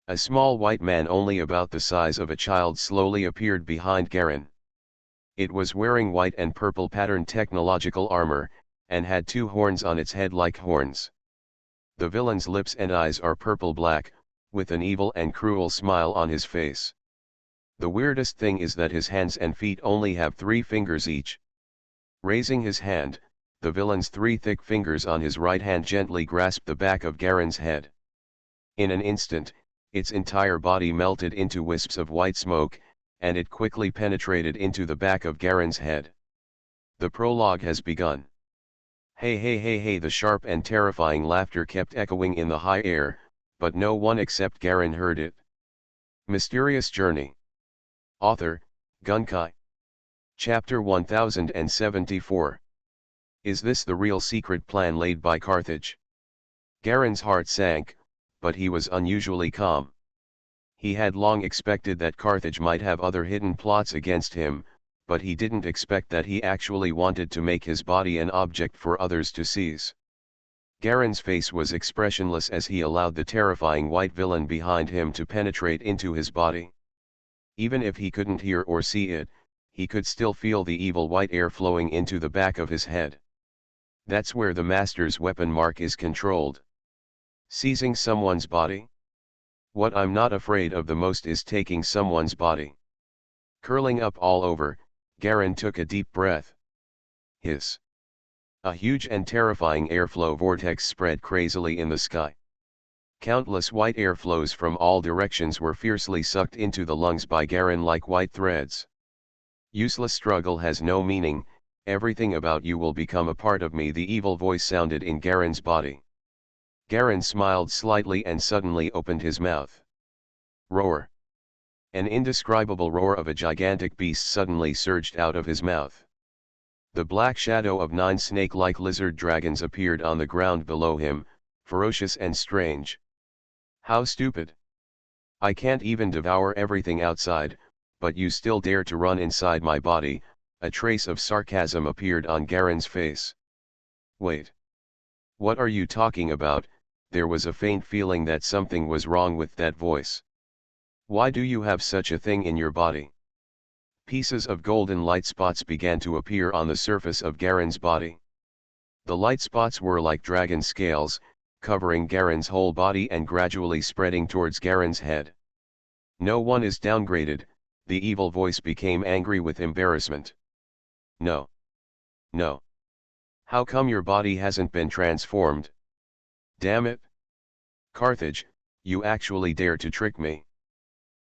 A small white man only about the size of a child slowly appeared behind Garen. It was wearing white and purple patterned technological armor, and had two horns on its head like horns. The villain's lips and eyes are purple-black, with an evil and cruel smile on his face. The weirdest thing is that his hands and feet only have 3 fingers each. Raising his hand, the villain's 3 thick fingers on his right hand gently grasped the back of Garen's head. In an instant, its entire body melted into wisps of white smoke, and it quickly penetrated into the back of Garen's head. The prologue has begun. Hey hey hey hey, the sharp and terrifying laughter kept echoing in the high air, but no one except Garen heard it. Mysterious Journey. Author, Gunkai. Chapter 1074. Is this the real secret plan laid by Carthage? Garen's heart sank, but he was unusually calm. He had long expected that Carthage might have other hidden plots against him, but he didn't expect that he actually wanted to make his body an object for others to seize. Garen's face was expressionless as he allowed the terrifying white villain behind him to penetrate into his body. Even if he couldn't hear or see it, he could still feel the evil white air flowing into the back of his head. That's where the master's weapon mark is controlled. Seizing someone's body? What I'm not afraid of the most is taking someone's body. Curling up all over, Garen took a deep breath. Hiss. A huge and terrifying airflow vortex spread crazily in the sky. Countless white airflows from all directions were fiercely sucked into the lungs by Garen like white threads. Useless struggle has no meaning, everything about you will become a part of me, the evil voice sounded in Garen's body. Garen smiled slightly and suddenly opened his mouth. Roar. An indescribable roar of a gigantic beast suddenly surged out of his mouth. The black shadow of 9 snake-like lizard dragons appeared on the ground below him, ferocious and strange. How stupid. I can't even devour everything outside, but you still dare to run inside my body. A trace of sarcasm appeared on Garen's face. Wait. What are you talking about? There was a faint feeling that something was wrong with that voice. Why do you have such a thing in your body? Pieces of golden light spots began to appear on the surface of Garen's body. The light spots were like dragon scales, covering Garen's whole body and gradually spreading towards Garen's head. No one is downgraded, The evil voice became angry with embarrassment. No. No. How come your body hasn't been transformed? Damn it! Carthage, you actually dare to trick me.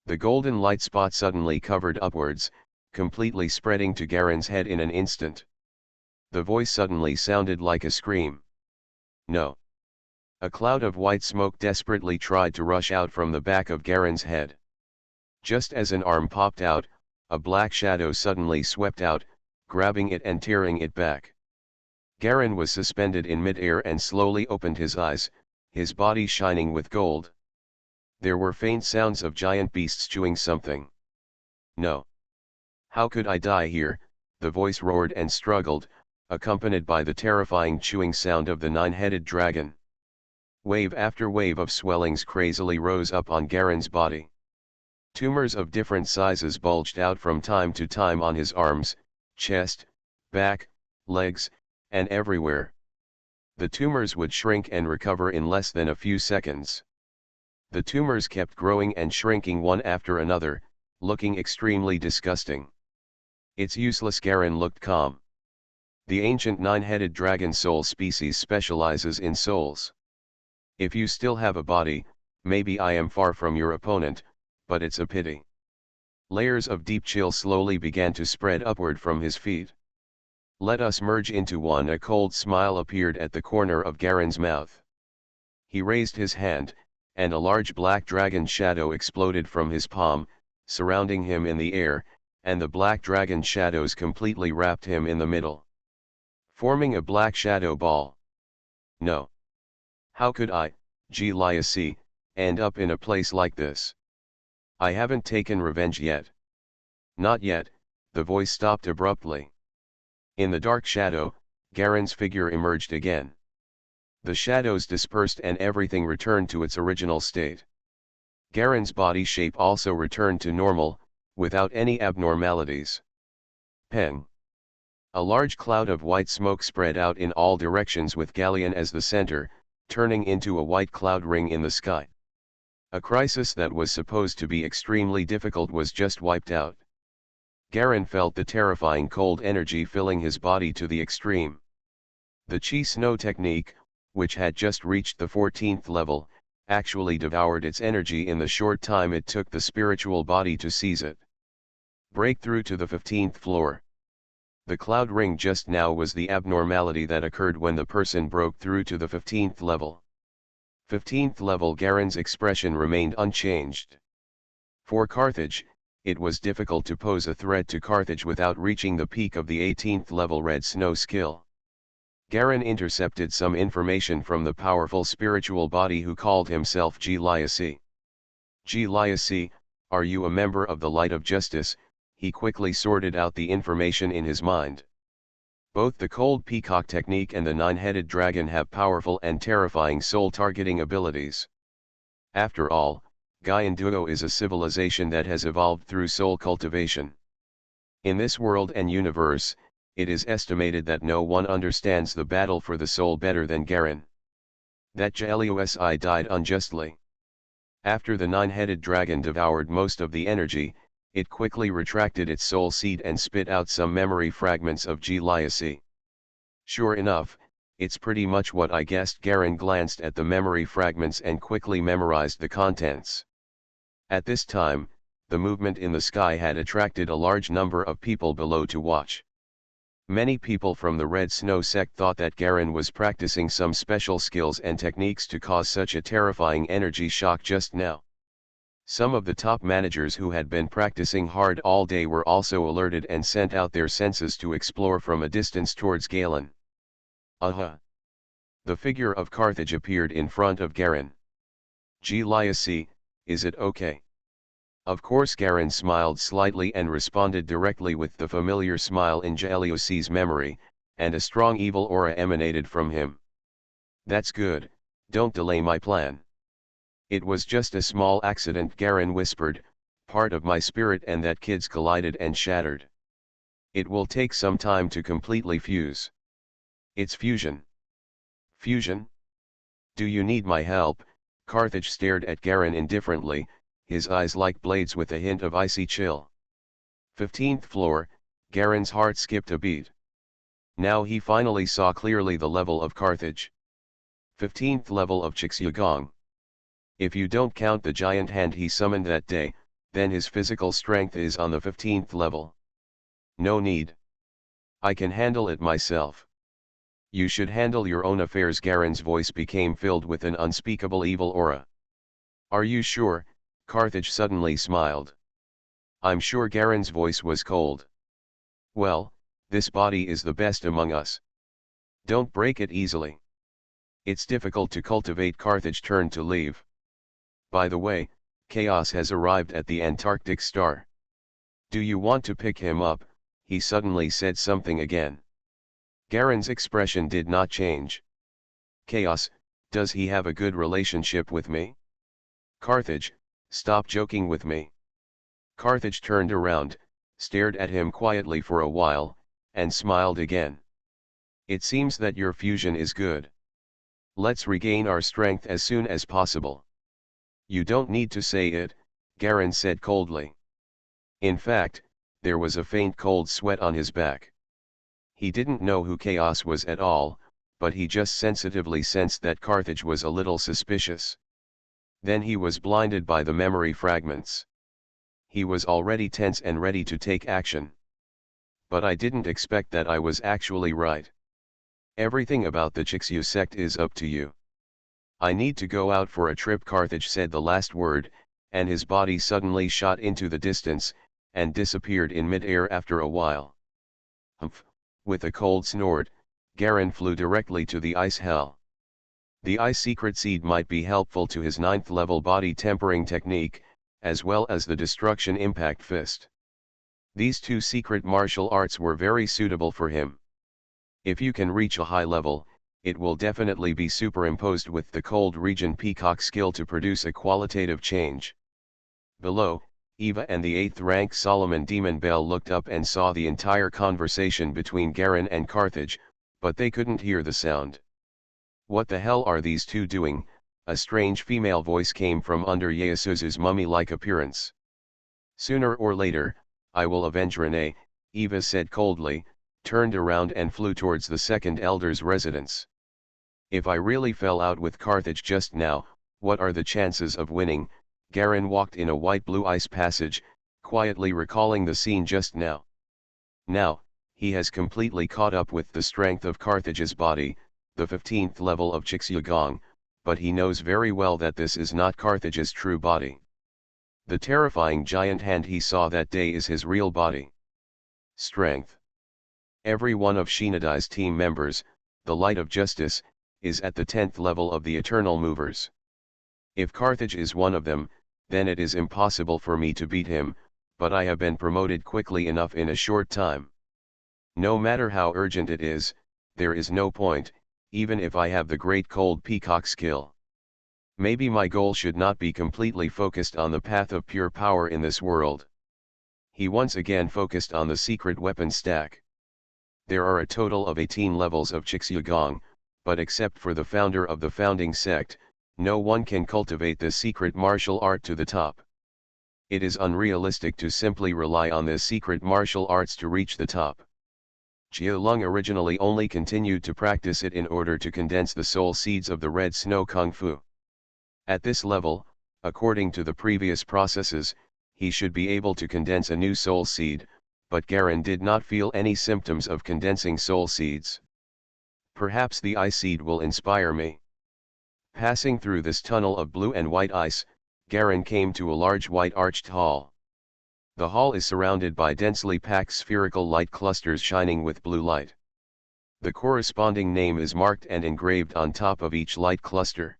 The golden light spot suddenly covered upwards, completely spreading to Garen's head in an instant. The voice suddenly sounded like a scream. No. A cloud of white smoke desperately tried to rush out from the back of Garen's head. Just as an arm popped out, a black shadow suddenly swept out, grabbing it and tearing it back. Garen was suspended in mid-air and slowly opened his eyes, his body shining with gold. There were faint sounds of giant beasts chewing something. No. How could I die here? The voice roared and struggled, accompanied by the terrifying chewing sound of the nine-headed dragon. Wave after wave of swellings crazily rose up on Garen's body. Tumors of different sizes bulged out from time to time on his arms, chest, back, legs, and everywhere. The tumors would shrink and recover in less than a few seconds. The tumors kept growing and shrinking one after another, looking extremely disgusting. It's useless. Garen looked calm. The ancient nine-headed dragon soul species specializes in souls. If you still have a body, maybe I am far from your opponent, but it's a pity. Layers of deep chill slowly began to spread upward from his feet. Let us merge into one. A cold smile appeared at the corner of Garen's mouth. He raised his hand, and a large black dragon shadow exploded from his palm, surrounding him in the air, and the black dragon shadows completely wrapped him in the middle, forming a black shadow ball. No. How could I, G-Liac, end up in a place like this? I haven't taken revenge yet. Not yet. The voice stopped abruptly. In the dark shadow, Garen's figure emerged again. The shadows dispersed and everything returned to its original state. Garen's body shape also returned to normal, without any abnormalities. Peng. A large cloud of white smoke spread out in all directions with Galleon as the center, turning into a white cloud ring in the sky. A crisis that was supposed to be extremely difficult was just wiped out. Garen felt the terrifying cold energy filling his body to the extreme. The Chi Snow technique, which had just reached the 14th level, actually devoured its energy in the short time it took the spiritual body to seize it. Breakthrough to the 15th floor. The cloud ring just now was the abnormality that occurred when the person broke through to the 15th level. 15th level. Garen's expression remained unchanged. For Carthage, it was difficult to pose a threat to Carthage without reaching the peak of the 18th level red snow skill. Garen intercepted some information from the powerful spiritual body who called himself G-Liac. G-Liac, are you a member of the Light of Justice? He quickly sorted out the information in his mind. Both the cold peacock technique and the nine-headed dragon have powerful and terrifying soul-targeting abilities. After all, Gaian Duo is a civilization that has evolved through soul cultivation. In this world and universe, it is estimated that no one understands the battle for the soul better than Garen. That Jeliusi died unjustly. After the nine-headed dragon devoured most of the energy, it quickly retracted its soul seed and spit out some memory fragments of G-Liac. Sure enough, it's pretty much what I guessed. Garen glanced at the memory fragments and quickly memorized the contents. At this time, the movement in the sky had attracted a large number of people below to watch. Many people from the Red Snow sect thought that Garen was practicing some special skills and techniques to cause such a terrifying energy shock just now. Some of the top managers who had been practicing hard all day were also alerted and sent out their senses to explore from a distance towards Galen. Aha! The figure of Carthage appeared in front of Garen. G-Liac, is it okay? Of course. Garen smiled slightly and responded directly with the familiar smile in Jeliusi's memory, and a strong evil aura emanated from him. That's good, don't delay my plan. It was just a small accident, Garen whispered, part of my spirit and that kid's collided and shattered. It will take some time to completely fuse. It's fusion. Fusion? Do you need my help? Carthage stared at Garen indifferently, his eyes like blades with a hint of icy chill. 15th floor, Garen's heart skipped a beat. Now he finally saw clearly the level of Carthage. 15th level of Chixyagong. If you don't count the giant hand he summoned that day, then his physical strength is on the 15th level. No need. I can handle it myself. You should handle your own affairs. Garen's voice became filled with an unspeakable evil aura. Are you sure? Carthage suddenly smiled. I'm sure. Garen's voice was cold. Well, this body is the best among us. Don't break it easily. It's difficult to cultivate. Carthage turned to leave. By the way, Chaos has arrived at the Antarctic star. Do you want to pick him up? He suddenly said something again. Garen's expression did not change. Chaos, does he have a good relationship with me? Carthage, stop joking with me. Carthage turned around, stared at him quietly for a while, and smiled again. It seems that your fusion is good. Let's regain our strength as soon as possible. You don't need to say it, Garen said coldly. In fact, there was a faint cold sweat on his back. He didn't know who Chaos was at all, but he just sensitively sensed that Carthage was a little suspicious. Then he was blinded by the memory fragments. He was already tense and ready to take action. But I didn't expect that I was actually right. Everything about the Chixyu sect is up to you. I need to go out for a trip. Carthage said the last word, and his body suddenly shot into the distance, and disappeared in mid-air after a while. Humph! With a cold snort, Garen flew directly to the ice hell. The ice secret seed might be helpful to his 9th level body tempering technique, as well as the destruction impact fist. These two secret martial arts were very suitable for him. If you can reach a high level, it will definitely be superimposed with the cold region peacock skill to produce a qualitative change. Below, Eva and the 8th rank Solomon Demon Bell looked up and saw the entire conversation between Garen and Carthage, but they couldn't hear the sound. What the hell are these two doing? A strange female voice came from under Yaesu's mummy-like appearance. Sooner or later, I will avenge Renee, Eva said coldly, turned around and flew towards the second elder's residence. If I really fell out with Carthage just now, what are the chances of winning? Garen walked in a white-blue ice passage, quietly recalling the scene just now. Now, he has completely caught up with the strength of Carthage's body, the 15th level of Chixyagong, but he knows very well that this is not Carthage's true body. The terrifying giant hand he saw that day is his real body. Strength. Every one of Shinadai's team members, the Light of Justice, is at the 10th level of the Eternal Movers. If Carthage is one of them, then it is impossible for me to beat him, but I have been promoted quickly enough in a short time. No matter how urgent it is, there is no point, even if I have the great cold peacock skill. Maybe my goal should not be completely focused on the path of pure power in this world. He once again focused on the secret weapon stack. There are a total of 18 levels of Chixyagong, but except for the founder of the founding sect, no one can cultivate this secret martial art to the top. It is unrealistic to simply rely on this secret martial arts to reach the top. Jialong originally only continued to practice it in order to condense the soul seeds of the Red Snow Kung Fu. At this level, according to the previous processes, he should be able to condense a new soul seed, but Garen did not feel any symptoms of condensing soul seeds. Perhaps the ice seed will inspire me. Passing through this tunnel of blue and white ice, Garen came to a large white arched hall. The hall is surrounded by densely packed spherical light clusters shining with blue light. The corresponding name is marked and engraved on top of each light cluster.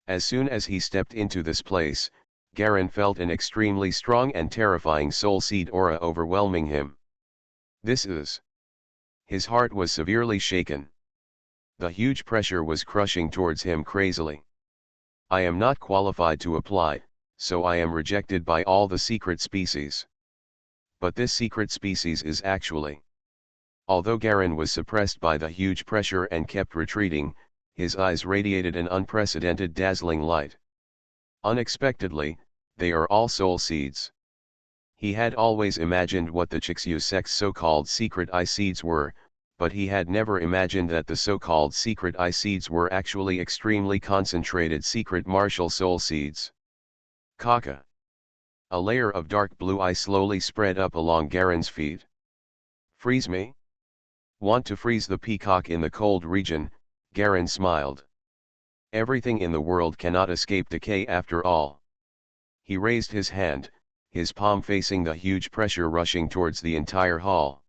As soon as he stepped into this place, Garen felt an extremely strong and terrifying soul seed aura overwhelming him. This is. His heart was severely shaken. The huge pressure was crushing towards him crazily. I am not qualified to apply, so I am rejected by all the secret species. But this secret species is actually. Although Garen was suppressed by the huge pressure and kept retreating, his eyes radiated an unprecedented dazzling light. Unexpectedly, they are all soul seeds. He had always imagined what the Chicxulub's so-called secret eye seeds were, but he had never imagined that the so-called secret eye seeds were actually extremely concentrated secret martial soul seeds. Kaka. A layer of dark blue eye slowly spread up along Garen's feet. Freeze me? Want to freeze the peacock in the cold region? Garen smiled. Everything in the world cannot escape decay after all. He raised his hand, his palm facing the huge pressure rushing towards the entire hall.